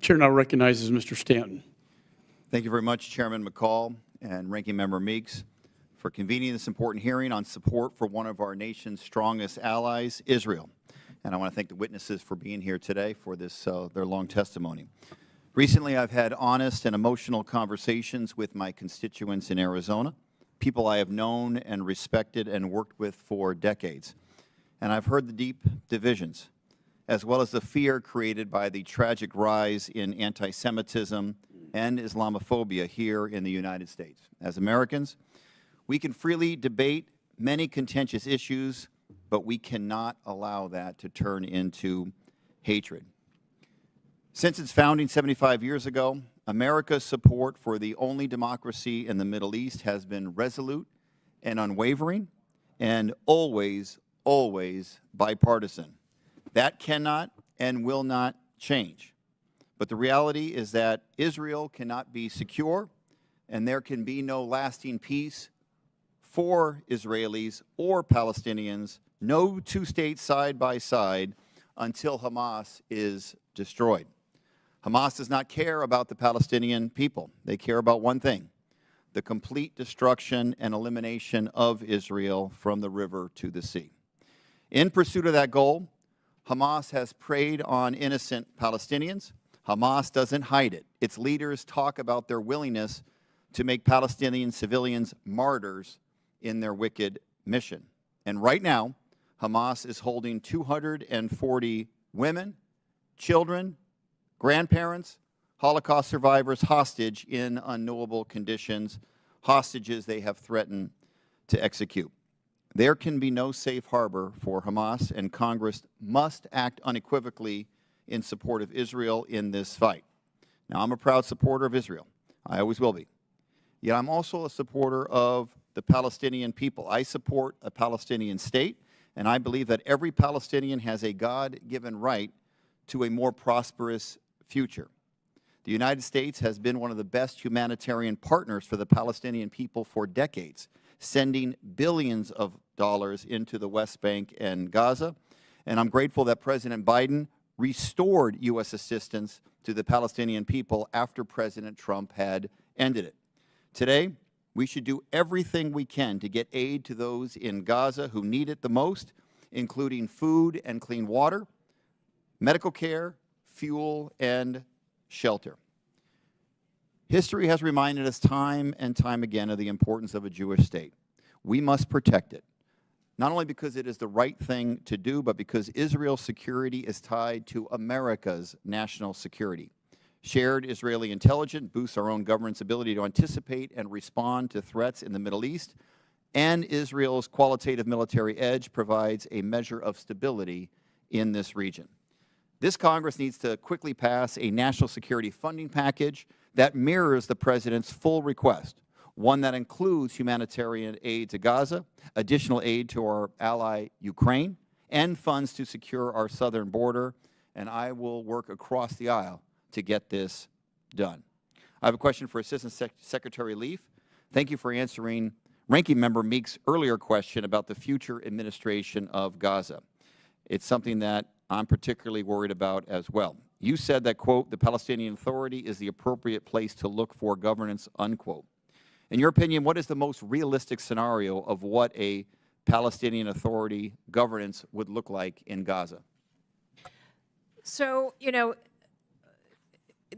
Chair now recognizes Mr. Stanton. Thank you very much, Chairman McCall and Ranking Member Meeks, for convening this important hearing on support for one of our nation's strongest allies, Israel. And I want to thank the witnesses for being here today for this their long testimony. Recently, I've had honest and emotional conversations with my constituents in Arizona, people I have known and respected and worked with for decades. And I've heard the deep divisions, as well as the fear created by the tragic rise in anti-Semitism and Islamophobia here in the United States. As Americans, we can freely debate many contentious issues, but we cannot allow that to turn into hatred. Since its founding 75 years ago, America's support for the only democracy in the Middle East has been resolute and unwavering, and always bipartisan. That cannot and will not change. But the reality is that Israel cannot be secure, and there can be no lasting peace for Israelis or Palestinians, no two states side by side, until Hamas is destroyed. Hamas does not care about the Palestinian people. They care about one thing: the complete destruction and elimination of Israel from the river to the sea. In pursuit of that goal, Hamas has preyed on innocent Palestinians. Hamas doesn't hide it. Its leaders talk about their willingness to make Palestinian civilians martyrs in their wicked mission. And right now, Hamas is holding 240 women, children, grandparents, Holocaust survivors hostage in unknowable conditions, hostages they have threatened to execute. There can be no safe harbor for Hamas, and Congress must act unequivocally in support of Israel in this fight. Now, I'm a proud supporter of Israel. I always will be. Yet I'm also a supporter of the Palestinian people. I support a Palestinian state, and I believe that every Palestinian has a God-given right to a more prosperous future. The United States has been one of the best humanitarian partners for the Palestinian people for decades, sending billions of dollars into the West Bank and Gaza. And I'm grateful that President Biden restored U.S. assistance to the Palestinian people after President Trump had ended it. Today, we should do everything we can to get aid to those in Gaza who need it the most, including food and clean water, medical care, fuel, and shelter. History has reminded us time and time again of the importance of a Jewish state. We must protect it, not only because it is the right thing to do, but because Israel's security is tied to America's national security. Shared Israeli intelligence boosts our own government's ability to anticipate and respond to threats in the Middle East, and Israel's qualitative military edge provides a measure of stability in this region. This Congress needs to quickly pass a national security funding package that mirrors the President's full request, one that includes humanitarian aid to Gaza, additional aid to our ally Ukraine, and funds to secure our southern border, and I will work across the aisle to get this done. I have a question for Assistant Secretary Leaf. Thank you for answering Ranking Member Meek's earlier question about the future administration of Gaza. It's something that I'm particularly worried about as well. You said that, quote, the Palestinian Authority is the appropriate place to look for governance, unquote. In your opinion, what is the most realistic scenario of what a Palestinian Authority governance would look like in Gaza? So,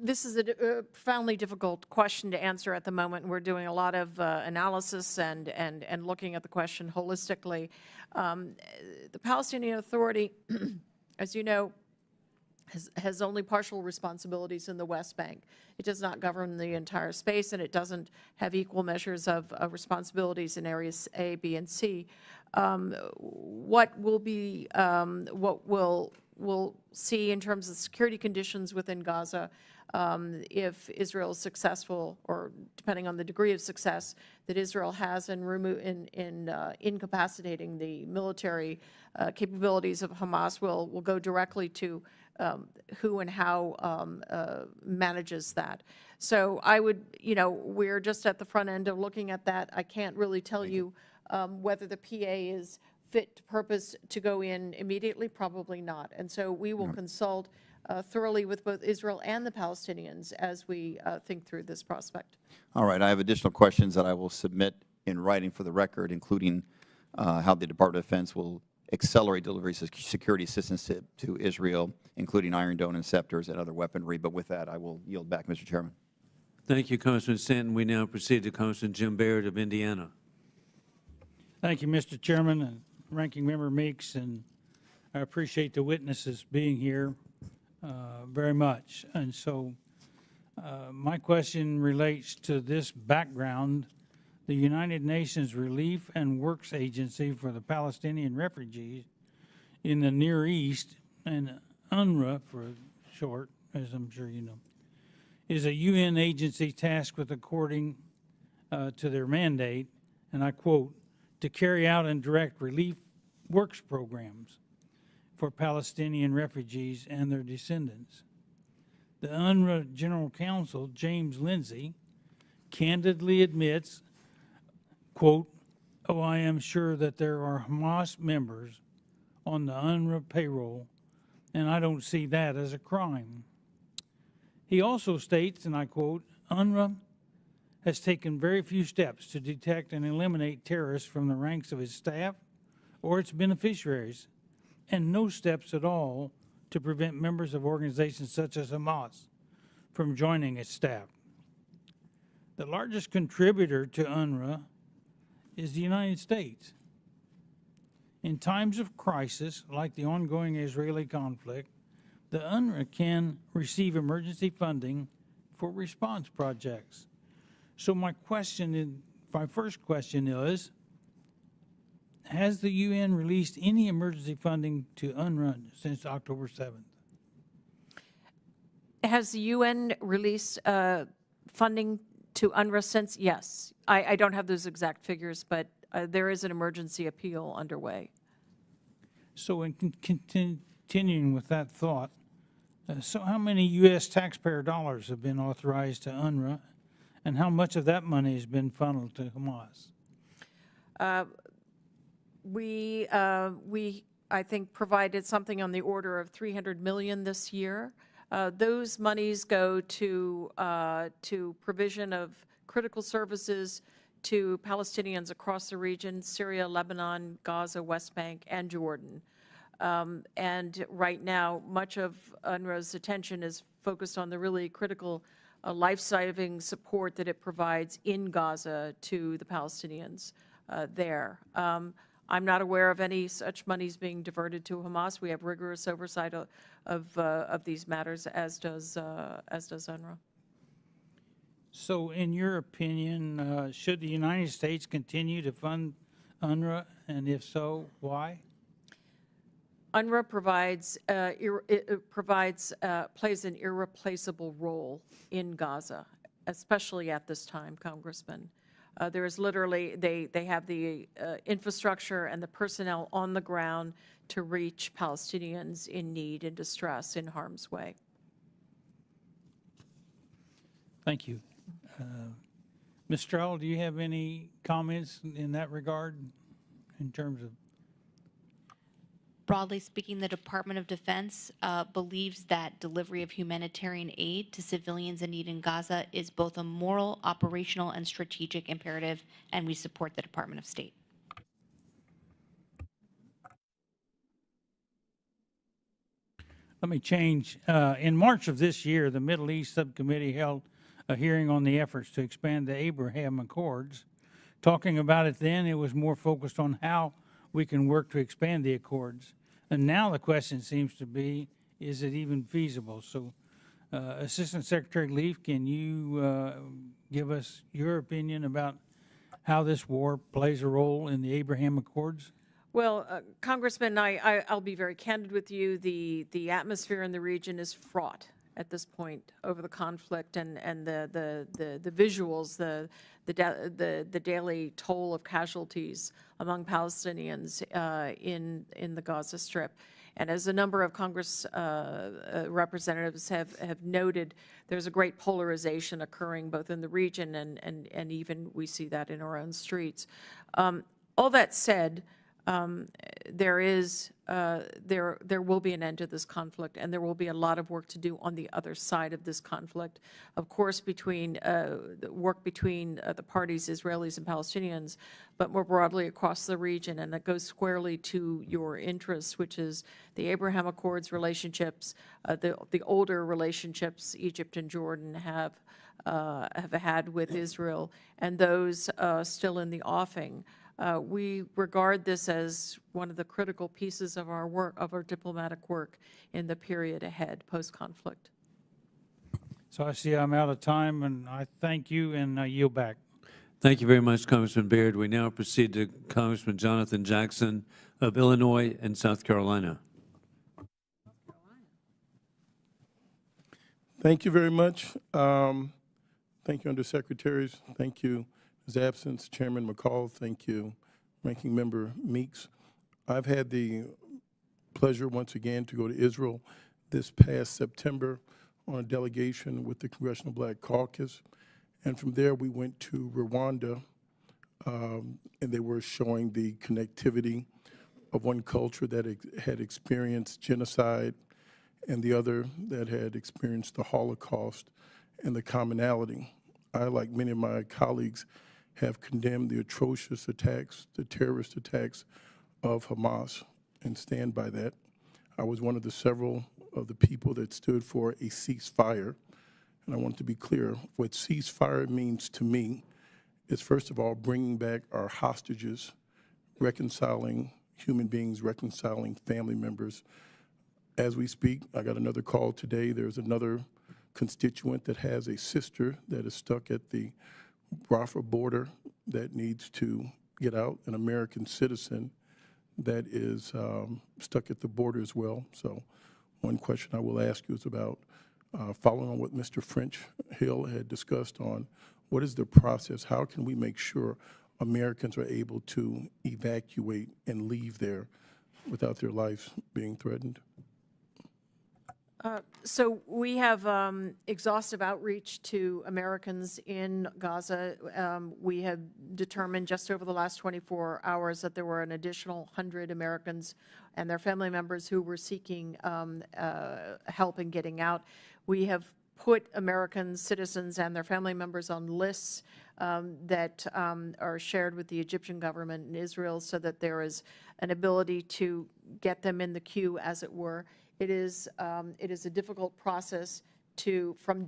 this is a profoundly difficult question to answer at the moment. We're doing a lot of analysis and looking at the question holistically. The Palestinian Authority, as you know, has only partial responsibilities in the West Bank. It does not govern the entire space, and it doesn't have equal measures of responsibilities in areas A, B, and C. What we'll see in terms of security conditions within Gaza, if Israel is successful, or depending on the degree of success that Israel has in incapacitating the military capabilities of Hamas, will go directly to who and how manages that. So I would, we're just at the front end of looking at that. I can't really tell you whether the PA is fit to purpose to go in immediately, probably not. And so we will consult thoroughly with both Israel and the Palestinians as we think through this prospect. All right, I have additional questions that I will submit in writing for the record, including how the Department of Defense will accelerate deliveries of security assistance to Israel, including Iron Dome and Scepters and other weaponry. But with that, I will yield back, Mr. Chairman. Thank you, Congressman Stanton. We now proceed to Congressman Jim Baird of Indiana. Thank you, Mr. Chairman and Ranking Member Meeks, and I appreciate the witnesses being here very much. And so my question relates to this background. The United Nations Relief and Works Agency for the Palestinian Refugees in the Near East, and UNRWA for short, as I'm sure you know, is a UN agency tasked with, according to their mandate, and I quote, to carry out and direct relief works programs for Palestinian refugees and their descendants. The UNRWA General Counsel, James Lindsay, candidly admits, quote, oh, I am sure that there are Hamas members on the UNRWA payroll, and I don't see that as a crime. He also states, and I quote, UNRWA has taken very few steps to detect and eliminate terrorists from the ranks of its staff or its beneficiaries, and no steps at all to prevent members of organizations such as Hamas from joining its staff. The largest contributor to UNRWA is the United States. In times of crisis, like the ongoing Israeli conflict, the UNRWA can receive emergency funding for response projects. So my first question is, has the UN released any emergency funding to UNRWA since October 7th? Has the UN released funding to UNRWA since? Yes. I don't have those exact figures, but there is an emergency appeal underway. So in continuing with that thought, so how many U.S. taxpayer dollars have been authorized to UNRWA, and how much of that money has been funneled to Hamas? We I think, provided something on the order of $300 million this year. Those monies go to provision of critical services to Palestinians across the region: Syria, Lebanon, Gaza, West Bank, and Jordan. And right now, much of UNRWA's attention is focused on the really critical life-saving support that it provides in Gaza to the Palestinians there. I'm not aware of any such monies being diverted to Hamas. We have rigorous oversight of these matters, as does UNRWA. So in your opinion, should the United States continue to fund UNRWA, and if so, why? UNRWA plays an irreplaceable role in Gaza, especially at this time, Congressman. There is literally, they have the infrastructure and the personnel on the ground to reach Palestinians in need and distress, in harm's way. Thank you. Ms. Stroll, do you have any comments in that regard in terms of? Broadly speaking, the Department of Defense believes that delivery of humanitarian aid to civilians in need in Gaza is both a moral, operational, and strategic imperative, and we support the Department of State. Let me change. In March of this year, the Middle East Subcommittee held a hearing on the efforts to expand the Abraham Accords. Talking about it then, it was more focused on how we can work to expand the Accords. And now the question seems to be, is it even feasible? So, Assistant Secretary Leaf, can you give us your opinion about how this war plays a role in the Abraham Accords? Well, Congressman, I'll be very candid with you. The atmosphere in the region is fraught at this point over the conflict and the visuals, the daily toll of casualties among Palestinians in the Gaza Strip. And as a number of Congress representatives have noted, there's a great polarization occurring both in the region and even we see that in our own streets. All that said, there will be an end to this conflict, and there will be a lot of work to do on the other side of this conflict. Of course, between the work between the parties, Israelis and Palestinians, but more broadly across the region, and it goes squarely to your interests, which is the Abraham Accords relationships, the older relationships Egypt and Jordan have had with Israel, and those still in the offing. We regard this as one of the critical pieces of our work, of our diplomatic work in the period ahead, post-conflict. So I see I'm out of time, and I thank you, and I yield back. Thank you very much, Congressman Baird. We now proceed to Congressman Jonathan Jackson of Illinois and South Carolina. Thank you very much. Thank you, Undersecretaries. Thank you, His Absence, Chairman McCall. Thank you, Ranking Member Meeks. I've had the pleasure once again to go to Israel this past September on a delegation with the Congressional Black Caucus. And from there, we went to Rwanda, and they were showing the connectivity of one culture that had experienced genocide and the other that had experienced the Holocaust and the commonality. I, like many of my colleagues, have condemned the atrocious attacks, the terrorist attacks of Hamas, and stand by that. I was one of the several of the people that stood for a ceasefire. And I want to be clear, what ceasefire means to me is, first of all, bringing back our hostages, reconciling human beings, reconciling family members. As we speak, I got another call today. There's another constituent that has a sister that is stuck at the Rafah border that needs to get out, an American citizen that is stuck at the border as well. So one question I will ask you is about following on what Mr. French Hill had discussed on what is the process, how can we make sure Americans are able to evacuate and leave there without their lives being threatened? So we have exhaustive outreach to Americans in Gaza. We have determined just over the last 24 hours that there were an additional 100 Americans and their family members who were seeking help in getting out. We have put American citizens and their family members on lists that are shared with the Egyptian government and Israel so that there is an ability to get them in the queue, as it were. It is a difficult process from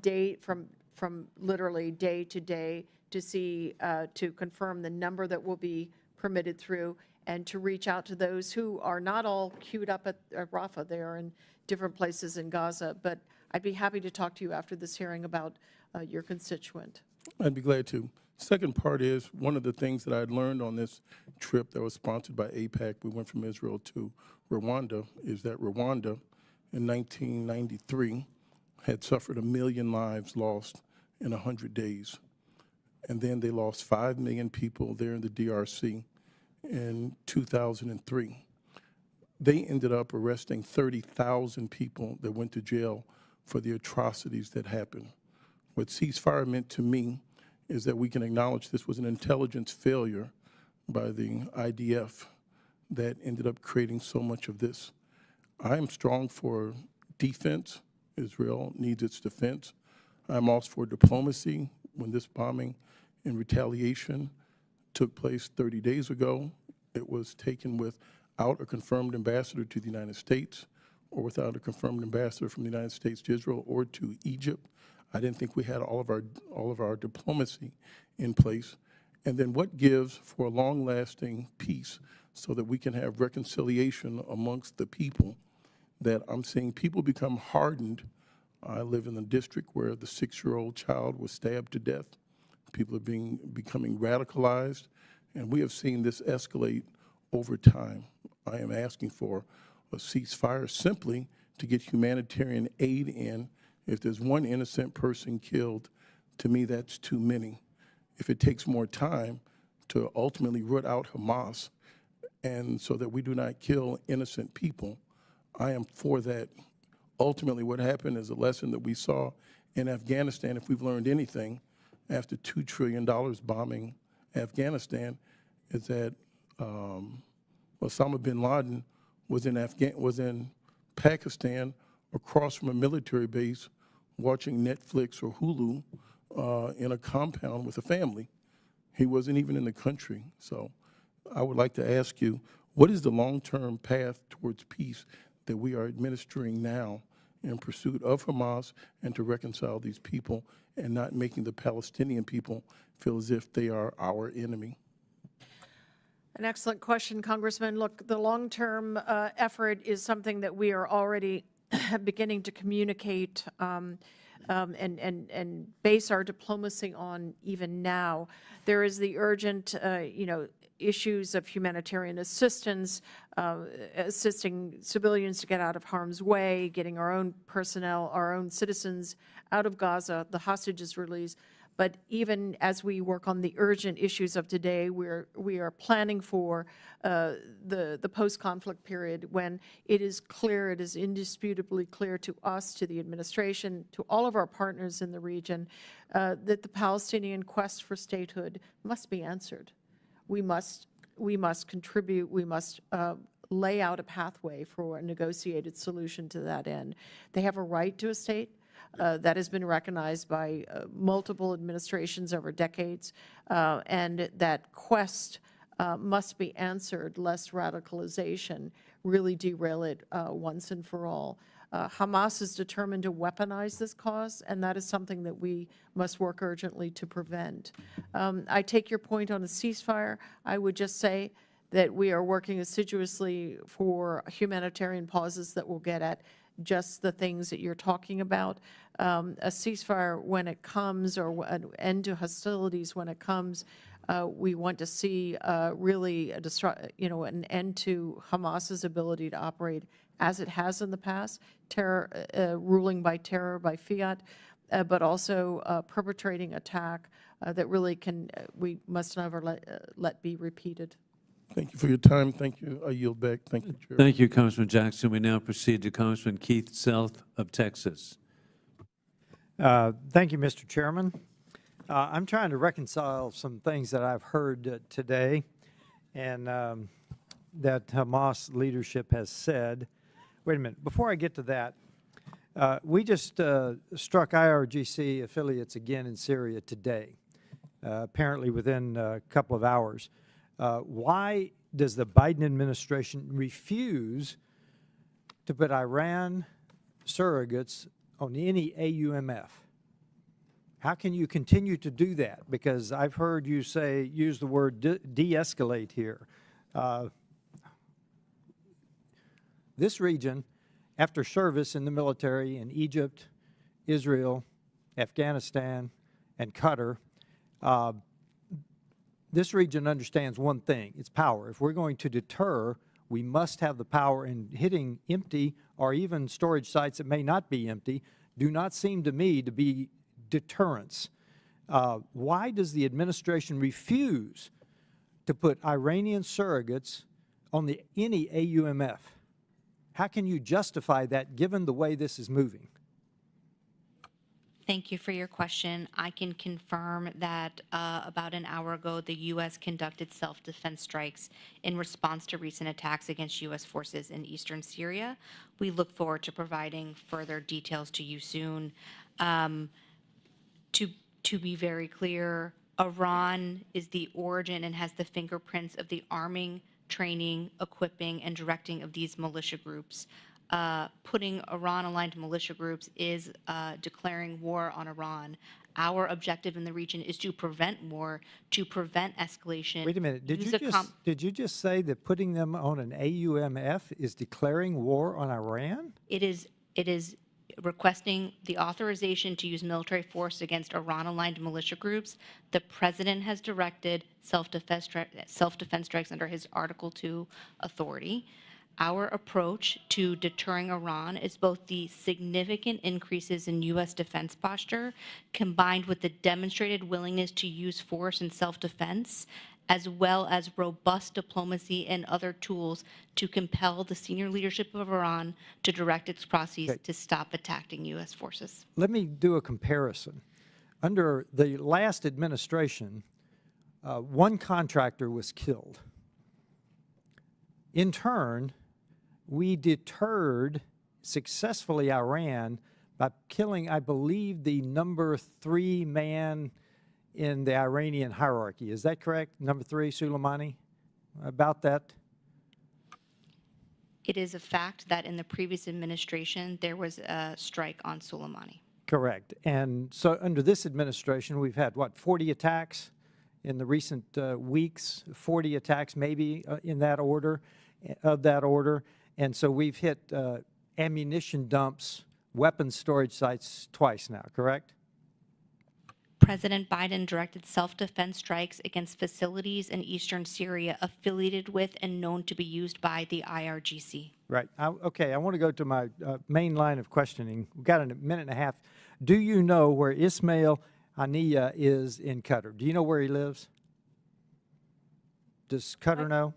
literally day to day to see to confirm the number that will be permitted through and to reach out to those who are not all queued up at Rafah. They are in different places in Gaza. But I'd be happy to talk to you after this hearing about your constituent. I'd be glad to. Second part is one of the things that I had learned on this trip that was sponsored by AIPAC. We went from Israel to Rwanda, is that Rwanda in 1993 had suffered 1 million lives lost in 100 days. And then they lost 5 million people there in the DRC in 2003. They ended up arresting 30,000 people that went to jail for the atrocities that happened. What ceasefire meant to me is that we can acknowledge this was an intelligence failure by the IDF that ended up creating so much of this. I am strong for defense. Israel needs its defense. I'm also for diplomacy. When this bombing in retaliation took place 30 days ago, it was taken without a confirmed ambassador to the United States or without a confirmed ambassador from the United States to Israel or to Egypt. I didn't think we had all of our diplomacy in place. And then what gives for a long-lasting peace so that we can have reconciliation amongst the people, that I'm seeing people become hardened. I live in a district where the 6-year-old child was stabbed to death. People are becoming radicalized, and we have seen this escalate over time. I am asking for a ceasefire simply to get humanitarian aid in. If there's one innocent person killed, to me that's too many. If it takes more time to ultimately root out Hamas and so that we do not kill innocent people, I am for that. Ultimately, what happened is a lesson that we saw in Afghanistan, if we've learned anything, after $2 trillion bombing Afghanistan, is that Osama bin Laden was in Pakistan across from a military base watching Netflix or Hulu in a compound with a family. He wasn't even in the country. So I would like to ask you, what is the long-term path towards peace that we are administering now in pursuit of Hamas and to reconcile these people and not making the Palestinian people feel as if they are our enemy? An excellent question, Congressman. Look, the long-term effort is something that we are already beginning to communicate and base our diplomacy on even now. There is the urgent, issues of humanitarian assistance, assisting civilians to get out of harm's way, getting our own personnel, our own citizens out of Gaza, the hostages released. But even as we work on the urgent issues of today, we are planning for the post-conflict period when it is clear, it is indisputably clear to us, to the administration, to all of our partners in the region, that the Palestinian quest for statehood must be answered. We must contribute. We must lay out a pathway for a negotiated solution to that end. They have a right to a state. That has been recognized by multiple administrations over decades, and that quest must be answered lest radicalization really derail it once and for all. Hamas is determined to weaponize this cause, and that is something that we must work urgently to prevent. I take your point on a ceasefire. I would just say that we are working assiduously for humanitarian pauses that will get at just the things that you're talking about. A ceasefire when it comes, or an end to hostilities when it comes, we want to see really an end to Hamas's ability to operate as it has in the past, ruling by terror, by fiat, but also perpetrating attack that really we must never let be repeated. Thank you for your time. Thank you. I yield back. Thank you, Chair. Thank you, Congressman Jackson. We now proceed to Congressman Keith Self of Texas. Thank you, Mr. Chairman. I'm trying to reconcile some things that I've heard today and that Hamas leadership has said. Wait a minute. Before I get to that, we just struck IRGC affiliates again in Syria today, apparently within a couple of hours. Why does the Biden administration refuse to put Iran surrogates on any AUMF? How can you continue to do that? Because I've heard you use the word de-escalate here. This region, after service in the military in Egypt, Israel, Afghanistan, and Qatar, this region understands one thing, it's power. If we're going to deter, we must have the power, in hitting empty or even storage sites that may not be empty do not seem to me to be deterrence. Why does the administration refuse to put Iranian surrogates on any AUMF? How can you justify that given the way this is moving? Thank you for your question. I can confirm that about an hour ago, the U.S. conducted self-defense strikes in response to recent attacks against U.S. forces in eastern Syria. We look forward to providing further details to you soon. To be very clear, Iran is the origin and has the fingerprints of the arming, training, equipping, and directing of these militia groups. Putting Iran-aligned militia groups is declaring war on Iran. Our objective in the region is to prevent war, to prevent escalation. Wait a minute. Did you just say that putting them on an AUMF is declaring war on Iran? It is requesting the authorization to use military force against Iran-aligned militia groups. The president has directed self-defense strikes under his Article 2 authority. Our approach to deterring Iran is both the significant increases in U.S. defense posture combined with the demonstrated willingness to use force in self-defense, as well as robust diplomacy and other tools to compel the senior leadership of Iran to direct its processes to stop attacking U.S. forces. Let me do a comparison. Under the last administration, one contractor was killed. In turn, we deterred successfully Iran by killing, I believe, the number 3 man in the Iranian hierarchy. Is that correct? Number 3, Soleimani? About that? It is a fact that in the previous administration, there was a strike on Soleimani. Correct. And so under this administration, we've had, what, 40 attacks in the recent weeks, 40 attacks maybe in that order, of that order. And so we've hit ammunition dumps, weapons storage sites twice now, correct? President Biden directed self-defense strikes against facilities in eastern Syria affiliated with and known to be used by the IRGC. Right. Okay, I want to go to my main line of questioning. We've got a minute and a half. Do you know where Ismail Haniyeh is in Qatar? Do you know where he lives? Does Qatar know?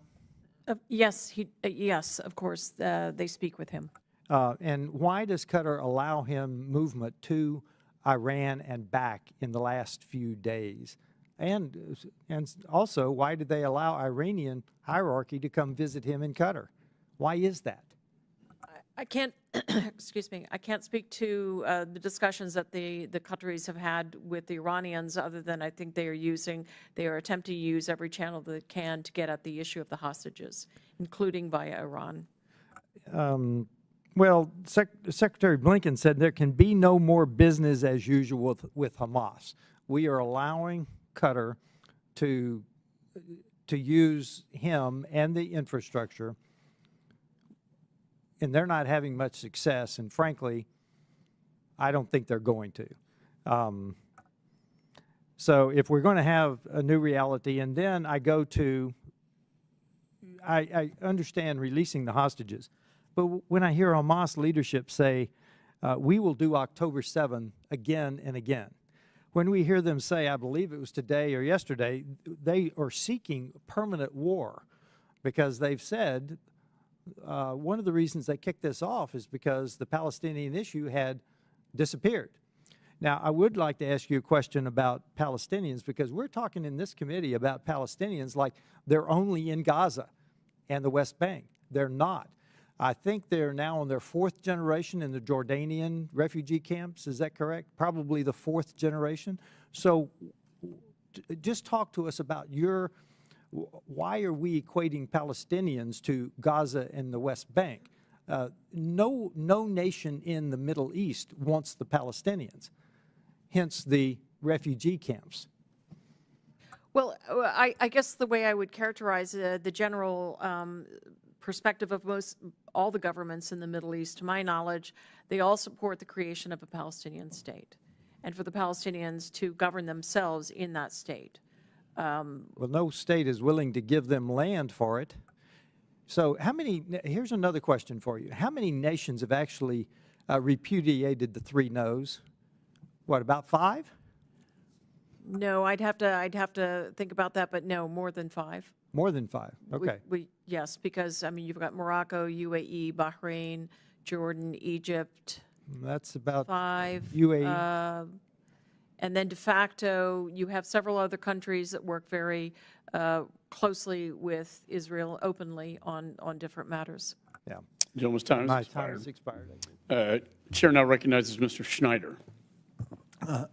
Yes, yes, of course, they speak with him. And why does Qatar allow him movement to Iran and back in the last few days? And also, why did they allow Iranian hierarchy to come visit him in Qatar? Why is that? I can't, excuse me, I can't speak to the discussions that the Qataris have had with the Iranians, other than I think they are attempting to use every channel they can to get at the issue of the hostages, including via Iran. Well, Secretary Blinken said there can be no more business as usual with Hamas. We are allowing Qatar to use him and the infrastructure, and they're not having much success, and frankly, I don't think they're going to. So if we're going to have a new reality, and then I go to, I understand releasing the hostages, but when I hear Hamas leadership say, we will do October 7 again and again, when we hear them say, I believe it was today or yesterday, they are seeking permanent war because they've said one of the reasons they kicked this off is because the Palestinian issue had disappeared. Now, I would like to ask you a question about Palestinians, because we're talking in this committee about Palestinians like they're only in Gaza and the West Bank. They're not. I think they're now on their 4th generation in the Jordanian refugee camps. Is that correct? Probably the 4th generation. So just talk to us about why are we equating Palestinians to Gaza and the West Bank? No nation in the Middle East wants the Palestinians, hence the refugee camps. Well, I guess the way I would characterize the general perspective of all the governments in the Middle East, to my knowledge, they all support the creation of a Palestinian state and for the Palestinians to govern themselves in that state. Well, no state is willing to give them land for it. So here's another question for you. How many nations have actually repudiated the 3 no's? What, about 5? No, I'd have to think about that, but no, more than 5. More than 5, okay. Yes, because, I mean, you've got Morocco, UAE, Bahrain, Jordan, Egypt. That's about 5. UAE. And then de facto, you have several other countries that work very closely with Israel openly on different matters. Yeah. Gentleman's time My has time expired. has expired. Chair now recognizes Mr. Schneider.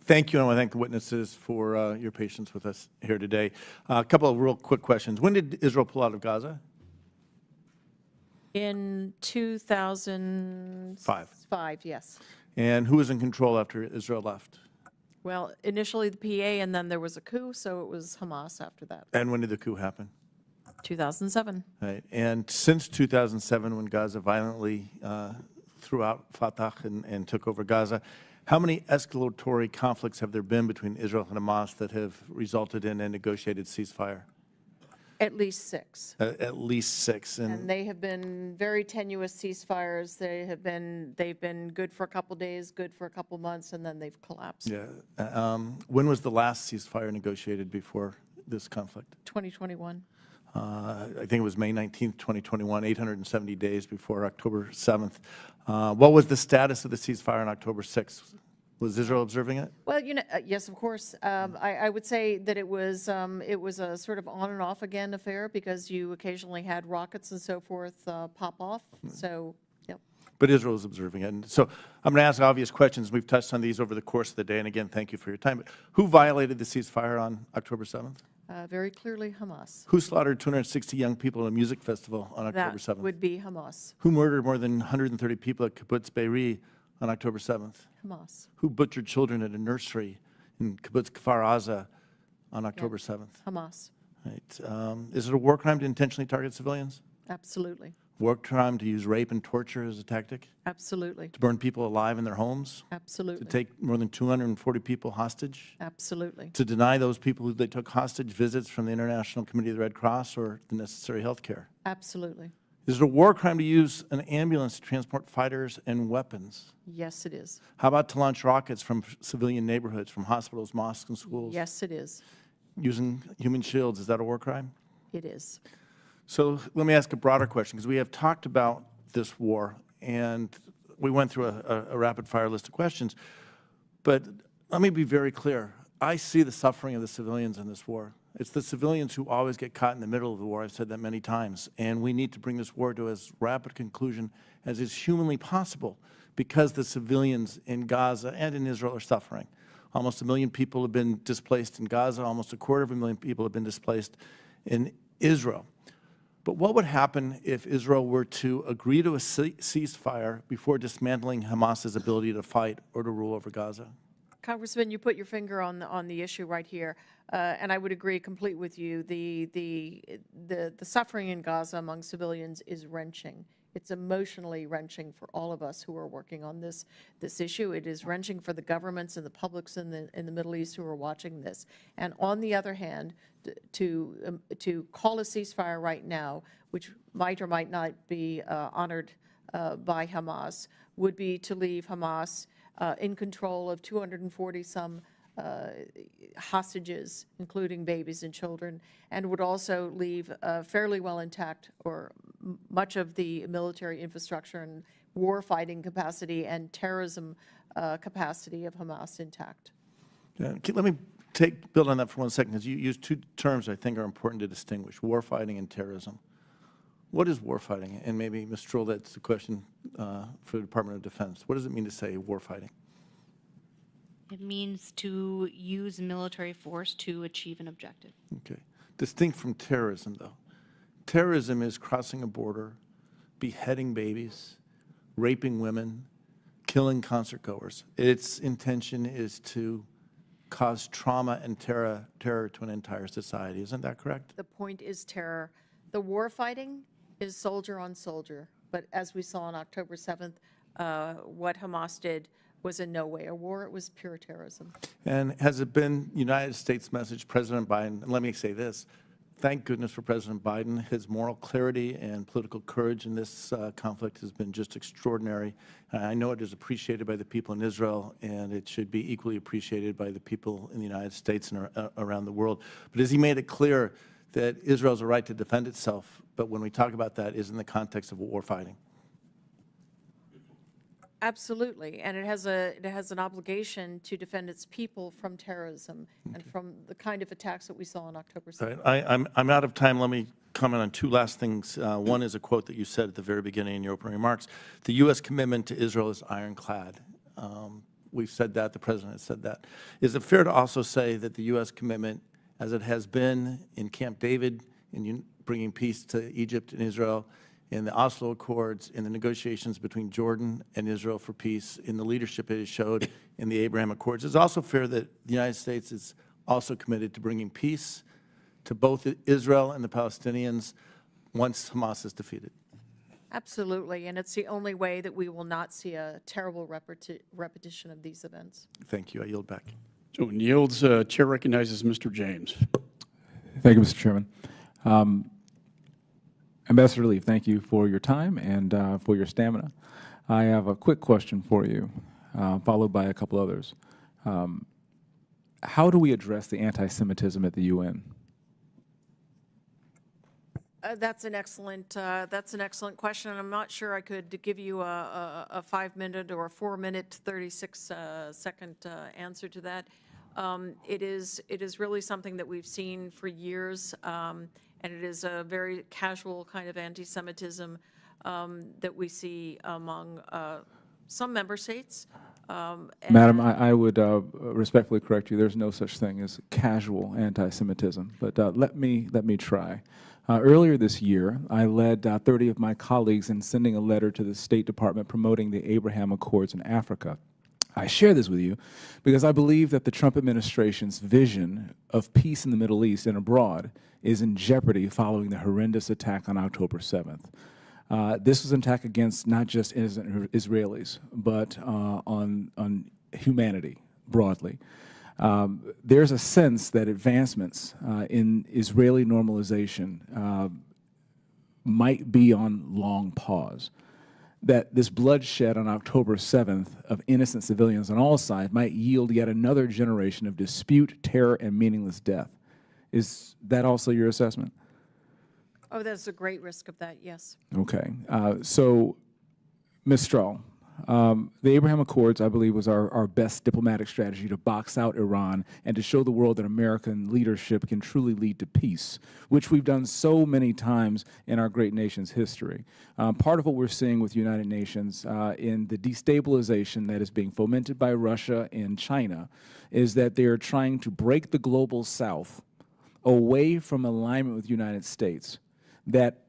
Thank you, and I want to thank the witnesses for your patience with us here today. A couple of real quick questions. When did Israel pull out of Gaza? In 2005, yes. And who was in control after Israel left? Well, initially the PA, and then there was a coup, so it was Hamas after that. And when did the coup happen? 2007. Right. And since 2007, when Gaza violently threw out Fatah and took over Gaza, how many escalatory conflicts have there been between Israel and Hamas that have resulted in a negotiated ceasefire? At least 6. At least 6. And they have been very tenuous ceasefires. They've been good for a couple days, good for a couple months, and then they've collapsed. Yeah. When was the last ceasefire negotiated before this conflict? 2021. I think it was May 19th, 2021, 870 days before October 7th. What was the status of the ceasefire on October 6th? Was Israel observing it? Well, yes, of course. I would say that it was a sort of on and off again affair because you occasionally had rockets and so forth pop off. So, yep. But Israel is observing it. And so I'm going to ask obvious questions. We've touched on these over the course of the day. And again, thank you for your time. But who violated the ceasefire on October 7th? Very clearly Hamas. Who slaughtered 260 young people at a music festival on October 7th? That would be Hamas. Who murdered more than 130 people at Kibbutz Be'eri on October 7th? Hamas. Who butchered children at a nursery in Kibbutz Kfar Aza on October 7th? Hamas. Right. Is it a war crime to intentionally target civilians? Absolutely. War crime to use rape and torture as a tactic? Absolutely. To burn people alive in their homes? Absolutely. To take more than 240 people hostage? Absolutely. To deny those people who they took hostage visits from the International Committee of the Red Cross or the necessary health care? Absolutely. Is it a war crime to use an ambulance to transport fighters and weapons? Yes, it is. How about to launch rockets from civilian neighborhoods, from hospitals, mosques, and schools? Yes, it is. Using human shields, is that a war crime? It is. So let me ask a broader question, because we have talked about this war, and we went through a rapid-fire list of questions. But let me be very clear. I see the suffering of the civilians in this war. It's the civilians who always get caught in the middle of the war. I've said that many times. And we need to bring this war to as rapid conclusion as is humanly possible, because the civilians in Gaza and in Israel are suffering. Almost 1 million people have been displaced in Gaza. Almost 250,000 people have been displaced in Israel. But what would happen if Israel were to agree to a ceasefire before dismantling Hamas's ability to fight or to rule over Gaza? Congressman, you put your finger on the issue right here, and I would agree complete with you. The suffering in Gaza among civilians is wrenching. It's emotionally wrenching for all of us who are working on this issue. It is wrenching for the governments and the publics in the Middle East who are watching this. And on the other hand, to call a ceasefire right now, which might or might not be honored by Hamas, would be to leave Hamas in control of 240-some hostages, including babies and children, and would also leave fairly well intact, or much of the military infrastructure and war-fighting capacity and terrorism capacity of Hamas intact. Let me build on that for 1 second, because you used 2 terms I think are important to distinguish: warfighting and terrorism. What is warfighting? And maybe, Ms. Stroll, that's the question for the Department of Defense. What does it mean to say warfighting? It means to use military force to achieve an objective. Okay. Distinct from terrorism, though. Terrorism is crossing a border, beheading babies, raping women, killing concertgoers. Its intention is to cause trauma and terror to an entire society. Isn't that correct? The point is terror. The war fighting is soldier on soldier. But as we saw on October 7th, what Hamas did was in no way a war. It was pure terrorism. And has it been United States message, President Biden, and let me say this, thank goodness for President Biden. His moral clarity and political courage in this conflict has been just extraordinary. I know it is appreciated by the people in Israel, and it should be equally appreciated by the people in the United States and around the world. But has he made it clear that Israel has a right to defend itself, but when we talk about that is in the context of war fighting? Absolutely, and it has an obligation to defend its people from terrorism and from the kind of attacks that we saw on October 7th. Right. I'm out of time. Let me comment on two last things. One is a quote that you said at the very beginning in your opening remarks. The U.S. commitment to Israel is ironclad. We've said that. The President has said that. Is it fair to also say that the U.S. commitment, as it has been in Camp David, in bringing peace to Egypt and Israel, in the Oslo Accords, in the negotiations between Jordan and Israel for peace, in the leadership it has showed in the Abraham Accords, it's also fair that the United States is also committed to bringing peace to both Israel and the Palestinians once Hamas is defeated? Absolutely, and it's the only way that we will not see a terrible repetition of these events. Thank you. I yield back. So yields. Chair recognizes Mr. James. Thank you, Mr. Chairman. Ambassador Leaf, thank you for your time and for your stamina. I have a quick question for you, followed by a couple others. How do we address the anti-Semitism at the UN? That's an excellent question, and I'm not sure I could give you a 5-minute or a 4-minute, 36-second answer to that. It is really something that we've seen for years, and it is a very casual kind of anti-Semitism that we see among some member states. Madam, I would respectfully correct you. There's no such thing as casual anti-Semitism, but let me try. Earlier this year, I led 30 of my colleagues in sending a letter to the State Department promoting the Abraham Accords in Africa. I share this with you because I believe that the Trump administration's vision of peace in the Middle East and abroad is in jeopardy following the horrendous attack on October 7th. This was an attack against not just innocent Israelis, but on humanity broadly. There's a sense that advancements in Israeli normalization might be on long pause, that this bloodshed on October 7th of innocent civilians on all sides might yield yet another generation of dispute, terror, and meaningless death. Is that also your assessment? Oh, there's a great risk of that, yes. Okay. So, Ms. Strahl, the Abraham Accords, I believe, was our best diplomatic strategy to box out Iran and to show the world that American leadership can truly lead to peace, which we've done so many times in our great nation's history. Part of what we're seeing with the United Nations in the destabilization that is being fomented by Russia and China is that they are trying to break the global South away from alignment with the United States that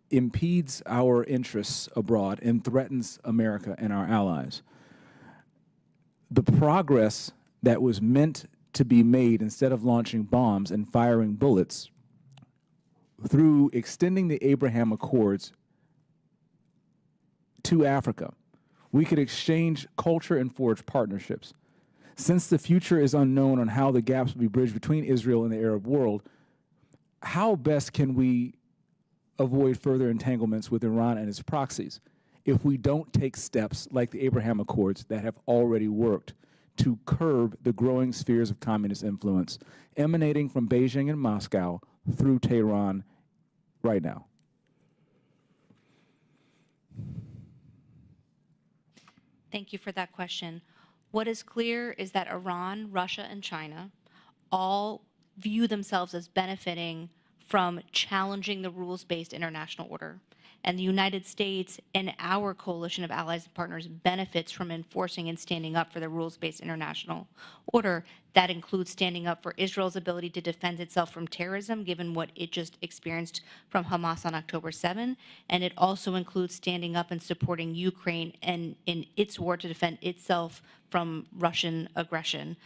impedes our interests abroad and threatens America and our allies. The progress that was meant to be made instead of launching bombs and firing bullets through extending the Abraham Accords to Africa, we could exchange culture and forge partnerships. Since the future is unknown on how the gaps will be bridged between Israel and the Arab world, how best can we avoid further entanglements with Iran and its proxies if we don't take steps like the Abraham Accords that have already worked to curb the growing spheres of communist influence emanating from Beijing and Moscow through Tehran right now? Thank you for that question. What is clear is that Iran, Russia, and China all view themselves as benefiting from challenging the rules-based international order. And the United States and our coalition of allies and partners benefits from enforcing and standing up for the rules-based international order. That includes standing up for Israel's ability to defend itself from terrorism, given what it just experienced from Hamas on October 7. And it also includes standing up and supporting Ukraine and in its war to defend itself from Russian aggression.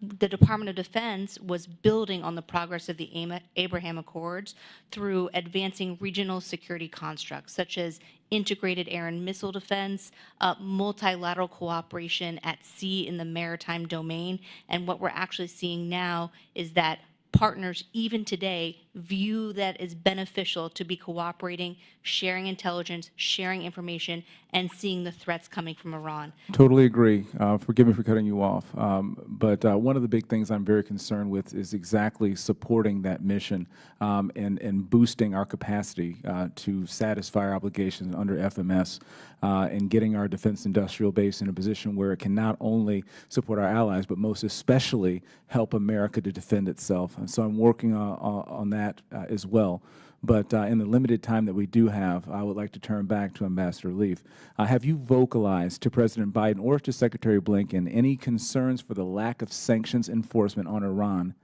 the Department of Defense was building on the progress of the Abraham Accords through advancing regional security constructs, such as integrated air and missile defense, multilateral cooperation at sea in the maritime domain. And what we're actually seeing now is that partners, even today, view that as beneficial to be cooperating, sharing intelligence, sharing information, and seeing the threats coming from Iran. Totally agree. Forgive me for cutting you off. But one of the big things I'm very concerned with is exactly supporting that mission and boosting our capacity to satisfy our obligations under FMS and getting our defense industrial base in a position where it can not only support our allies, but most especially help America to defend itself. And so I'm working on that as well. But in the limited time that we do have, I would like to turn back to Ambassador Leaf. Have you vocalized to President Biden or to Secretary Blinken any concerns for the lack of sanctions enforcement on Iran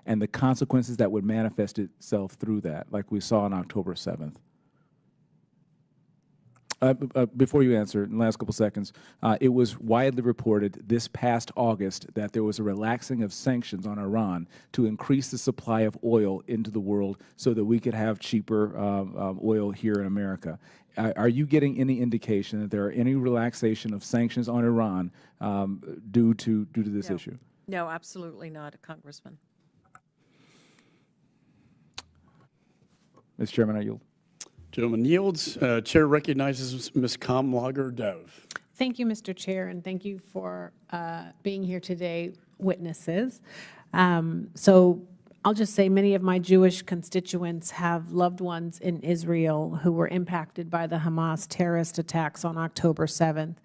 and the consequences that would manifest itself through that, like we saw on October 7th? Before you answer, in the last couple seconds, it was widely reported this past August that there was a relaxing of sanctions on Iran to increase the supply of oil into the world so that we could have cheaper oil here in America. Are you getting any indication that there are any relaxation of sanctions on Iran due to this issue? No, absolutely not, Congressman. Mr. Chairman, I yield. Gentleman yields. Chair recognizes Ms. Kamlager-Dove. Thank you, Mr. Chair, and thank you for being here today, witnesses. So I'll just say many of my Jewish constituents have loved ones in Israel who were impacted by the Hamas terrorist attacks on October 7th.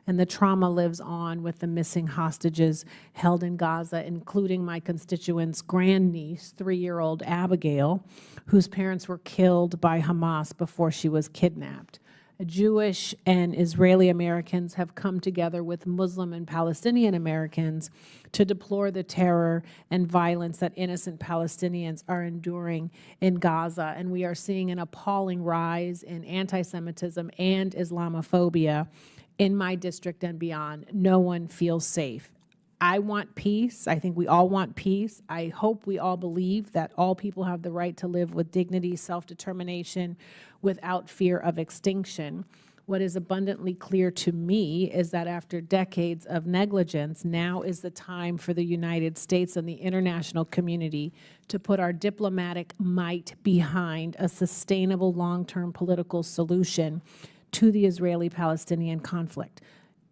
And the trauma lives on with the missing hostages held in Gaza, including my constituent's grandniece, 3-year-old Abigail, whose parents were killed by Hamas before she was kidnapped. Jewish and Israeli Americans have come together with Muslim and Palestinian Americans to deplore the terror and violence that innocent Palestinians are enduring in Gaza. And we are seeing an appalling rise in anti-Semitism and Islamophobia in my district and beyond. No one feels safe. I want peace. I think we all want peace. I hope we all believe that all people have the right to live with dignity, self-determination, without fear of extinction. What is abundantly clear to me is that after decades of negligence, now is the time for the United States and the international community to put our diplomatic might behind a sustainable long-term political solution to the Israeli-Palestinian conflict.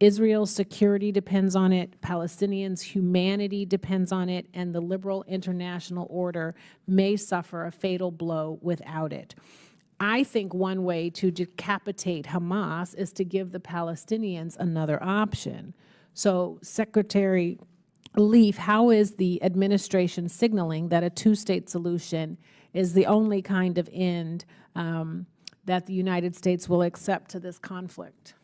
Israel's security depends on it, Palestinians' humanity depends on it, and the liberal international order may suffer a fatal blow without it. I think one way to decapitate Hamas is to give the Palestinians another option. So, Secretary Leaf, how is the administration signaling that a two-state solution is the only kind of end that the United States will accept to this conflict?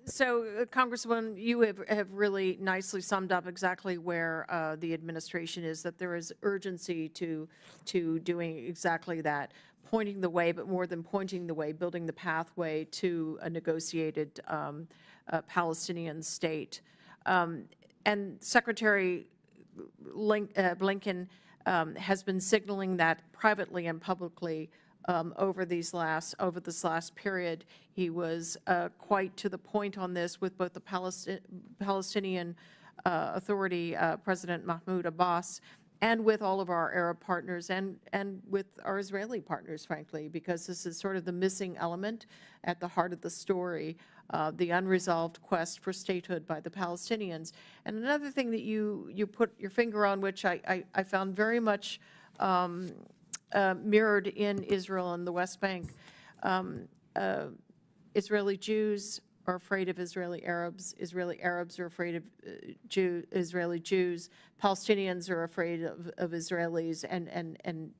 So, Congresswoman, you have really nicely summed up exactly where the administration is, that there is urgency to doing exactly that, pointing the way, but more than pointing the way, building the pathway to a negotiated Palestinian state. And Secretary Blinken has been signaling that privately and publicly over this last period. He was quite to the point on this with both the Palestinian Authority, President Mahmoud Abbas, and with all of our Arab partners and with our Israeli partners, frankly, because this is sort of the missing element at the heart of the story, the unresolved quest for statehood by the Palestinians. And another thing that you put your finger on, which I found very much mirrored in Israel and the West Bank. Israeli Jews are afraid of Israeli Arabs. Israeli Arabs are afraid of Israeli Jews. Palestinians are afraid of Israelis, and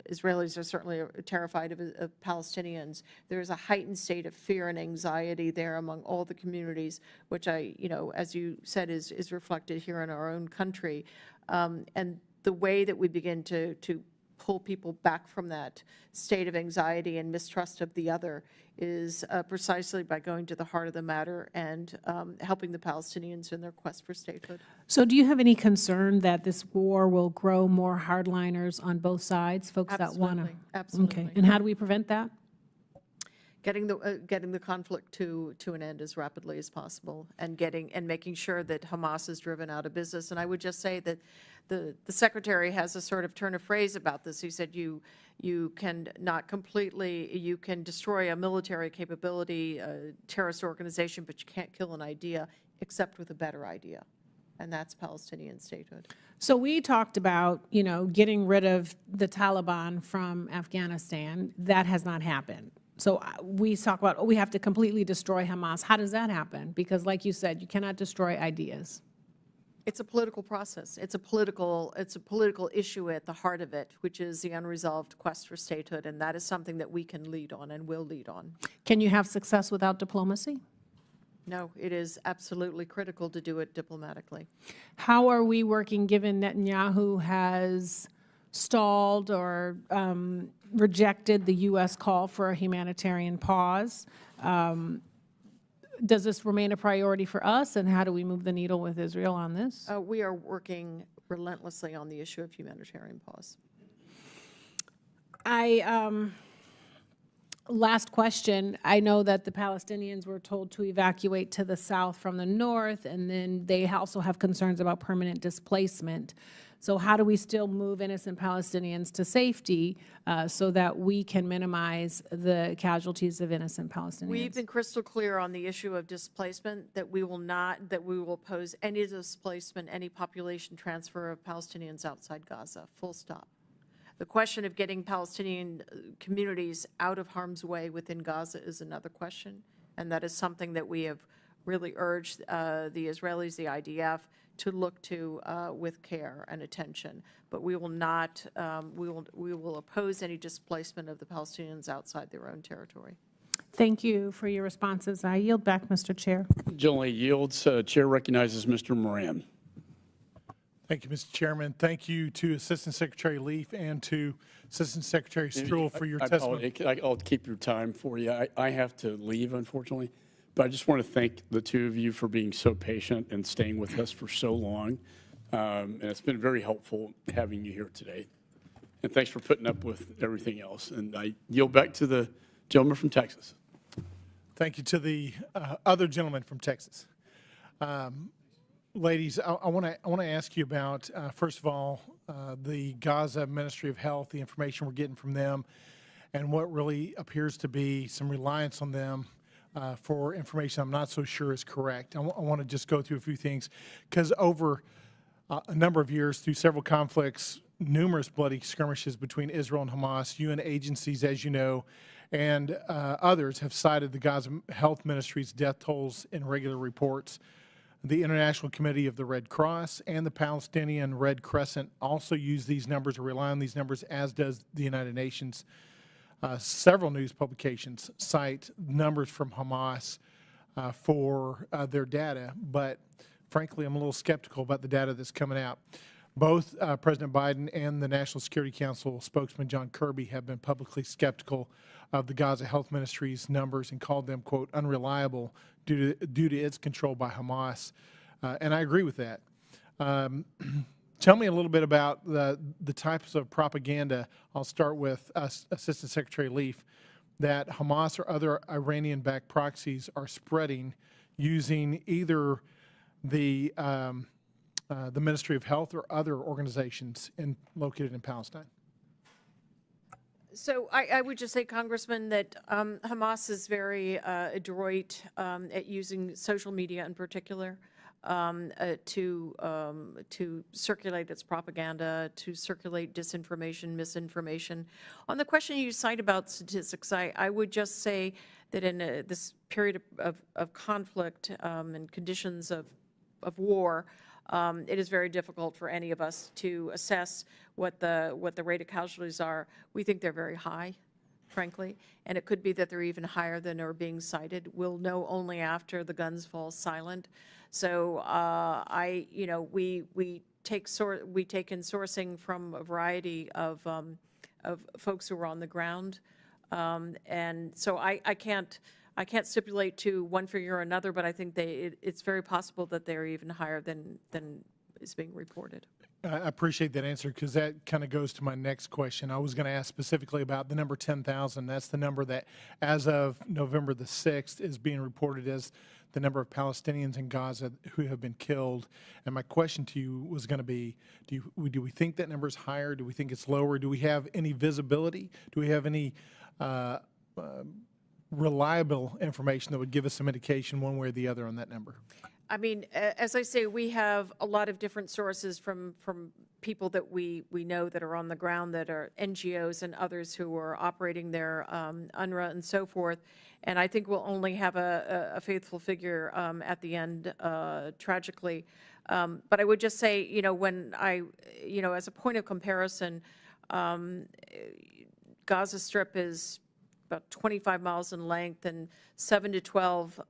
Israelis are certainly terrified of Palestinians. There is a heightened state of fear and anxiety there among all the communities, which as you said, is reflected here in our own country. And the way that we begin to pull people back from that state of anxiety and mistrust of the other is precisely by going to the heart of the matter and helping the Palestinians in their quest for statehood. So do you have any concern that this war will grow more hardliners on both sides, folks that want to? Absolutely. Okay. And how do we prevent that? Getting the conflict to an end as rapidly as possible, and making sure that Hamas is driven out of business. And I would just say that the secretary has a sort of turn of phrase about this. He said you can not completely, you can destroy a military capability, a terrorist organization, but you can't kill an idea except with a better idea, and that's Palestinian statehood. So we talked about, getting rid of the Taliban from Afghanistan. That has not happened. So we talk about, we have to completely destroy Hamas. How does that happen? Because like you said, you cannot destroy ideas. It's a political process. It's a political issue at the heart of it, which is the unresolved quest for statehood, and that is something that we can lead on and will lead on. Can you have success without diplomacy? No, it is absolutely critical to do it diplomatically. How are we working, given Netanyahu has stalled or rejected the U.S. call for a humanitarian pause? Does this remain a priority for us, and how do we move the needle with Israel on this? We are working relentlessly on the issue of humanitarian pause. Last question. I know that the Palestinians were told to evacuate to the south from the north, and then they also have concerns about permanent displacement. So how do we still move innocent Palestinians to safety so that we can minimize the casualties of innocent Palestinians? We've been crystal clear on the issue of displacement, that we will oppose any displacement, any population transfer of Palestinians outside Gaza, full stop. The question of getting Palestinian communities out of harm's way within Gaza is another question, and that is something that we have really urged the Israelis, the IDF, to look to with care and attention. But we will not, we will oppose any displacement of the Palestinians outside their own territory. Thank you for your responses. I yield back, Mr. Chair. Generally yields. Chair recognizes Mr. Moran. Thank you, Mr. Chairman. Thank you to Assistant Secretary Leaf and to Assistant Secretary Stroll for your testimony. I'll keep your time for you. I have to leave, unfortunately. But I just want to thank the two of you for being so patient and staying with us for so long. And it's been very helpful having you here today. And thanks for putting up with everything else. And I yield back to the gentleman from Texas. Thank you to the other gentleman from Texas. Ladies, I want to ask you about, first of all, the Gaza Ministry of Health, the information we're getting from them, and what really appears to be some reliance on them for information I'm not so sure is correct. I want to just go through a few things, because over a number of years, through several conflicts, numerous bloody skirmishes between Israel and Hamas, UN agencies, as you know, and others have cited the Gaza Health Ministry's death tolls in regular reports. The International Committee of the Red Cross and the Palestinian Red Crescent also use these numbers or rely on these numbers, as does the United Nations. Several news publications cite numbers from Hamas for their data, but frankly, I'm a little skeptical about the data that's coming out. Both President Biden and the National Security Council spokesman John Kirby have been publicly skeptical of the Gaza Health Ministry's numbers and called them, quote, unreliable due to its control by Hamas. And I agree with that. Tell me a little bit about the types of propaganda. I'll start with Assistant Secretary Leaf, that Hamas or other Iranian-backed proxies are spreading using either the Ministry of Health or other organizations located in Palestine. So I would just say, Congressman, that Hamas is very adroit at using social media in particular to circulate its propaganda, to circulate disinformation, misinformation. On the question you cite about statistics, I would just say that in this period of conflict and conditions of war, it is very difficult for any of us to assess what the rate of casualties are. We think they're very high, frankly, and it could be that they're even higher than are being cited. We'll know only after the guns fall silent. So we take in sourcing from a variety of folks who are on the ground. And so I can't stipulate to one figure or another, but I think it's very possible that they're even higher than is being reported. I appreciate that answer, because that kind of goes to my next question. I was going to ask specifically about the number 10,000. That's the number that, as of November the 6th, is being reported as the number of Palestinians in Gaza who have been killed. And my question to you was going to be, do we think that number is higher? Do we think it's lower? Do we have any visibility? Do we have any reliable information that would give us some indication one way or the other on that number? I mean, as I say, we have a lot of different sources from people that we know that are on the ground, that are NGOs and others who are operating there, UNRWA and so forth. And I think we'll only have a faithful figure at the end, tragically. But I would just say, when as a point of comparison, Gaza Strip is about 25 miles in length and 7 to 12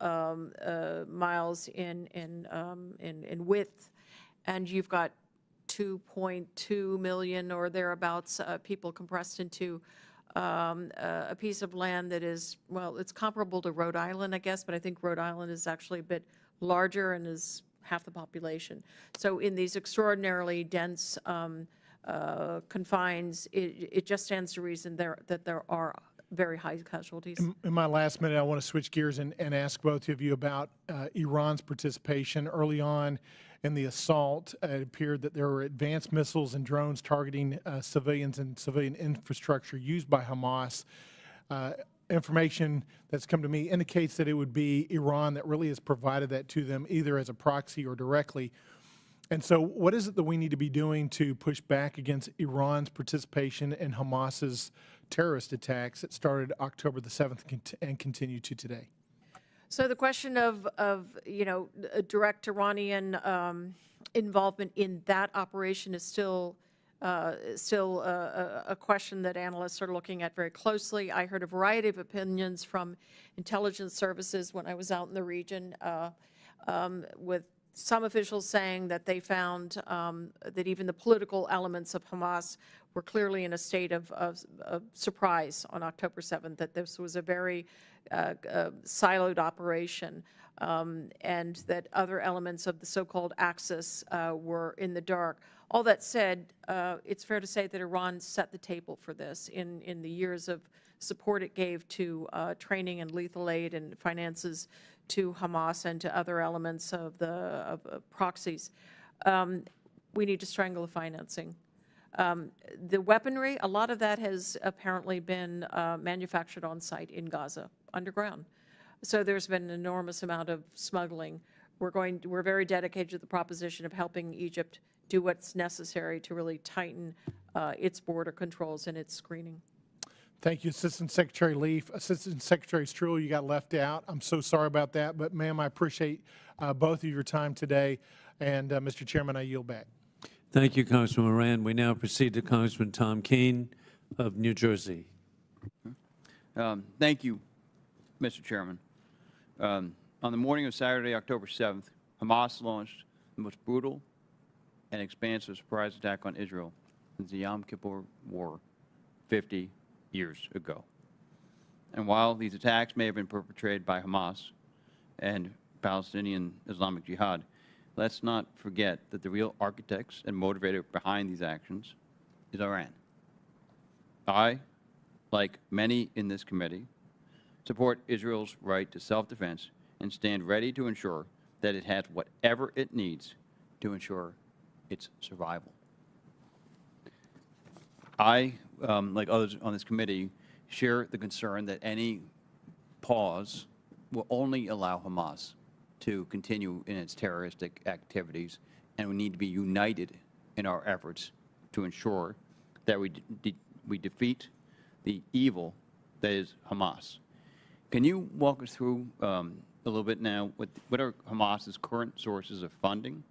miles in width, and you've got 2.2 million or thereabouts people compressed into a piece of land that is, well, it's comparable to Rhode Island, I guess, but I think Rhode Island is actually a bit larger and is half the population. So in these extraordinarily dense confines, it just stands to reason that there are very high casualties. In my last minute, I want to switch gears and ask both of you about Iran's participation. Early on in the assault, it appeared that there were advanced missiles and drones targeting civilians and civilian infrastructure used by Hamas. Information that's come to me indicates that it would be Iran that really has provided that to them, either as a proxy or directly. And so what is it that we need to be doing to push back against Iran's participation in Hamas's terrorist attacks that started October the 7th and continue to today? So the question of direct Iranian involvement in that operation is still a question that analysts are looking at very closely. I heard a variety of opinions from intelligence services when I was out in the region, with some officials saying that they found that even the political elements of Hamas were clearly in a state of surprise on October 7th, that this was a very siloed operation, and that other elements of the so-called Axis were in the dark. All that said, it's fair to say that Iran set the table for this in the years of support it gave to training and lethal aid and finances to Hamas and to other elements of the proxies. We need to strangle the financing. The weaponry, a lot of that has apparently been manufactured on site in Gaza, underground. So there's been an enormous amount of smuggling. We're very dedicated to the proposition of helping Egypt do what's necessary to really tighten its border controls and its screening. Thank you, Assistant Secretary Leaf. Assistant Secretary Struhl, you got left out. I'm so sorry about that, but ma'am, I appreciate both of your time today. And Mr. Chairman, I yield back. Thank you, Congressman Moran. We now proceed to Congressman Tom Keene of New Jersey. Thank you, Mr. Chairman. On the morning of Saturday, October 7th, Hamas launched the most brutal and expansive surprise attack on Israel since the Yom Kippur War 50 years ago. And while these attacks may have been perpetrated by Hamas and Palestinian Islamic Jihad, let's not forget that the real architects and motivator behind these actions is Iran. I, like many in this committee, support Israel's right to self-defense and stand ready to ensure that it has whatever it needs to ensure its survival. I, like others on this committee, share the concern that any pause will only allow Hamas to continue in its terroristic activities, and we need to be united in our efforts to ensure that we defeat the evil that is Hamas. Can you walk us through a little bit now what are Hamas's current sources of funding,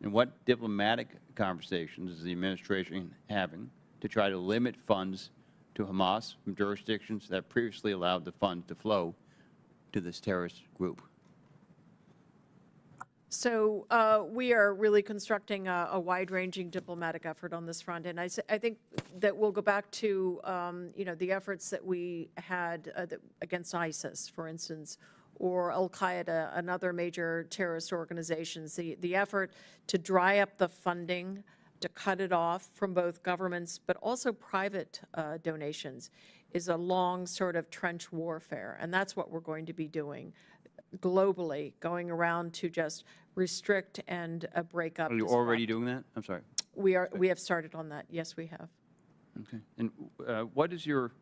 and what diplomatic conversations is the administration having to try to limit funds to Hamas from jurisdictions that previously allowed the funds to flow to this terrorist group? So we are really constructing a wide-ranging diplomatic effort on this front, and I think that we'll go back to the efforts that we had against ISIS, for instance, or Al-Qaeda and other major terrorist organizations. The effort to dry up the funding, to cut it off from both governments but also private donations is a long sort of trench warfare, and that's what we're going to be doing globally, going around to just restrict and break up. Are you already doing that? I'm sorry. We have started on that. Yes, we have. Okay. And what is your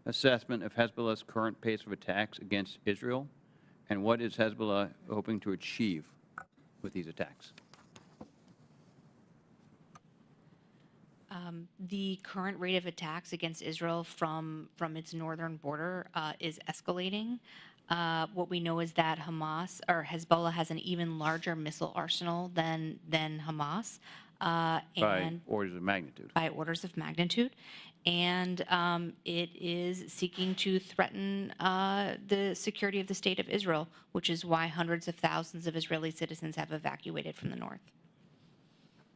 assessment of Hezbollah's current pace of attacks against Israel, and what is Hezbollah hoping to achieve with these attacks? The current rate of attacks against Israel from its northern border is escalating. What we know is that Hezbollah has an even larger missile arsenal than Hamas. By orders of magnitude. By orders of magnitude. And it is seeking to threaten the security of the state of Israel, which is why hundreds of thousands of Israeli citizens have evacuated from the north.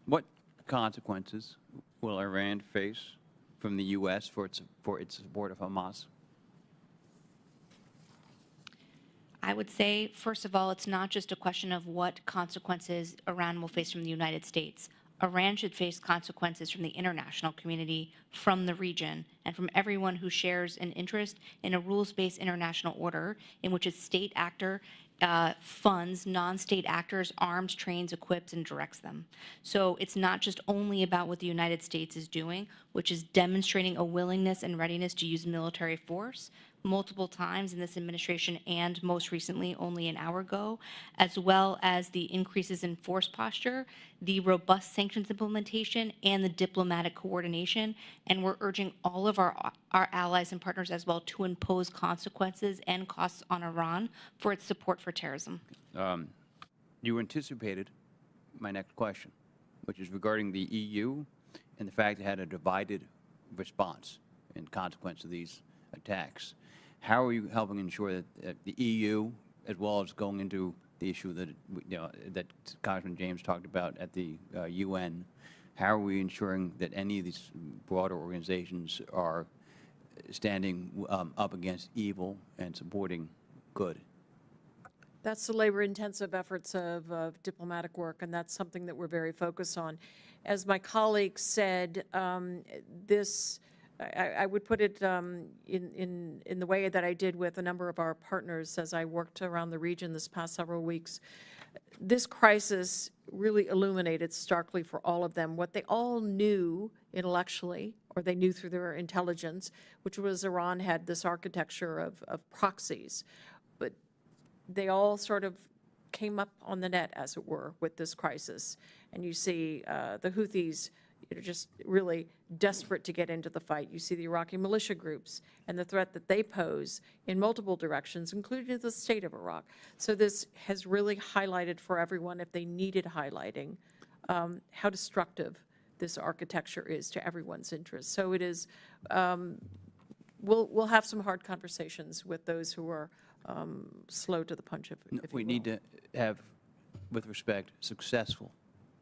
What consequences will Iran face from the U.S. for its support of Hamas? I would say, first of all, it's not just a question of what consequences Iran will face from the United States. Iran should face consequences from the international community, from the region, and from everyone who shares an interest in a rules-based international order in which a state actor funds non-state actors, arms, trains, equips, and directs them. So it's not just only about what the United States is doing, which is demonstrating a willingness and readiness to use military force multiple times in this administration and most recently only an hour ago, as well as the increases in force posture, the robust sanctions implementation, and the diplomatic coordination. And we're urging all of our allies and partners as well to impose consequences and costs on Iran for its support for terrorism. You anticipated my next question, which is regarding the EU and the fact it had a divided response in consequence of these attacks. How are you helping ensure that the EU, as well as going into the issue that that Congressman James talked about at the UN, how are we ensuring that any of these broader organizations are standing up against evil and supporting good? That's the labor-intensive efforts of diplomatic work, and that's something that we're very focused on. As my colleague said, I would put it in the way that I did with a number of our partners as I worked around the region this past several weeks. This crisis really illuminated starkly for all of them what they all knew intellectually, or they knew through their intelligence, which was Iran had this architecture of proxies. But they all sort of came up on the net, as it were, with this crisis. And you see the Houthis just really desperate to get into the fight. You see the Iraqi militia groups and the threat that they pose in multiple directions, including the state of Iraq. So this has really highlighted for everyone, if they needed highlighting, how destructive this architecture is to everyone's interests. So it is, we'll have some hard conversations with those who are slow to the punch, if We need to have, with respect, successful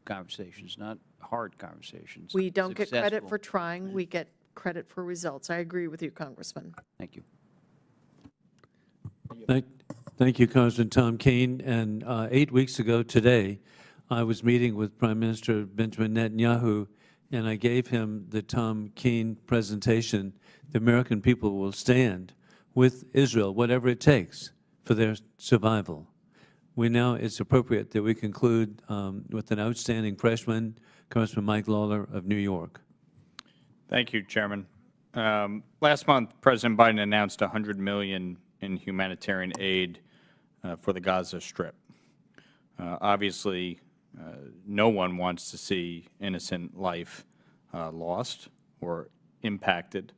conversations, not hard conversations. We don't get credit Successful. for trying, we get credit for results. I agree with you, Congressman. Thank you. Thank you, Congressman Tom Keane. And 8 weeks ago today, I was meeting with Prime Minister Benjamin Netanyahu, and I gave him the Tom Keane presentation. The American people will stand with Israel, whatever it takes, for their survival. It's appropriate that we conclude with an outstanding freshman, Congressman Mike Lawler of New York. Thank you, Chairman. Last month, President Biden announced $100 million in humanitarian aid for the Gaza Strip. Obviously, no one wants to see innocent life lost or impacted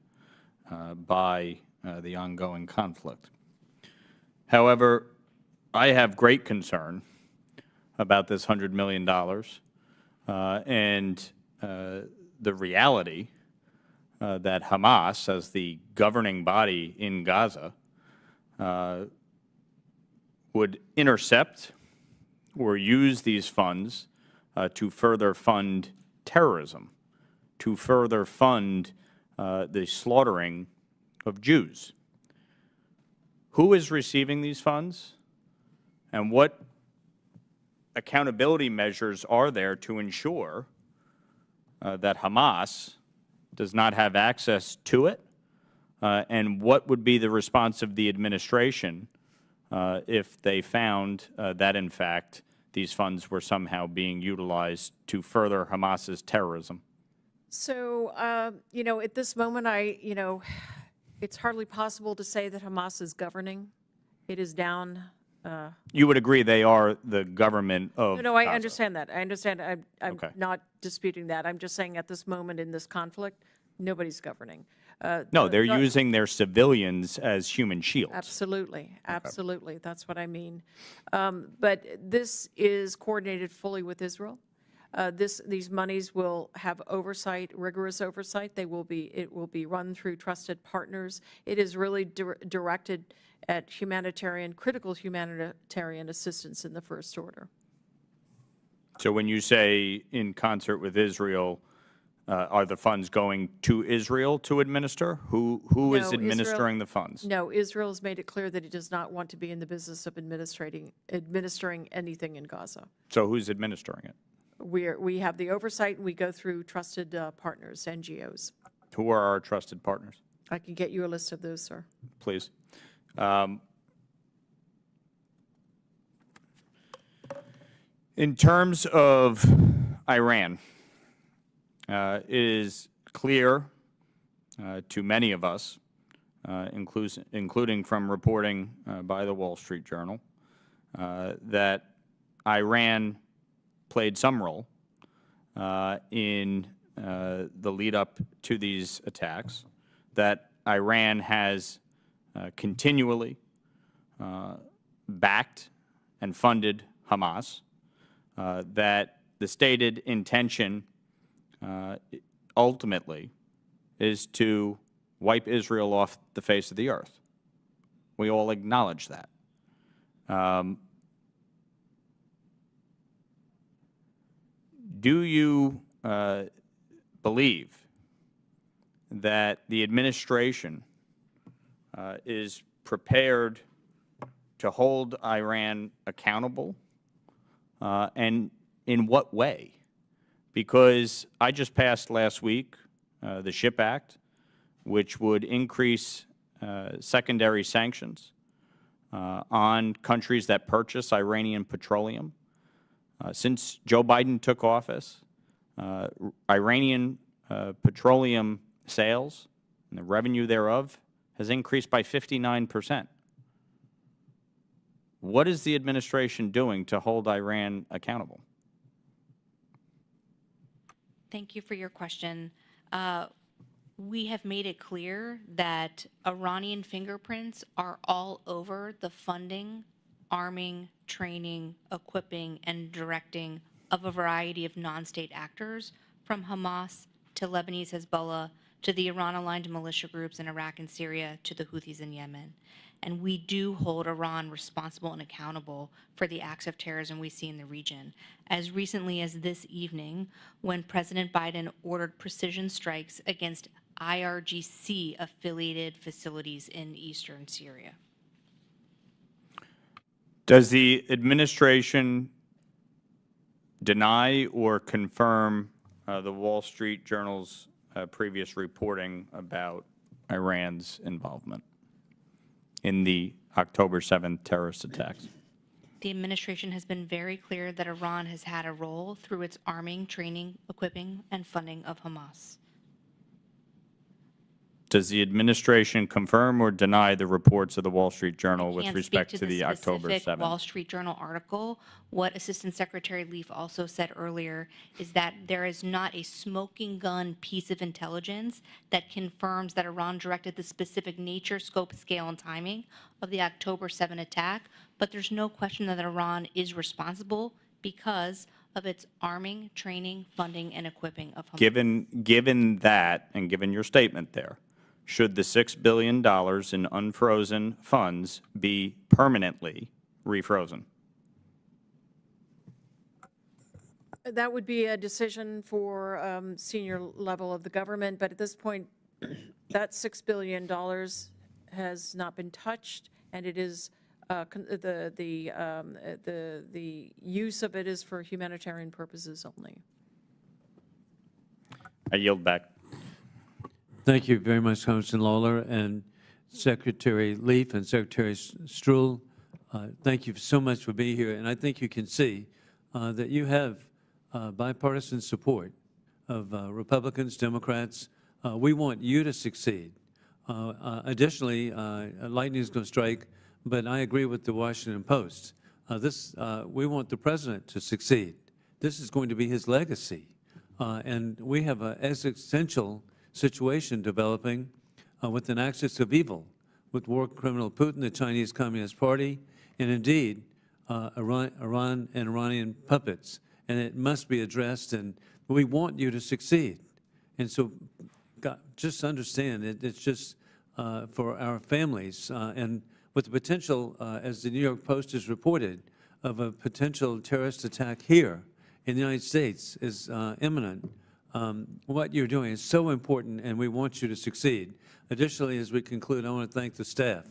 by the ongoing conflict. However, I have great concern about this $100 million and the reality that Hamas, as the governing body in Gaza, would intercept or use these funds to further fund terrorism, to further fund the slaughtering of Jews. Who is receiving these funds, and what accountability measures are there to ensure that Hamas does not have access to it, and what would be the response of the administration if they found that, in fact, these funds were somehow being utilized to further Hamas's terrorism? So, you know, at this moment, it's hardly possible to say that Hamas is governing. It is down. You would agree they are the government of No, I Gaza. understand that. I understand. I'm Okay. not disputing that. I'm just saying at this moment in this conflict, nobody's governing. No, they're using their civilians as human shields. Absolutely, absolutely. That's what I mean. But this is coordinated fully with Israel. These monies will have oversight, rigorous oversight. It will be run through trusted partners. It is really directed at critical humanitarian assistance in the first order. So when you say in concert with Israel, are the funds going to Israel to administer? Who is administering the funds? No, Israel has made it clear that it does not want to be in the business of administering anything in Gaza. So who's administering it? We have the oversight, and we go through trusted partners, NGOs. Who are our trusted partners? I can get you a list of those, sir. Please. In terms of Iran, it is clear to many of us, including from reporting by the Wall Street Journal, that Iran played some role in the lead up to these attacks, that Iran has continually backed and funded Hamas, that the stated intention ultimately is to wipe Israel off the face of the earth. We all acknowledge that. Do you believe that the administration is prepared to hold Iran accountable, and in what way? Because I just passed last week the SHIP Act, which would increase secondary sanctions on countries that purchase Iranian petroleum. Since Joe Biden took office, Iranian petroleum sales and the revenue thereof has increased by 59%. What is the administration doing to hold Iran accountable? Thank you for your question. We have made it clear that Iranian fingerprints are all over the funding, arming, training, equipping, and directing of a variety of non-state actors, from Hamas to Lebanese Hezbollah to the Iran-aligned militia groups in Iraq and Syria to the Houthis in Yemen. And we do hold Iran responsible and accountable for the acts of terrorism we see in the region. As recently as this evening, when President Biden ordered precision strikes against IRGC-affiliated facilities in eastern Syria. Does the administration deny or confirm the Wall Street Journal's previous reporting about Iran's involvement in the October 7th terrorist attacks? The administration has been very clear that Iran has had a role through its arming, training, equipping, and funding of Hamas. Does the administration confirm or deny the reports of the Wall Street Journal with respect to the October 7th? Wall Street Journal article? What Assistant Secretary Leaf also said earlier is that there is not a smoking gun piece of intelligence that confirms that Iran directed the specific nature, scope, scale, and timing of the October 7 attack, but there's no question that Iran is responsible because of its arming, training, funding, and equipping of Hamas. Given that, and given your statement there, should the $6 billion in unfrozen funds be permanently refrozen? That would be a decision for senior level of the government, but at this point, that $6 billion has not been touched, and it is the use of it is for humanitarian purposes only. I yield back. Thank you very much, Congressman Lawler, and Secretary Leaf and Secretary Struhl. Thank you so much for being here, and I think you can see that you have bipartisan support of Republicans, Democrats. We want you to succeed. Additionally, lightning is going to strike, but I agree with the Washington Post. We want the president to succeed. This is going to be his legacy. And we have an existential situation developing with an axis of evil, with war criminal Putin, the Chinese Communist Party, and indeed Iran and Iranian puppets. And it must be addressed, and we want you to succeed. And so just understand it's just for our families. And with the potential, as the New York Post has reported, of a potential terrorist attack here in the United States is imminent. What you're doing is so important, and we want you to succeed. Additionally, as we conclude, I want to thank the staff.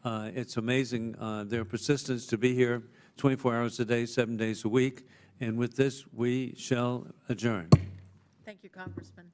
It's amazing their persistence to be here 24 hours a day, 7 days a week. And with this, we shall adjourn. Thank you, Congressman.